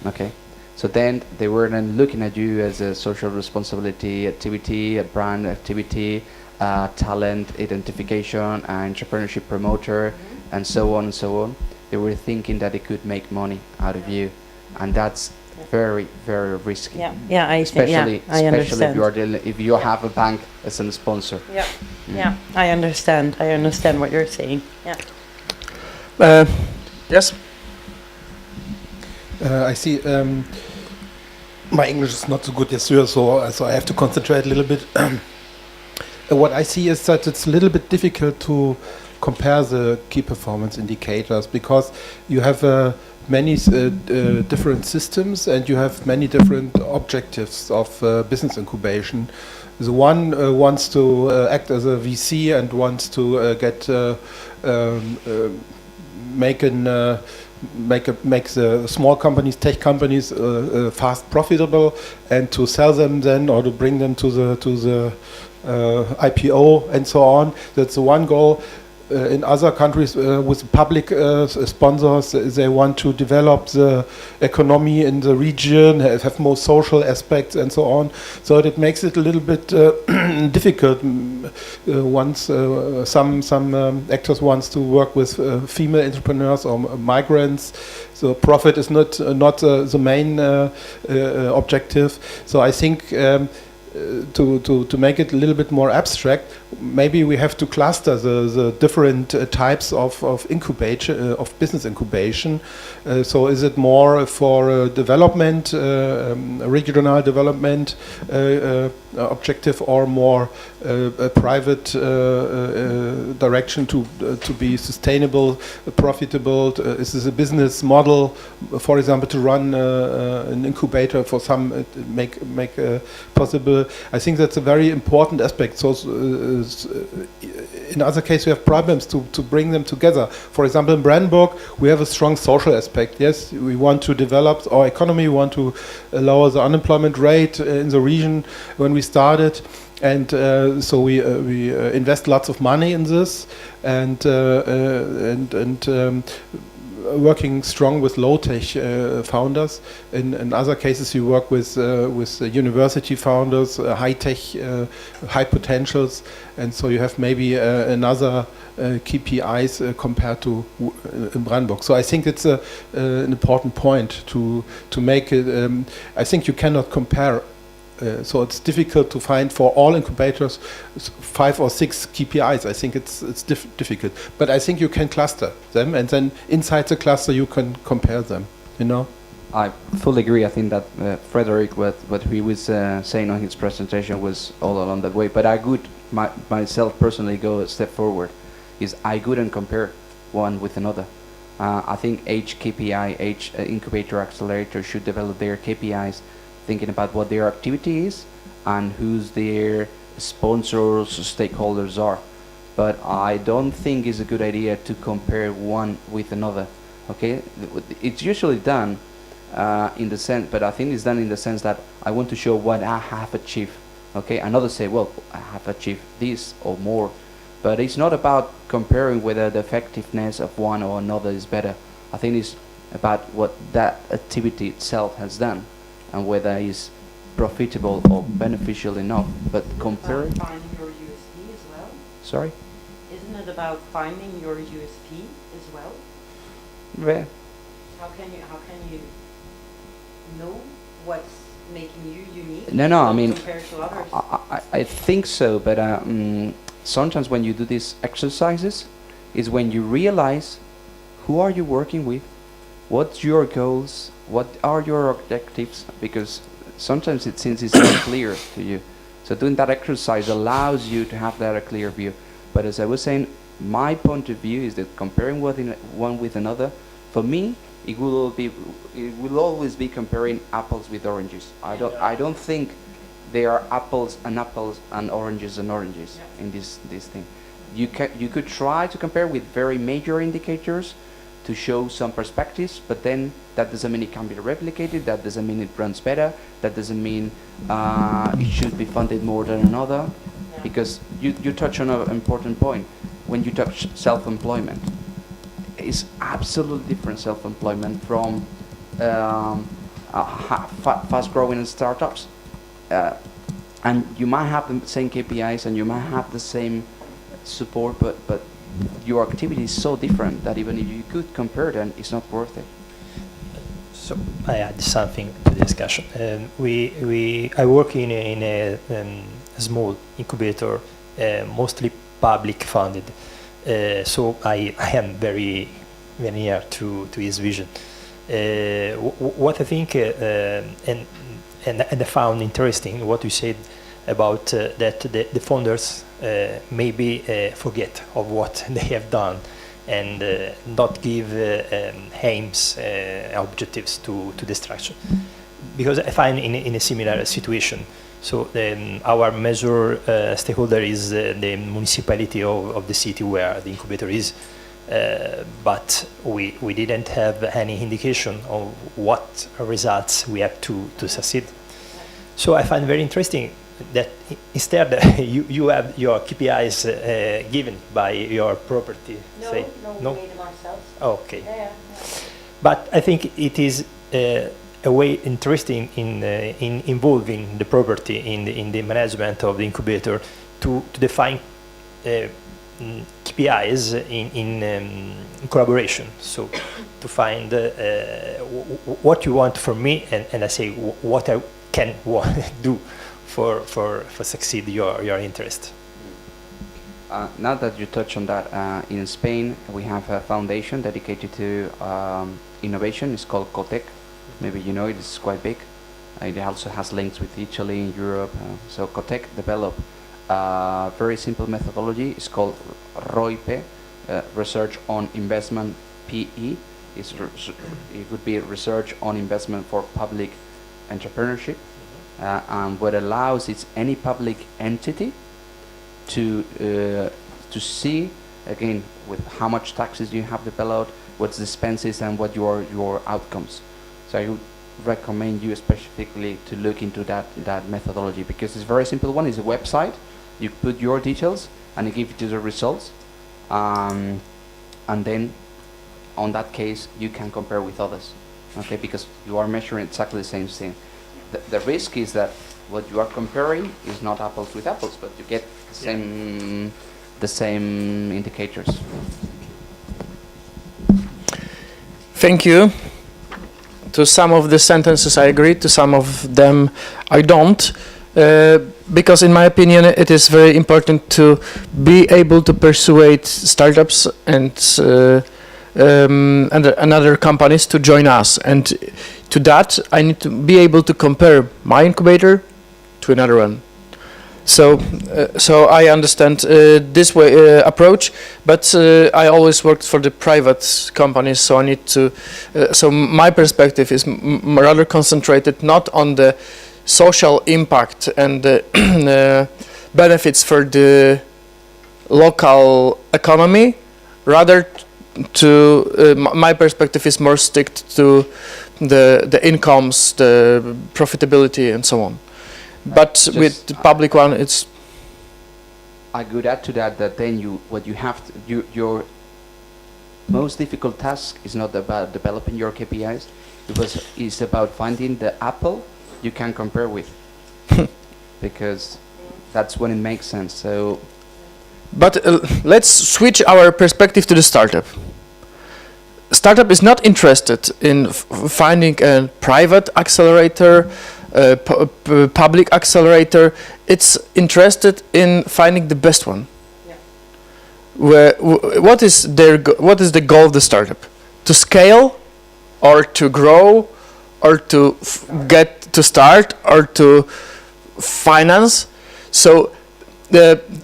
Okay, so then they were then looking at you as a social responsibility activity, a brand activity, talent identification, entrepreneurship promoter, and so on and so on. They were thinking that it could make money out of you, and that's very, very risky. Especially if you have a bank as a sponsor. I understand. I understand what you're saying. Yes. I see. My English is not so good, yes, sir, so I have to concentrate a little bit. What I see is that it's a little bit difficult to compare the key performance indicators, because you have many different systems, and you have many different objectives of business incubation. The one wants to act as a VC and wants to make the small companies, tech companies, fast profitable, and to sell them then, or to bring them to the IPO and so on. That's the one goal. In other countries with public sponsors, they want to develop the economy in the region, have more social aspects and so on. So it makes it a little bit difficult. Once some actors wants to work with female entrepreneurs or migrants, so profit is not the main objective. So I think. To make it a little bit more abstract, maybe we have to cluster the different types of incubation, of business incubation. So is it more for development, regional development objective, or more a private direction to be sustainable, profitable? Is this a business model, for example, to run an incubator for some make possible? I think that's a very important aspect. So in other cases we have problems to bring them together. For example, in Brandenburg we have a strong social aspect. Yes, we want to develop our economy, we want to lower the unemployment rate in the region when we started. And so we invest lots of money in this, and working strong with low-tech founders. In other cases, you work with university founders, high-tech, high potentials, and so you have maybe another KPIs compared to in Brandenburg. So I think it's an important point to make it. I think you cannot compare. So it's difficult to find for all incubators 5 or 6 KPIs. I think it's difficult, but I think you can cluster them, and then inside the cluster you can compare them. You know. I fully agree. I think that Frederick, what he was saying on his presentation was all along that way. But I would myself personally go a step forward. Is I couldn't compare one with another. I think each KPI, each incubator accelerator should develop their KPIs, thinking about what their activity is and who's their sponsors, stakeholders are. But I don't think it's a good idea to compare one with another. Okay, it's usually done in the sense, but I think it's done in the sense that I want to show what I have achieved. Okay, and others say, well, I have achieved this or more, but it's not about comparing whether the effectiveness of one or another is better. I think it's about what that activity itself has done and whether it's profitable or beneficial enough. But comparing. Finding your USP as well. Sorry. Isn't it about finding your USP as well? Where? How can you know what's making you unique? No, I mean, compared to others? I think so, but sometimes when you do these exercises, is when you realize who are you working with, what's your goals, what are your objectives, because sometimes it seems it's not clear to you. So doing that exercise allows you to have that a clear view. But as I was saying, my point of view is that comparing one with another, for me, it will always be comparing apples with oranges. I don't think there are apples and oranges in this thing. You could try to compare with very major indicators to show some perspectives, but then that doesn't mean it can be replicated, that doesn't mean it runs better, that doesn't mean it should be funded more than another, because you touch on an important point. When you touch self-employment, it's absolutely different self-employment from fast-growing startups. And you might have the same KPIs and you might have the same support, but your activity is so different that even if you could compare them, it's not worth it. So I add something to the discussion. I work in a small incubator, mostly public funded. So I am very near to his vision. What I think and I found interesting what you said about that the founders maybe forget of what they have done and not give aims, objectives to the structure. Because I find in a similar situation. So our major stakeholder is the municipality of the city where the incubator is, but we didn't have any indication of what results we have to succeed. So I find very interesting that instead you have your KPIs given by your property. No, we made them ourselves. Okay. Yeah. But I think it is a way interesting in involving the property in the management of the incubator to define KPIs in collaboration. So to find what you want from me, and I say what I can do for succeed your interest. Now that you touch on that, in Spain we have a foundation dedicated to innovation. It's called COTEC. Maybe you know it. It's quite big. It also has links with Italy, Europe. So COTEC developed a very simple methodology. It's called ROIPE, Research on Investment PE. It would be research on investment for public entrepreneurship. And what allows is any public entity to see, again, with how much taxes you have developed, what's the expenses, and what your outcomes. So I would recommend you specifically to look into that methodology, because it's a very simple one. It's a website. You put your details and it gives you the results, and then on that case you can compare with others, okay, because you are measuring exactly the same thing. The risk is that what you are comparing is not apples with apples, but you get the same indicators. Thank you. To some of the sentences I agree, to some of them I don't, because in my opinion it is very important to be able to persuade startups and other companies to join us, and to that I need to be able to compare my incubator to another one. So I understand this way approach, but I always worked for the private companies, so I need to. So my perspective is rather concentrated not on the social impact and the benefits for the local economy, rather to my perspective is more stick to the incomes, the profitability, and so on. But with the public one, it's. I could add to that then your most difficult task is not about developing your KPIs, because it's about finding the apple you can compare with, because that's when it makes sense. So, but let's switch our perspective to the startup. Startup is not interested in finding a private accelerator, public accelerator. It's interested in finding the best one. What is the goal of the startup? To scale, or to grow, or to get to start, or to finance? So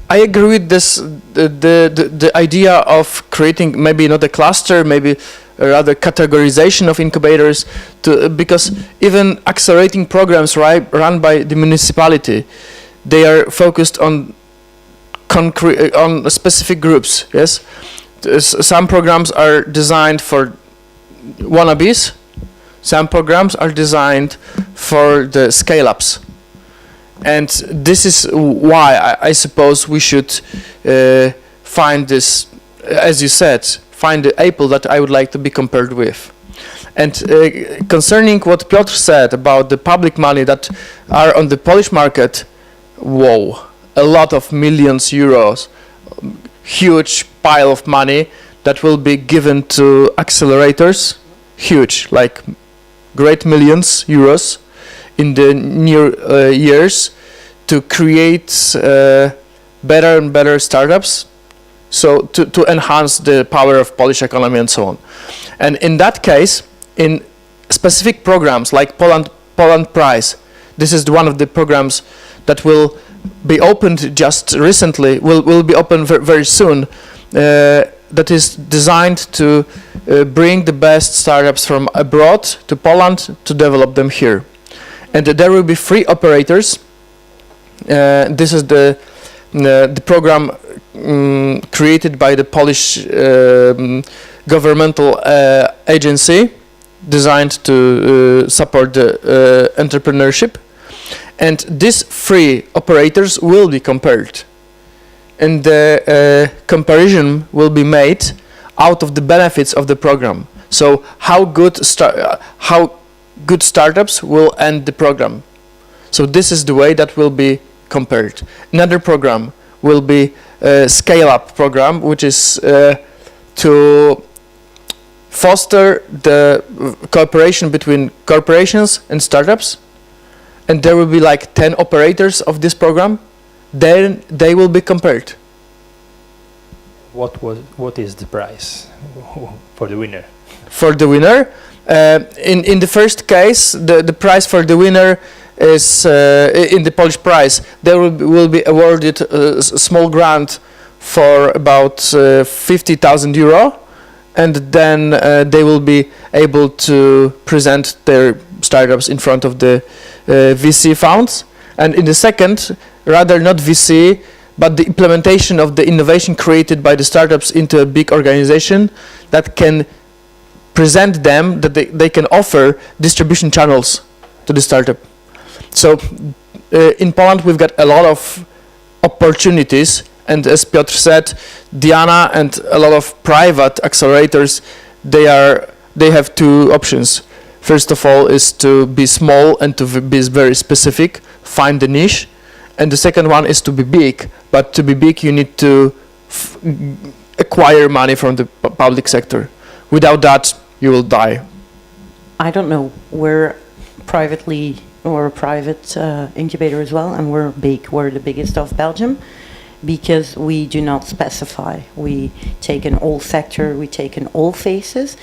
I agree with this. The idea of creating maybe not a cluster, maybe a rather categorization of incubators, because even accelerating programs run by the municipality, they are focused on specific groups. Yes, some programs are designed for wannabes. Some programs are designed for the scale-ups. And this is why I suppose we should find this, as you said, find the apple that I would like to be compared with. And concerning what Piotr said about the public money that are on the Polish market, whoa, a lot of millions euros, huge pile of money that will be given to accelerators, huge, like great millions euros in the near years to create better and better startups, so to enhance the power of Polish economy and so on. And in that case, in specific programs like Poland Prize, this is one of the programs that will be opened just recently, will be open very soon, that is designed to bring the best startups from abroad to Poland to develop them here. And there will be 3 operators. This is the program created by the Polish governmental agency, designed to support the entrepreneurship. And these 3 operators will be compared. And the comparison will be made out of the benefits of the program. So how good startups will end the program. So this is the way that will be compared. Another program will be a scale-up program, which is to foster the cooperation between corporations and startups. And there will be like 10 operators of this program. Then they will be compared. What is the price for the winner? For the winner, in the first case, the prize for the winner is in the Polish prize. There will be awarded a small grant for about 50,000 euro, and then they will be able to present their startups in front of the VC funds. And in the second, rather not VC, but the implementation of the innovation created by the startups into a big organization that can present them, that they can offer distribution channels to the startup. So in Poland we've got a lot of opportunities, and as Piotr said, Diana and a lot of private accelerators, they have 2 options. First of all is to be small and to be very specific, find the niche. And the second one is to be big, but to be big you need to acquire money from the public sector. Without that, you will die. I don't know. We're a private incubator as well, and we're big. We're the biggest of Belgium because we do not specify. We take in all sector, we take in all phases,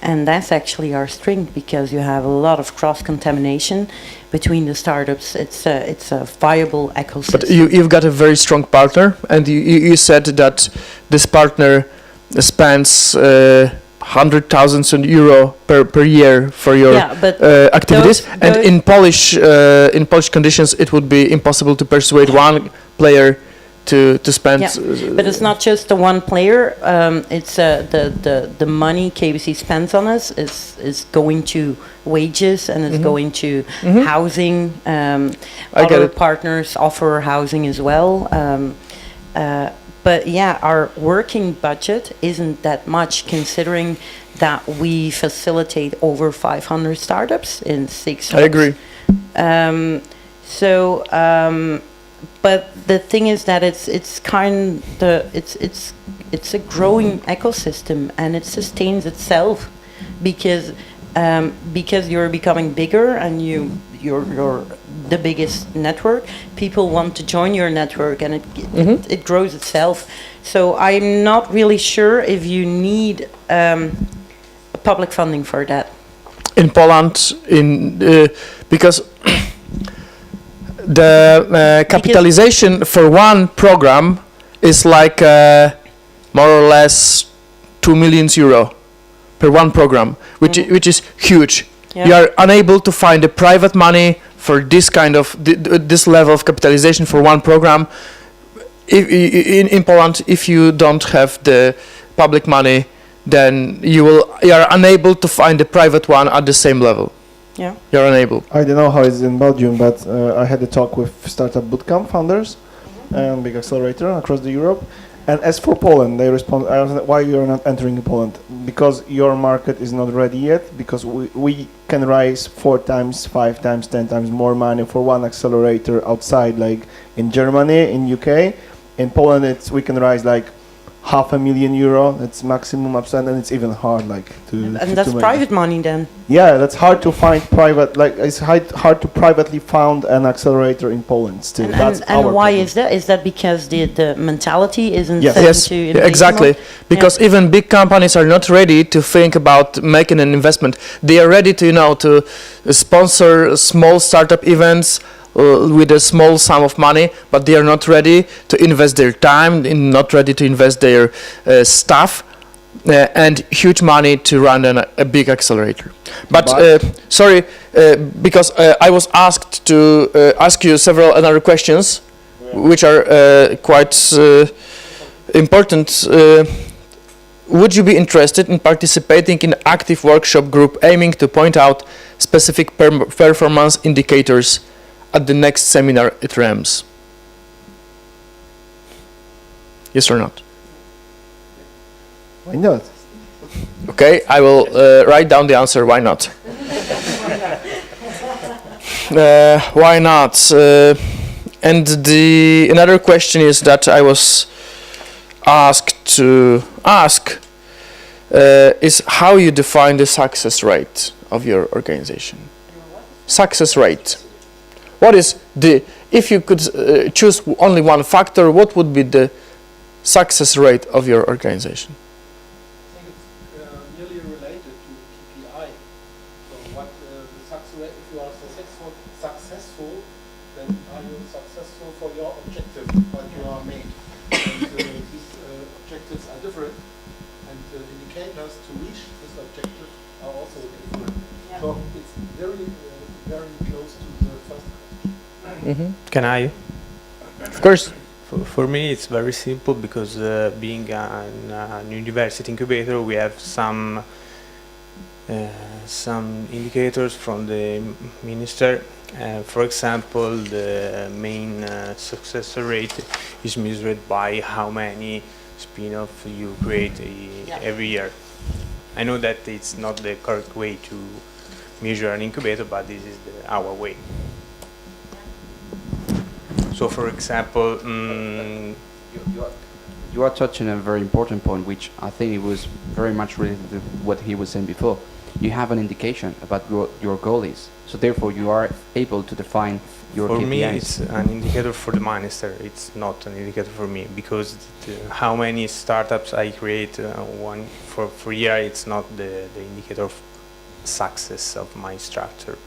and that's actually our strength because you have a lot of cross-contamination between the startups. It's a viable ecosystem. But you've got a very strong partner, and you said that this partner spends 100,000 euro per year for your activities. And in Polish conditions, it would be impossible to persuade one player to spend. Yeah, but it's not just the one player. It's the money KBC spends on us is going to wages and it's going to housing. Other partners offer housing as well. But yeah, our working budget isn't that much considering that we facilitate over 500 startups in 6 hubs. I agree. But the thing is that it's a growing ecosystem and it sustains itself because you're becoming bigger and you're the biggest network. People want to join your network and it grows itself. So I'm not really sure if you need public funding for that. In Poland, because the capitalization for one program is like more or less 2 million euro per one program, which is huge. Yeah. You are unable to find the private money for this kind of this level of capitalization for one program. In Poland, if you don't have the public money, then you are unable to find the private one at the same level. Yeah, you're unable. I don't know how it's in Belgium, but I had a talk with Startup Bootcamp founders and big accelerator across the Europe. And as for Poland, they respond, I asked why you are not entering Poland? Because your market is not ready yet, because we can raise 4 times, 5 times, 10 times more money for one accelerator outside, like in Germany, in UK. In Poland, we can raise like €500,000. That's maximum upside, and it's even hard, like to. And that's private money then. Yeah, that's hard to find private. Like it's hard to privately found an accelerator in Poland still. And why is that? Is that because the mentality isn't set Yes, to exactly. Because even big companies are not ready to think about making an investment. They are ready to to sponsor small startup events with a small sum of money, but they are not ready to invest their time, not ready to invest their staff and huge money to run a big accelerator. But sorry, because I was asked to ask you several other questions, which are quite important. Would you be interested in participating in an active workshop group aiming to point out specific performance indicators at the next seminar at RAMS? Yes or not? Why not? Okay, I will write down the answer. Why not? Why not? And another question is that I was asked to ask is how you define the success rate of your organization. Success rate. What is if you could choose only one factor, what would be the success rate of your organization? I think it's nearly related to KPI. So what the success rate, if you are successful, then are you successful for your objective, what you are made. And these objectives are different, and the indicators to reach this objective are also different. Yeah. So it's very, very close to the first question. Can I? Of course. For me, it's very simple because being an university incubator, we have some indicators from the minister. For example, the main success rate is measured by how many spin-offs you create every year. I know that it's not the correct way to measure an incubator, but this is our way. So, for example, you are touching a very important point, which I think it was very much related to what he was saying before. You have an indication about what your goal is, so therefore you are able to define your KPIs. For me, it's an indicator for the minister. It's not an indicator for me because how many startups I create one for a year, it's not the indicator of success of my structure.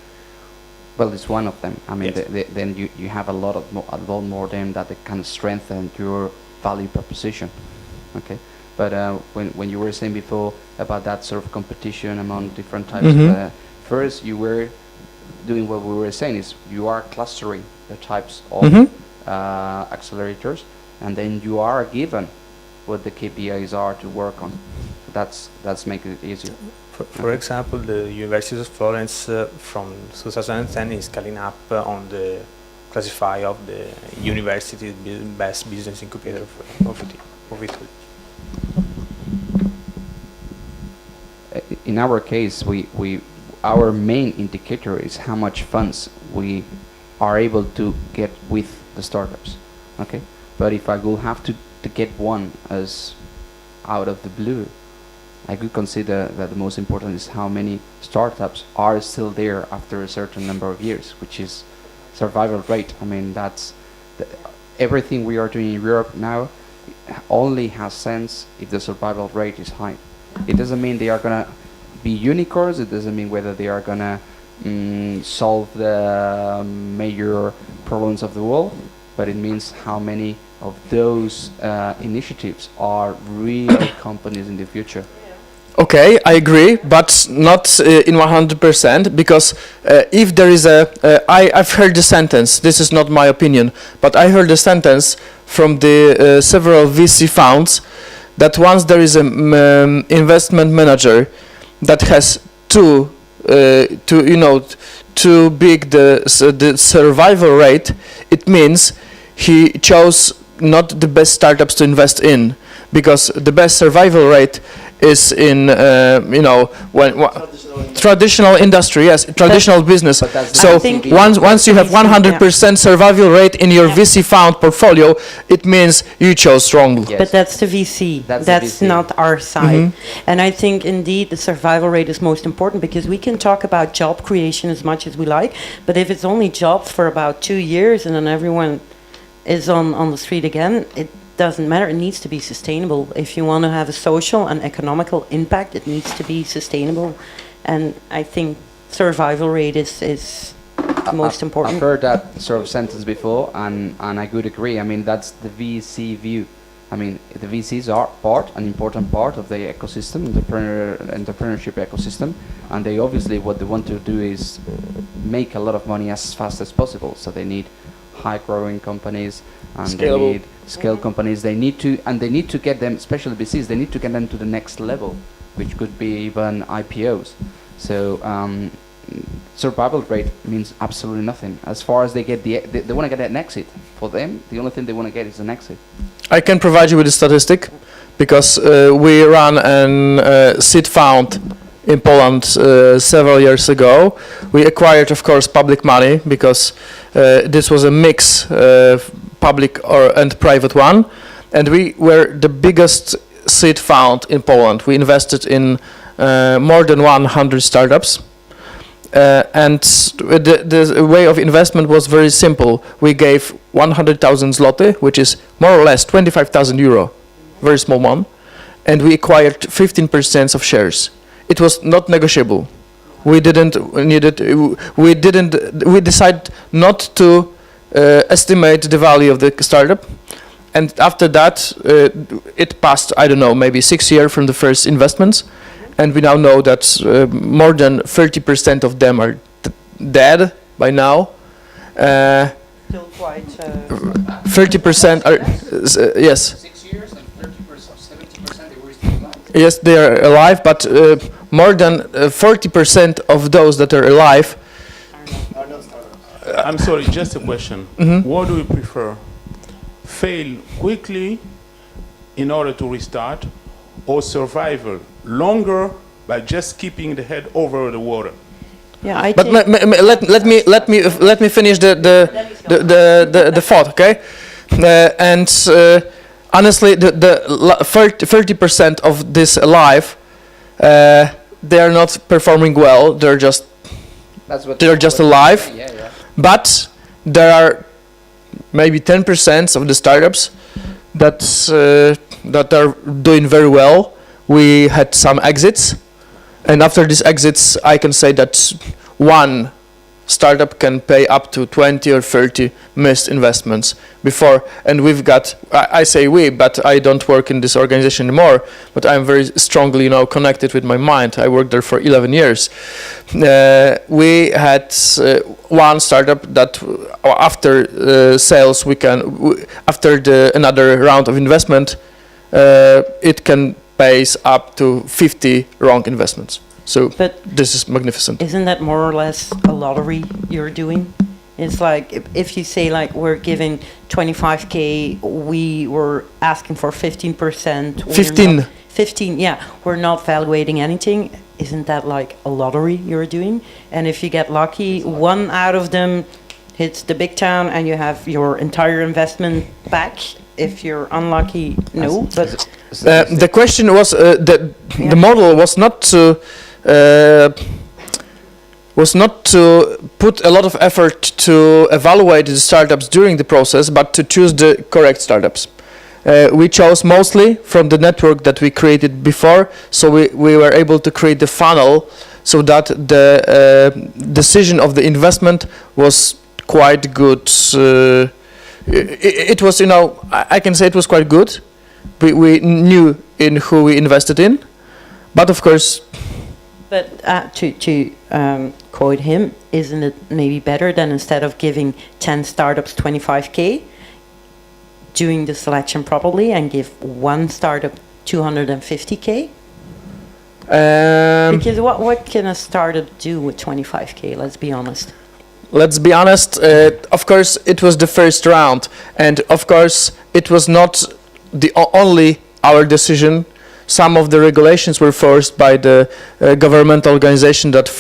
Well, it's one of them. I mean, Yes. then you have a lot more than that can strengthen your value proposition. Okay, but when you were saying before about that sort of competition among different types of, first you were doing what we were saying is you are clustering the types of accelerators, and then you are given what the KPIs are to work on. That's making it easier. For example, the University of Florence from 2010 is scaling up on the classify of the university best business incubator of Italy. In our case, our main indicator is how much funds we are able to get with the startups. Okay, but if I will have to get one as out of the blue, I could consider that the most important is how many startups are still there after a certain number of years, which is survival rate. I mean, that's everything we are doing in Europe now only has sense if the survival rate is high. It doesn't mean they are gonna be unicorns. It doesn't mean whether they are gonna solve the major problems of the world, but it means how many of those initiatives are real companies in the future. Okay, I agree, but not in 100%, because if there is I've heard the sentence, this is not my opinion, but I heard the sentence from the several VC funds that once there is an investment manager that has too big the survival rate, it means he chose not the best startups to invest in, because the best survival rate is in traditional industry, yes, traditional business. So once you have 100% survival rate in your VC fund portfolio, it means you chose wrongly. Yes. But that's the VC. That's not our side. And I think indeed the survival rate is most important, because we can talk about job creation as much as we like, but if it's only jobs for about 2 years and then everyone is on the street again, it doesn't matter. It needs to be sustainable. If you want to have a social and economical impact, it needs to be sustainable. And I think survival rate is most important. I've heard that sort of sentence before, and I could agree. I mean, that's the VC view. I mean, the VCs are an important part of the ecosystem, entrepreneurship ecosystem, and they obviously what they want to do is make a lot of money as fast as possible. So they need high-growing companies, and they need scale companies. They need to get them, especially VCs, they need to get them to the next level, which could be even IPOs. So survival rate means absolutely nothing. As far as they get they want to get an exit. For them, the only thing they want to get is an exit. I can provide you with a statistic, because we ran an seed fund in Poland several years ago. We acquired, of course, public money, because this was a mix, public and private one, and we were the biggest seed fund in Poland. We invested in more than 100 startups, and the way of investment was very simple. We gave 100,000 zloty, which is more or less 25,000 euro, very small one, and we acquired 15% of shares. It was not negotiable. We decided not to estimate the value of the startup, and after that it passed, I don't know, maybe 6 years from the first investments, and we now know that more than 30% of them are dead by now. Still quite 30% are yes. 6 years and 70% they were still alive. Yes, they are alive, but more than 40% of those that are alive are not startups. I'm sorry, just a question. What do you prefer? Fail quickly in order to restart, or survival longer by just keeping the head over the water? Yeah, but let me finish the thought, okay? And honestly, the 30% of this alive, they are not performing well. They're just alive. Yeah. But there are maybe 10% of the startups that are doing very well. We had some exits, and after these exits, I can say that one startup can pay up to 20 or 30 missed investments before. And we've got, I say we, but I don't work in this organization anymore, but I'm very strongly, connected with my mind. I worked there for 11 years. We had one startup that after sales, after another round of investment, it can pay up to 50 wrong investments. So this is magnificent. Isn't that more or less a lottery you're doing? It's like if you say like we're giving 25K, we were asking for 15%. 15, yeah. We're not valuating anything. Isn't that like a lottery you're doing? And if you get lucky, one out of them hits the big town and you have your entire investment back. If you're unlucky, no. But the question was the model was not to put a lot of effort to evaluate the startups during the process, but to choose the correct startups. We chose mostly from the network that we created before, so we were able to create the funnel so that the decision of the investment was quite good. It was, I can say it was quite good. We knew in who we invested in, but of course. But to quote him, isn't it maybe better than instead of giving 10 startups 25K, doing the selection properly and give one startup 250K? Because what can a startup do with 25K? Let's be honest. Let's be honest. Of course, it was the first round, and of course, it was not the only our decision. Some of the regulations were forced by the governmental organization that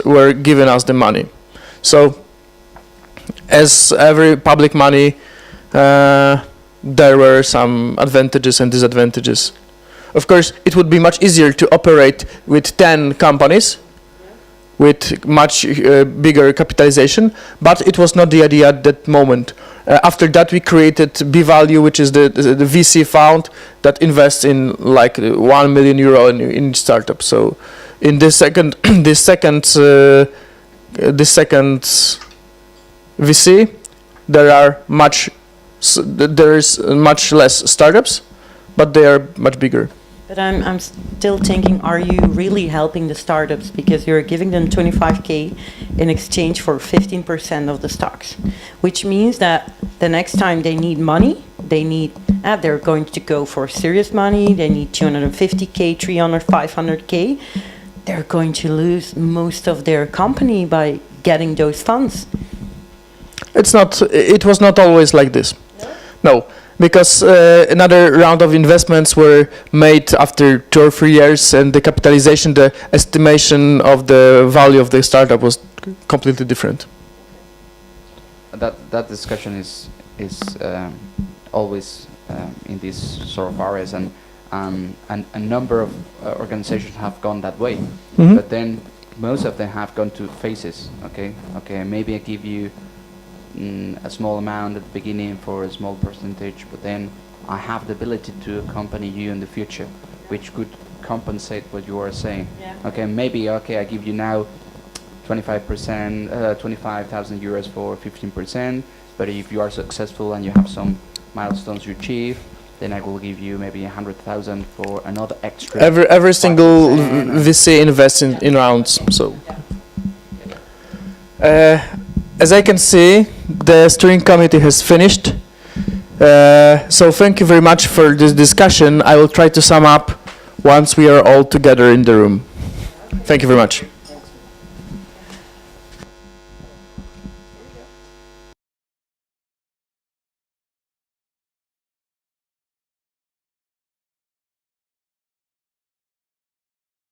were giving us the money. So, as every public money, there were some advantages and disadvantages. Of course, it would be much easier to operate with 10 companies with much bigger capitalization, but it was not the idea at that moment. After that, we created B-Value, which is the VC fund that invests in like €1 million in startups. So, in this second VC, there is much less startups, but they are much bigger. But I'm still thinking, are you really helping the startups because you're giving them 25K in exchange for 15% of the stocks, which means that the next time they need money, they're going to go for serious money, they need 250K, 300, 500K, they're going to lose most of their company by getting those funds. It was not always like this. No. Because another round of investments were made after 2 or 3 years, and the capitalization, the estimation of the value of the startup was completely different. That discussion is always in these sort of areas, and a number of organizations have gone that way. Mm-hmm. But then most of them have gone to phases. Okay, maybe I give you a small amount at the beginning for a small percentage, but then I have the ability to accompany you in the future, which could compensate what you are saying. Yeah. Okay, maybe I give you now 25%, 25,000 euros for 15%, but if you are successful and you have some milestones you achieve, then I will give you maybe 100,000 for another extra. Every single VC invests in rounds. So. As I can see, the steering committee has finished. So thank you very much for this discussion. I will try to sum up once we are all together in the room. Thank you very much.